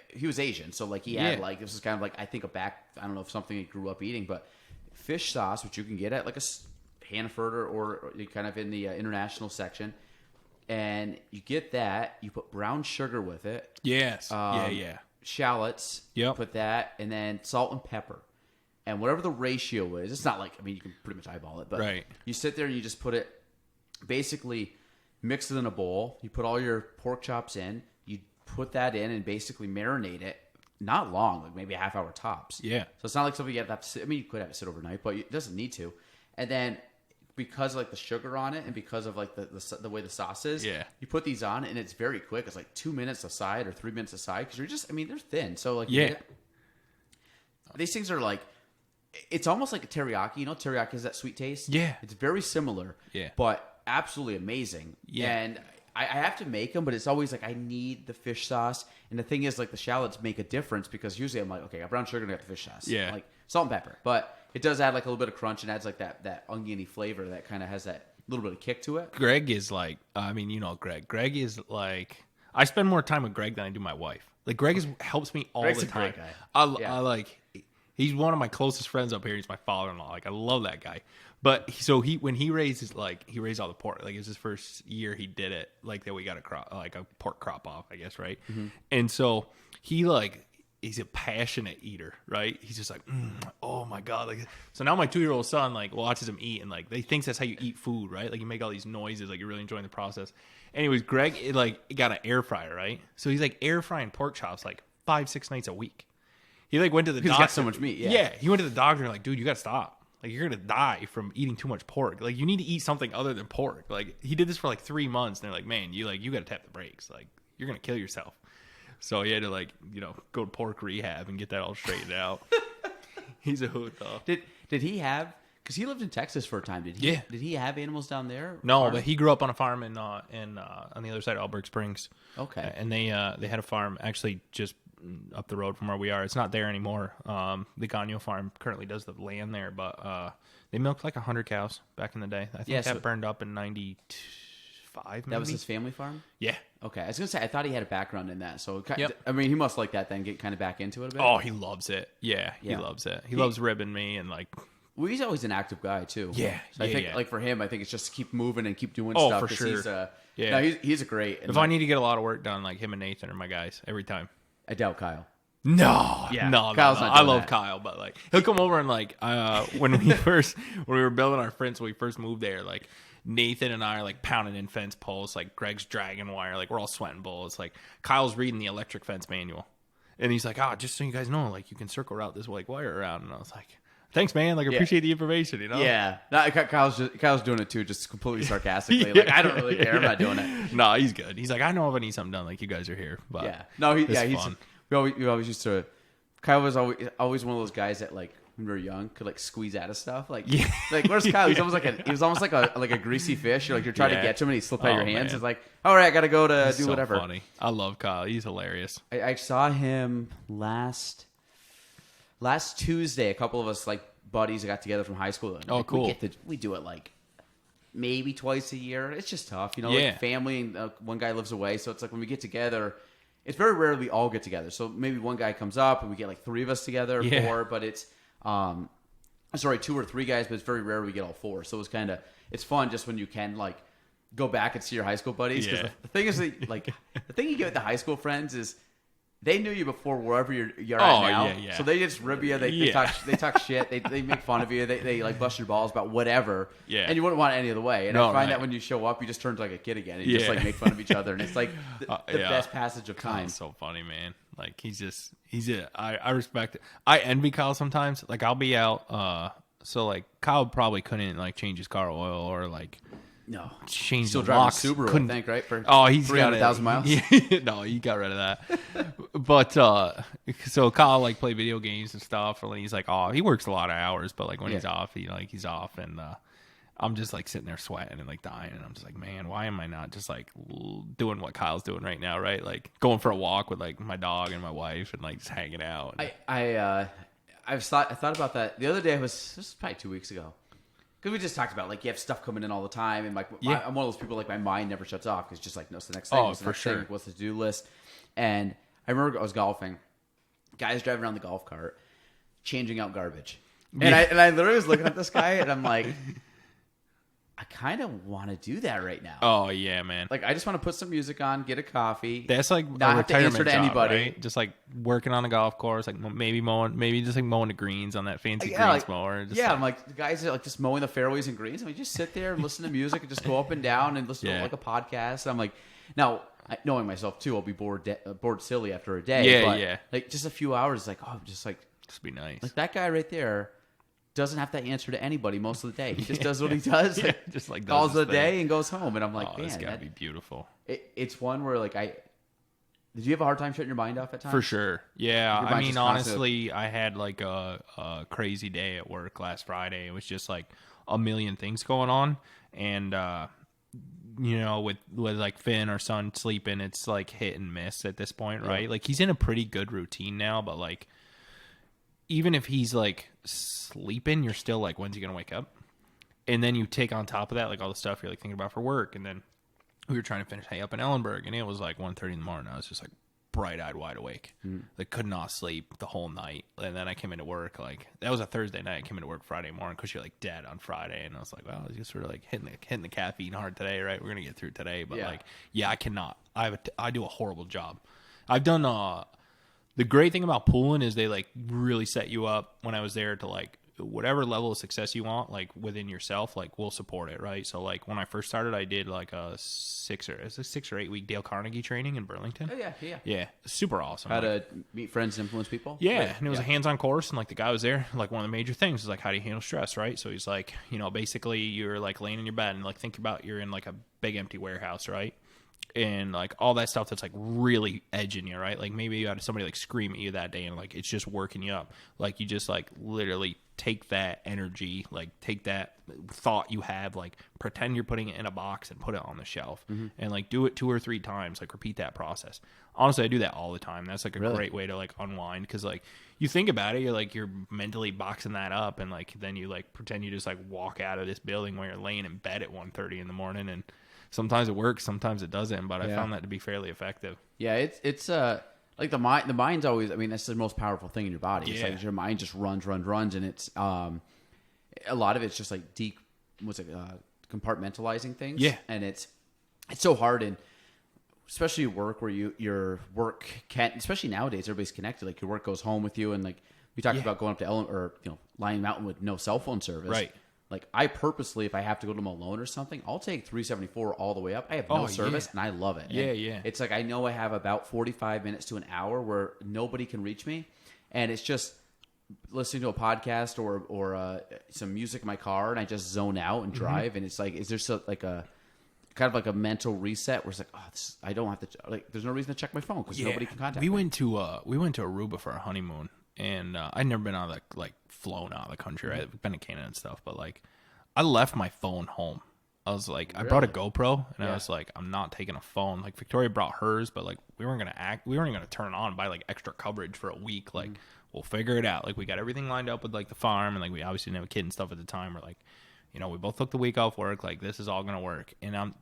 He was Asian, so like he had like, this is kind of like, I think I don't know if something he grew up eating, but fish sauce, which you can get at like a Hannaford or kind of in the international section. And you get that. You put brown sugar with it. Yes. Shallots. Yep. Put that, and then salt and pepper. And whatever the ratio is, it's not like, I mean, you can pretty much eyeball it, but you sit there and you just put it, basically mix it in a bowl. You put all your pork chops in. You put that in and basically marinate it. Not long, like maybe a half hour tops. Yeah. So it's not like something you have to sit. I mean, you could have it sit overnight, but it doesn't need to. And then, because of like the sugar on it and because of like the way the sauce is, you put these on and it's very quick. It's like 2 minutes aside or 3 minutes aside because you're just, I mean, they're thin. So like, these things are like, it's almost like a teriyaki. You know, teriyaki has that sweet taste. Yeah, it's very similar. Yeah, but absolutely amazing. Yeah, and I have to make them, but it's always like I need the fish sauce. And the thing is, like the shallots make a difference because usually I'm like, okay, I got brown sugar and I got the fish sauce. Yeah, like salt and pepper, but it does add like a little bit of crunch and adds like that oniony flavor that kind of has that little bit of kick to it. Greg is like, I mean, you know, Greg is like, I spend more time with Greg than I do my wife. Like Greg helps me all Greg's the time. A great guy. I like, he's one of my closest friends up here. He's my father-in-law. Like I love that guy. But when he raised all the pork. Like it was his first year he did it. Like that we got a pork crop off, I guess, right? Mm-hmm. And so he's a passionate eater, right? He's just like, oh my God. Like, so now my 2-year-old son like watches him eat and like they thinks that's how you eat food, right? Like you make all these noises, like you're really enjoying the process. Anyways, Greg got an air fryer, right? So he's like air frying pork chops like 5-6 nights a week. He like went to the doctor. He's got so much meat. Yeah, he went to the doctor and like, dude, you got to stop. Like you're gonna die from eating too much pork. Like you need to eat something other than pork. Like he did this for like 3 months, and they're like, man, you got to tap the brakes. Like you're gonna kill yourself. So he had to like, you know, go to pork rehab and get that all straightened out. He's a hoot though. Did he have? Because he lived in Texas for a time. Did he have animals down there? No, but he grew up on a farm in on the other side of Alberg Springs. Okay, and they had a farm actually just up the road from where we are. It's not there anymore. The Gagno farm currently does the land there, but they milked like 100 cows back in the day. I think that burned up in 95, maybe. That was his family farm? Yeah. Okay. I was going to say, I thought he had a background in that. So, Yep. I mean, he must like that then, get kind of back into it a bit. Oh, he loves it. Yeah, he loves it. He loves ribbing me and like... Well, he's always an active guy, too. Yeah. So I think, like, for him, I think it's just keep moving and keep doing Oh, stuff. for sure. No, he's a great... If I need to get a lot of work done, like him and Nathan are my guys every time. I doubt Kyle. No, Yeah, no, Kyle's not I doing love that. Kyle, but like he'll come over and like when we were building our fence when we first moved there, like Nathan and I are like pounding in fence posts, like Greg's dragging wire, like we're all sweating bullets. Like Kyle's reading the electric fence manual, and he's like, just so you guys know, like you can circle route this like wire around, and I was like, thanks, man, like I appreciate the information, you know? Yeah, no, Kyle's doing it too, just completely sarcastically. Like I don't really care, I'm not doing it. No, he's good. He's like, I know if I need something done, like you guys are here. But Yeah, no, he's fun. we always used to. Kyle was always one of those guys that like when we were young could like squeeze out of stuff. Like like where's Kyle? He was almost like a greasy fish. You're trying to get to him and he slipped out of your hands. Man. It's like, all right, I got to go to do so whatever. Funny. I love Kyle. He's hilarious. I saw him last Tuesday. A couple of us like buddies got together from high school. And, like, cool. We do it like maybe twice a year. It's just tough, you know. Yeah. Like family and one guy lives away, so it's like when we get together. It's very rare we all get together. So maybe one guy comes up and we get like 3 of us together, or 4. But it's 2 or 3 guys. But it's very rare we get all 4. So it's fun just when you can like go back and see your high school buddies. Because the thing is, like the thing you get with the high school friends is they knew you before wherever you're at now. Yeah. So they just rib you. They talk shit. They make fun of you. They like bust your balls about whatever. Yeah. And you wouldn't want it any other way. And I find that when you show up, you just turn to like a kid again. And you just like make fun of each other. And it's like the best passage of time. Kyle's so funny, man. Like I respect it. I envy Kyle sometimes. Like I'll be out. So like Kyle probably couldn't like change his car oil or like. No, change still the driving locks. Subaru, Couldn't, I think, right? For he's 300,000 miles. No, he got rid of that. But so Kyle like play video games and stuff. And he's like, he works a lot of hours, but like when he's off, he's off, and I'm just like sitting there sweating and like dying, and I'm just like, man, why am I not just like doing what Kyle's doing right now, right? Like going for a walk with like my dog and my wife and like just hanging out. I thought about that the other day. This was probably 2 weeks ago. Because we just talked about, like, you have stuff coming in all the time. And, like, I'm one of those people, like, my mind never shuts off. Because it's just like, no, it's the next thing. What's the next thing? What's the to-do list? And I remember I was golfing. Guys driving around the golf cart, changing out garbage. And I literally was looking at this guy, and I'm like, I kind of want to do that right now. Oh, yeah, man. Like, I just want to put some music on, get a coffee. That's like not a have to answer retirement to job, anybody. right? Just like working on a golf course, like maybe just like mowing the greens on that fancy greens mower. Just I'm like, the guys are like just mowing the fairways and greens. And we just sit there and listen to music and just go up and down and listen to like a podcast. And I'm like, now, knowing myself too, I'll be bored silly after a day. But like just a few hours, like, just be nice. Like that guy right there doesn't have to answer to anybody most of the day. He just does what he does. Like, just like calls the day and goes home. And I'm like, man, it's gotta be beautiful. It's one where like did you have a hard time shutting your mind off at times? For sure. Yeah. Your I mind's mean, just honestly, I had like a crazy day at work last Friday. It was just like a million things going on. And, with like Finn, our son, sleeping, it's like hit and miss at this point, right? Like he's in a pretty good routine now, but like even if he's like sleeping, you're still like, when's he gonna wake up? And then you take on top of that like all the stuff you're like thinking about for work, and then we were trying to finish hay up in Ellenburg, and it was like 1:30 in the morning. I was just like bright-eyed, wide awake. Like could not sleep the whole night. And then I came into work, like that was a Thursday night. I came into work Friday morning because you're like dead on Friday, and I was like, well, I was just sort of like hitting the caffeine hard today, right? We're gonna get through today, but I cannot. I do a horrible job. I've done the great thing about pooling is they like really set you up when I was there to like whatever level of success you want, like within yourself, like we'll support it, right? So like when I first started, I did like a 6 or 8 week Dale Carnegie training in Burlington. Oh Yeah, super awesome. How to meet friends, influence people. Yeah, and it was a hands-on course, and like the guy was there. Like one of the major things is like how do you handle stress, right? So he's like, basically you're like laying in your bed and like think about you're in like a big empty warehouse, right? and like all that stuff that's like really edging you, right? Like maybe you had somebody like scream at you that day and like it's just working you up. Like you just like literally take that energy, like take that thought you have, like pretend you're putting it in a box and put it on the shelf, and like do it 2 or 3 times, like repeat that process. Honestly, I do that all the time. That's like a great way to like unwind, because like you think about it, you're mentally boxing that up, and like then you like pretend you just like walk out of this building where you're laying in bed at 1:30 in the morning, and sometimes it works, sometimes it doesn't, but I found that to be fairly effective. Yeah, it's like the mind's always, I mean, that's the most powerful thing in your body. It's like your mind just runs, and it's a lot of it's just like compartmentalizing things. Yeah, and it's so hard, and especially work where your work can't, especially nowadays, everybody's connected. Like your work goes home with you, and like we talked about going up to Lion Mountain with no cell phone service. Right. Like I purposely, if I have to go to Malone or something, I'll take 374 all the way up. I have no service, and I love it. Yeah. It's like I know I have about 45 minutes to an hour where nobody can reach me, and it's just listening to a podcast or some music in my car, and I just zone out and drive. And it's like, is there like a kind of like a mental reset where it's like, I don't have to, like, there's no reason to check my phone because nobody can contact me. We went to Aruba for our honeymoon, and I'd never been out of flown out of the country. Right? I've been to Canada and stuff, but like I left my phone home. I was like, I brought a GoPro, and I was like, I'm not taking a phone. Like Victoria brought hers, but like we weren't gonna turn it on and buy like extra coverage for a week. Like we'll figure it out. Like we got everything lined up with like the farm, and like we obviously didn't have a kid and stuff at the time. We're like, we both took the week off work. Like this is all gonna work. And I'm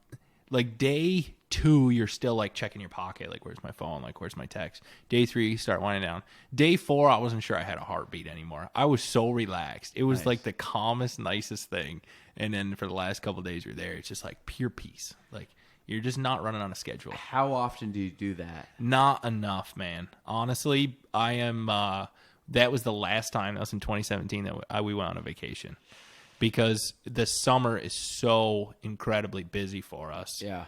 like, day 2, you're still like checking your pocket. Like, where's my phone? Like, where's my text? Day 3, you start winding down. Day 4, I wasn't sure I had a heartbeat anymore. I was so relaxed. It was like the calmest, nicest thing. And then for the last couple of days you're there, it's just like pure peace. Like you're just not running on a schedule. How often do you do that? Not enough, man. Honestly, I am. That was the last time. That was in 2017 that we went on a vacation. Because the summer is so incredibly busy for us. Yeah.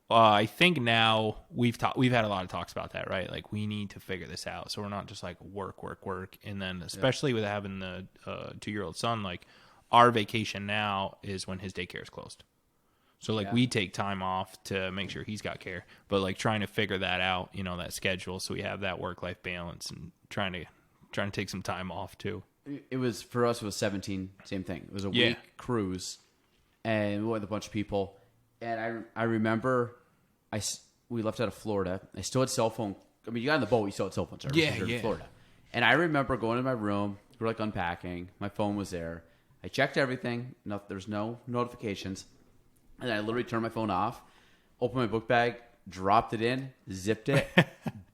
I think now we've had a lot of talks about that, right? Like we need to figure this out, so we're not just like work, and then especially with having the 2-year-old son, like our vacation now is when his daycare is closed. So like we take time off to make sure he's got care, but like trying to figure that out, that schedule, so we have that work-life balance, and trying to take some time off too. It was, for us, it was 17, same thing. It was a week cruise, and we went with a bunch of people. And I remember we left out of Florida. I still had cell phone. I mean, you got in the boat, you still had cell phone service in Florida. And I remember going to my room. We were like unpacking. My phone was there. I checked everything. There's no notifications. And I literally turned my phone off, opened my book bag, dropped it in, zipped it,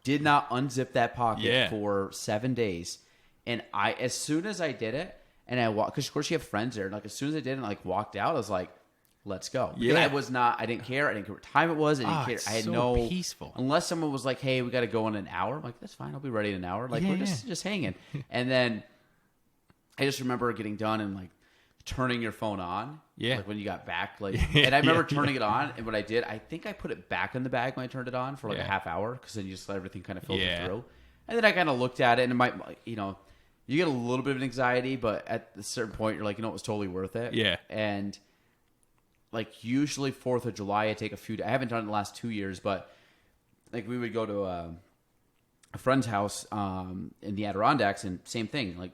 did not unzip that pocket for 7 days. And as soon as I did it, and I walked, because of course you have friends there, and like as soon as I did it and like walked out, I was like, let's go. Because I didn't care. I didn't care what time it was. I didn't care. I had no peaceful. Unless someone was like, hey, we got to go in an hour. I'm like, that's fine. I'll be ready in an hour. Like we're just hanging. And then I just remember getting done and like turning your phone on. Yeah. Like when you got back, like, and I remember turning it on, and what I did, I think I put it back in the bag when I turned it on for like a half hour, because then you just let everything kind of filter through. And then I kind of looked at it, and it might, you get a little bit of anxiety, but at a certain point, you're like, it was totally worth it. Yeah. And like usually 4th of July, I take I haven't done it in the last 2 years, but like we would go to a friend's house in the Adirondacks, and same thing, like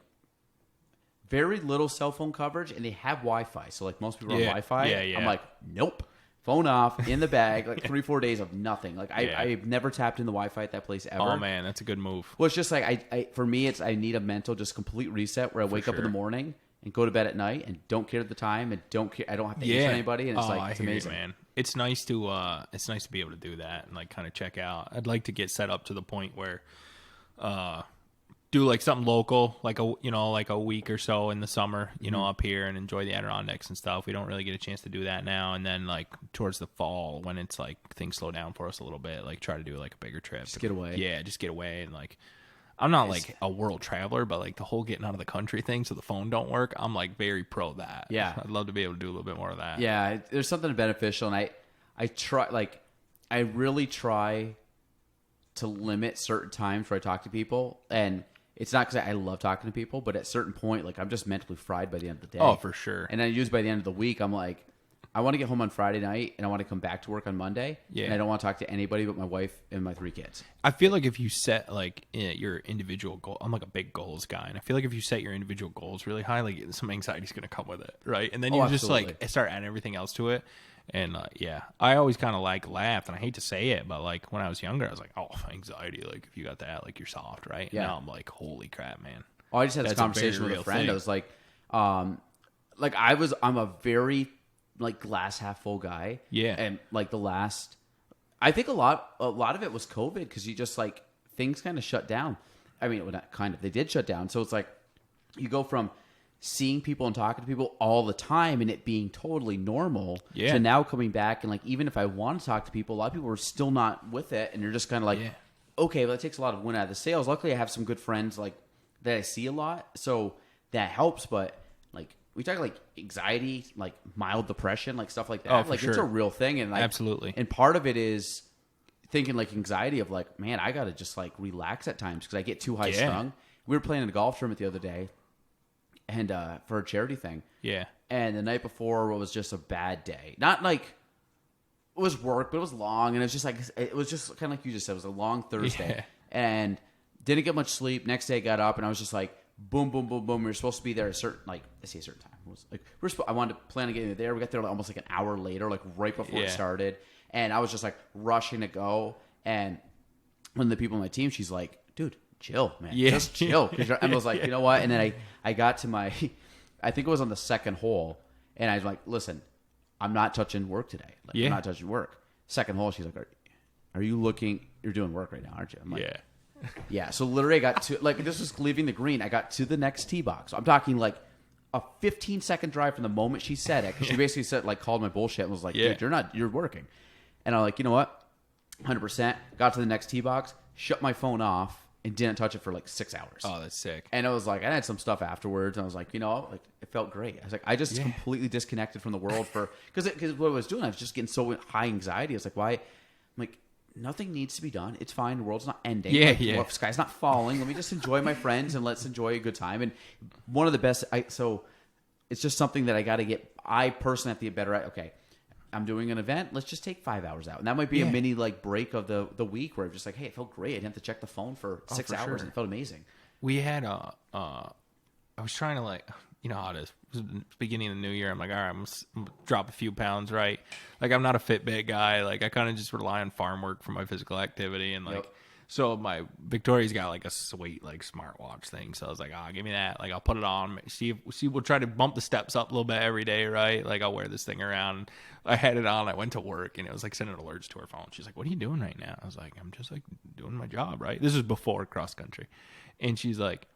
very little cell phone coverage, and they have Wi-Fi. So like most people are on Wi-Fi. I'm like, nope. Phone off, in the bag, like 3-4 days of nothing. Like I've never tapped in the Wi-Fi at that place ever. Oh man, that's a good move. Well, it's just like for me, I need a mental, just complete reset where I wake up in the morning and go to bed at night and don't care at the time and don't care. I don't have to answer anybody, and it's it's amazing, man. It's nice to be able to do that and like kind of check out. I'd like to get set up to the point where do like something local, like a week or so in the summer, up here, and enjoy the Adirondacks and stuff. We don't really get a chance to do that now. And then like towards the fall, when it's like things slow down for us a little bit, like try to do like a bigger trip. Just get away. Yeah, just get away. And like, I'm not like a world traveler, but like the whole getting out of the country thing so the phone don't work, I'm like very pro that. Yeah. I'd love to be able to do a little bit more of that. Yeah, there's something beneficial, and I really try to limit certain times where I talk to people, and it's not because I love talking to people, but at a certain point, like I'm just mentally fried by the end of the day. Oh, for sure. And then usually by the end of the week, I'm like, I want to get home on Friday night and I want to come back to work on Monday. Yeah. And I don't want to talk to anybody but my wife and my 3 kids. I feel like if you set like your individual goal, I'm like a big goals guy, and I feel like if you set your individual goals really high, like some anxiety is going to come with it, right? And then you just like start adding everything else to it. And I always kind of like laughed, and I hate to say it, but like when I was younger, I was like, oh, anxiety, like if you got that, like you're soft, right? Yeah. Now I'm like, holy crap, man. Oh, I just had this conversation with a friend. Thing. I was like, I'm a very like glass half full guy. Yeah. And like I think a lot of it was COVID because you just like things kind of shut down. I mean, well, not kind of, they did shut down. So it's like you go from seeing people and talking to people all the time and it being totally normal to now coming back. And like, even if I want to talk to people, a lot of people are still not with it. And you're just kind of like, okay, well, that takes a lot of wind out of the sails. Luckily I have some good friends like that I see a lot. So that helps. But like, we talk like anxiety, like mild depression, like stuff like that. Oh, for like sure. It's a real thing. And like, absolutely. And part of it is thinking like anxiety of like, man, I got to just like relax at times because I get too high strung. We were playing in a golf tournament the other day and for a charity thing. Yeah. And the night before was just a bad day. Not like it was work, but it was long. And it was just like, it was just kind of like you just said, it was a long Thursday and didn't get much sleep. Next day I got up and I was just like, boom, boom, boom, boom. We were supposed to be there at a certain, like, I say a certain time. It was like, I wanted to plan on getting there. We got there almost like an hour later, like right before it started. And I was just like rushing to go. And one of the people on my team, she's like, dude, chill, man. Just chill. And I was like, you know what? And then I got to my, I think it was on the second hole. And I was like, listen, I'm not touching work today. Like, I'm not touching work. Second hole, she's like, are you looking, you're doing work right now, aren't you? I'm like, yeah. So literally I got to, like, this was leaving the green. I got to the next tee box. I'm talking like a 15-second drive from the moment she said it. Cause she basically said, like, called my bullshit and was like, dude, you're working. And I'm like, you know what? 100%. Got to the next tee box, shut my phone off, and didn't touch it for like 6 hours. Oh, that's sick. And I was like, I had some stuff afterwards, and I was like, you know, like it felt great. I was like, I just completely disconnected from the world because what I was doing, I was just getting so high anxiety. I was like, why? I'm like, nothing needs to be done. It's fine. The world's not ending. The sky's not falling. Let me just enjoy my friends and let's enjoy a good time. And one of the best, so it's just something that I personally have to get better at. Okay, I'm doing an event. Let's just take 5 hours out. And that might be a mini like break of the week where I'm just like, hey, it felt great. I didn't have to check the phone for 6 hours. And it felt amazing. We had I was trying to like, you know how it is. It was the beginning of the new year. I'm like, all right, I'm gonna drop a few pounds, right? Like, I'm not a Fitbit guy. Like, I kind of just rely on farm work for my physical activity. And like, so my Victoria's got like a sweet like smartwatch thing. So I was like, give me that. Like, I'll put it on. We'll try to bump the steps up a little bit every day, right? Like, I'll wear this thing around. I had it on. I went to work and it was like sending alerts to her phone. She's like, what are you doing right now? I was like, I'm just like doing my job, right? This was before cross country. And she's like,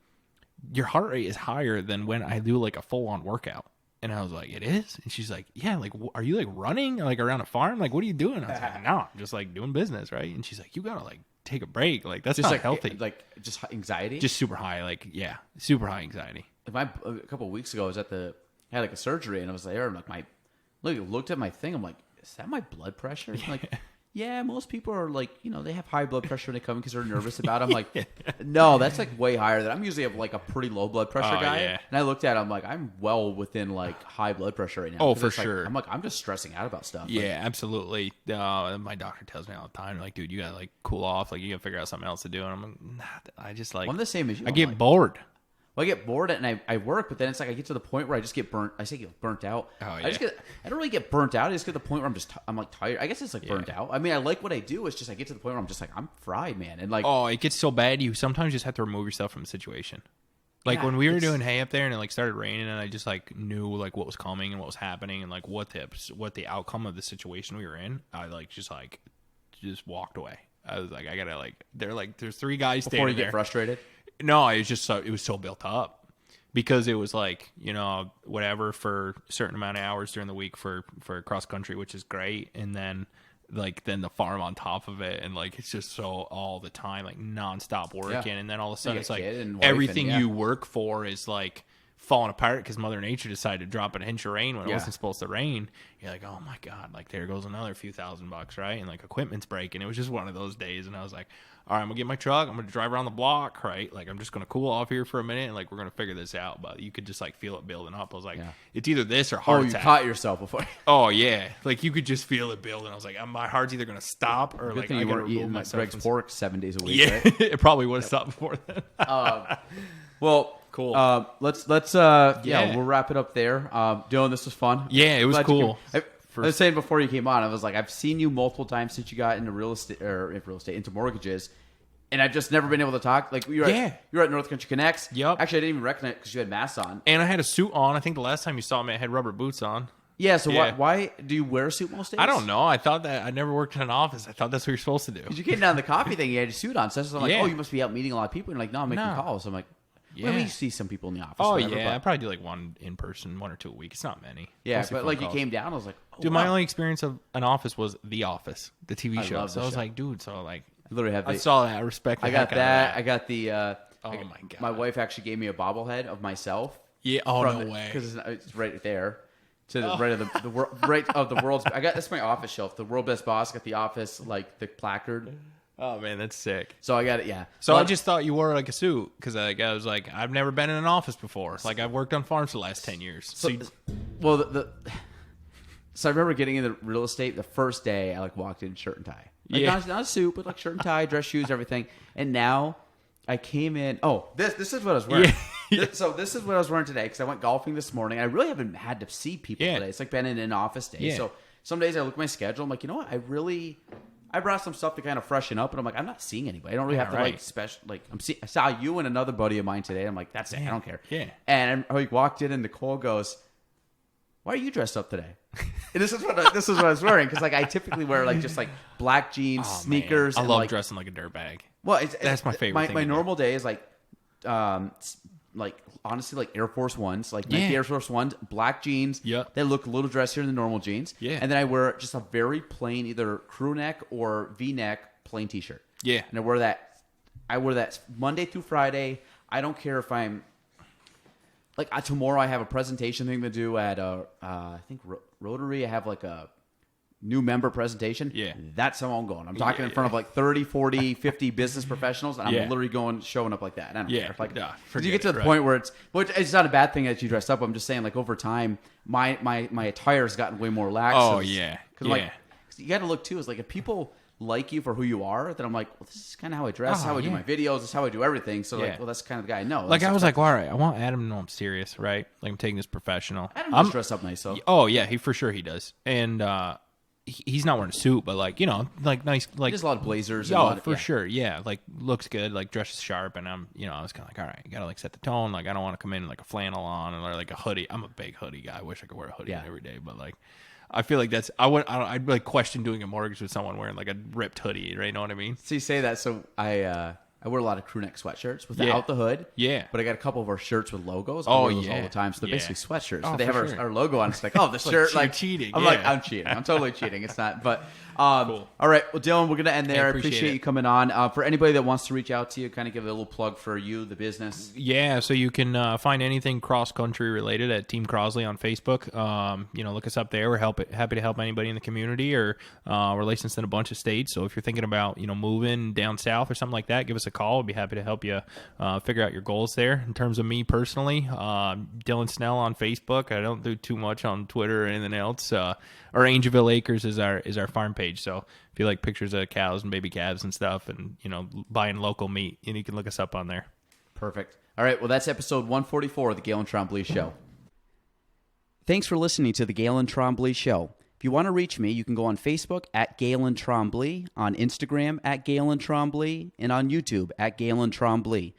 your heart rate is higher than when I do like a full on workout. And I was like, it is? And she's like, yeah, like, are you like running like around a farm? Like, what are you doing? I was like, no, I'm just like doing business, right? And she's like, you gotta like take a break. Like, that's just not like healthy. Like, just anxiety? Just super high. Like, yeah, super high anxiety. A couple of weeks ago, I was I had like a surgery and I was there and like looked at my thing. I'm like, is that my blood pressure? I'm like, yeah, most people are like, you know, they have high blood pressure when they come because they're nervous about it. I'm like, no, that's like way higher than I'm usually have like a pretty low blood pressure guy. Yeah. And I looked at it, I'm like, I'm well within like high blood pressure right now. Oh, for sure. Like, I'm just stressing out about stuff. Yeah, absolutely. My doctor tells me all the time, like, dude, you gotta like cool off. Like, you gotta figure out something else to do. And I'm like, nah, I just like, I'm the same as you. I get bored. Well, I get bored and I work, but then it's like I get to the point where I just get burnt. I say get burnt out. Oh, yeah. I don't really get burnt out. I just get to the point where I'm like tired. I guess it's like burnt out. I mean, I like what I do. It's just I get to the point where I'm just like I'm fried, man. And like, it gets so bad you sometimes just have to remove yourself from the situation. Like when we were doing hay up there and it like started raining and I just like knew like what was coming and what was happening and like what the outcome of the situation we were in. I like just walked away. I was like, I gotta like, they're like, there's 3 guys standing there. Before you get frustrated. No, it was just it was so built up because it was like, you know, whatever for a certain amount of hours during the week for cross country, which is great. And then the farm on top of it. And like, it's just so all the time, like nonstop working. And then all of a sudden it's like everything you work for is like falling apart because Mother Nature decided to drop an inch of rain when it Yeah. wasn't supposed to rain. You're like, oh my God, like there goes another few $1,000, right? And like equipment's breaking. It was just one of those days. And I was like, all right, I'm gonna get my truck. I'm gonna drive around the block, right? Like I'm just gonna cool off here for a minute and like we're gonna figure this out. But you could just like feel it building up. I was like, it's either this or heart Oh, you attack. caught yourself before. Oh yeah, like you could just feel it building. I was like, my heart's either gonna stop or Good like thing I you gotta weren't remove eating myself. Greg's pork 7 days a week, Yeah, right? it probably would have stopped before then. Well, Cool. Let's Yeah. we'll wrap it up there. Dylan, this was fun. Yeah, it was Glad you cool. came- I was saying before you came on, I was like, I've seen you multiple times since you got into real estate into mortgages, and I've just never been able to talk. Like you were at North Country Connects. Yep. Actually, I didn't even recognize it because you had masks on. And I had a suit on. I think the last time you saw me, I had rubber boots on. Yeah. So Yeah. why do you wear a suit most days? I don't know. I thought that I never worked in an office. I thought that's what you're supposed to do. Because you came down to the coffee thing, you had your suit on. So I'm like, Yeah. oh, you must be out meeting a lot of people. And you're like, no, I'm making No. calls. So I'm like, Yeah. well, we see some people in the office. Oh whatever, yeah, I but- probably do like one in person, 1 or 2 a week. It's not many. yeah. Mostly But phone like calls. you came down, I was like, oh, Dude, my wow. only experience of an office was The Office, the TV I show. love So the I was show. like, dude, so like, I literally have I the, saw that. I respect. The I got heck out of that. I got the. Oh my God. My wife actually gave me a bobblehead of myself. Yeah. Oh no way. Because it's right there, to the right of the right of the world's. I got that's my office shelf. The world best boss got the office like the placard. Oh man, that's sick. So I got it. Yeah. So Well, I just thought you wore like a suit because I was like, I've never been in an office before. Like I've worked on farms for the last 10 years. So, well so I remember getting into real estate the first day. I like walked in shirt and tie. Like, Yeah. not a suit, but like shirt and tie, dress shoes, everything. And now I came in. Oh, this is what I was wearing. Yeah. So this is what I was wearing today because I went golfing this morning. I really haven't had to see people Yeah. today. It's like been in an office day. Yeah. So some days I look at my schedule. I'm like, you know what? I brought some stuff to kind of freshen up, and I'm like, I'm not seeing anybody. I don't really have to Right. like special. Like I saw you and another buddy of mine today. I'm like, that's it. I don't care. Yeah. And I like walked in, and Nicole goes, "Why are you dressed up today?" And this is what I was wearing because like I typically wear like just like black jeans, Oh, sneakers. man. I and love like, dressing like a dirtbag. well, That's my favorite thing My to do. normal day is like honestly like Air Force Ones, like Nike Yeah. Air Force Ones, black jeans. Yep. They look a little dressier than normal jeans. Yeah. And then I wear just a very plain either crew neck or V neck plain T-shirt. Yeah. And I wear that Monday through Friday. I don't care if I'm like tomorrow I have a presentation thing to do at I think Rotary. I have like a new member presentation. Yeah. That's how I'm going. I'm talking in Yeah. front of like 30, 40, 50 business professionals, and I'm Yeah. literally showing up like that. And I don't Yeah. care. Like, Nah, 'cause forget you get to it, the right. point where it's not a bad thing that you dressed up. I'm just saying, like, over time, my attire has gotten way more lax. Oh, yeah. Because Yeah. like, 'cause you got to look too. Is like if people like you for who you are, then I'm like, well, this is kind of how I dress, Oh, how I do yeah. my videos, this is how I do everything. So Yeah. like, well, that's kind of the guy I know. Like That's I was expected. like, well, all right, I want Adam to know I'm serious, right? Like I'm taking this professional. Adam I'm does dress up nice, so Oh yeah, he for sure he does. And he's not wearing a suit, but like, you know, like nice, like there's a lot of blazers. And a lot oh of, for yeah. sure, yeah, like looks good, like dresses sharp, and I'm, you know, I was kind of like, all right, you gotta like set the tone. Like I don't want to come in like a flannel on or like a hoodie. I'm a big hoodie guy. I wish I could wear a hoodie Yeah. every day, but like, I feel like that's I'd like question doing a mortgage with someone wearing like a ripped hoodie, right? You know what I mean? So you say that. So I wear a lot of crew neck sweatshirts without Yeah. the hood. Yeah. But I got a couple of our shirts with logos. Oh, I wear those all yeah. the time. So they're Yeah. basically sweatshirts. Oh, So they have for sure. our logo on. It's like, oh, the like shirt. you're Like cheating, I'm yeah. like, I'm cheating. I'm totally cheating. It's not. But Cool. all right. Well, Dylan, we're gonna end there. I appreciate appreciate it. you coming on. For anybody that wants to reach out to you, kind of give a little plug for you, the business. Yeah, so you can find anything cross country related at Team Crosley on Facebook. You know, look us up there. We're happy to help anybody in the community, or we're licensed in a bunch of states. So if you're thinking about, you know, moving down south or something like that, give us a call. We'll be happy to help you figure out your goals there. In terms of me personally, Dillon Snell on Facebook. I don't do too much on Twitter or anything else. Or Angelville Acres is our farm page. So if you like pictures of cows and baby calves and stuff, and you know, buying local meat, and you can look us up on there. Perfect. All right. Well, that's episode 144 of the Galen Trombley Show. Thanks for listening to the Galen Trombley Show. If you want to reach me, you can go on Facebook at Galen Trombley, on Instagram at Galen Trombley, and on YouTube at Galen Trombley.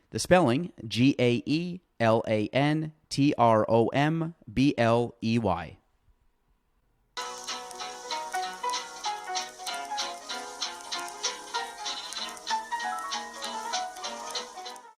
The spelling, GaelanTrombley.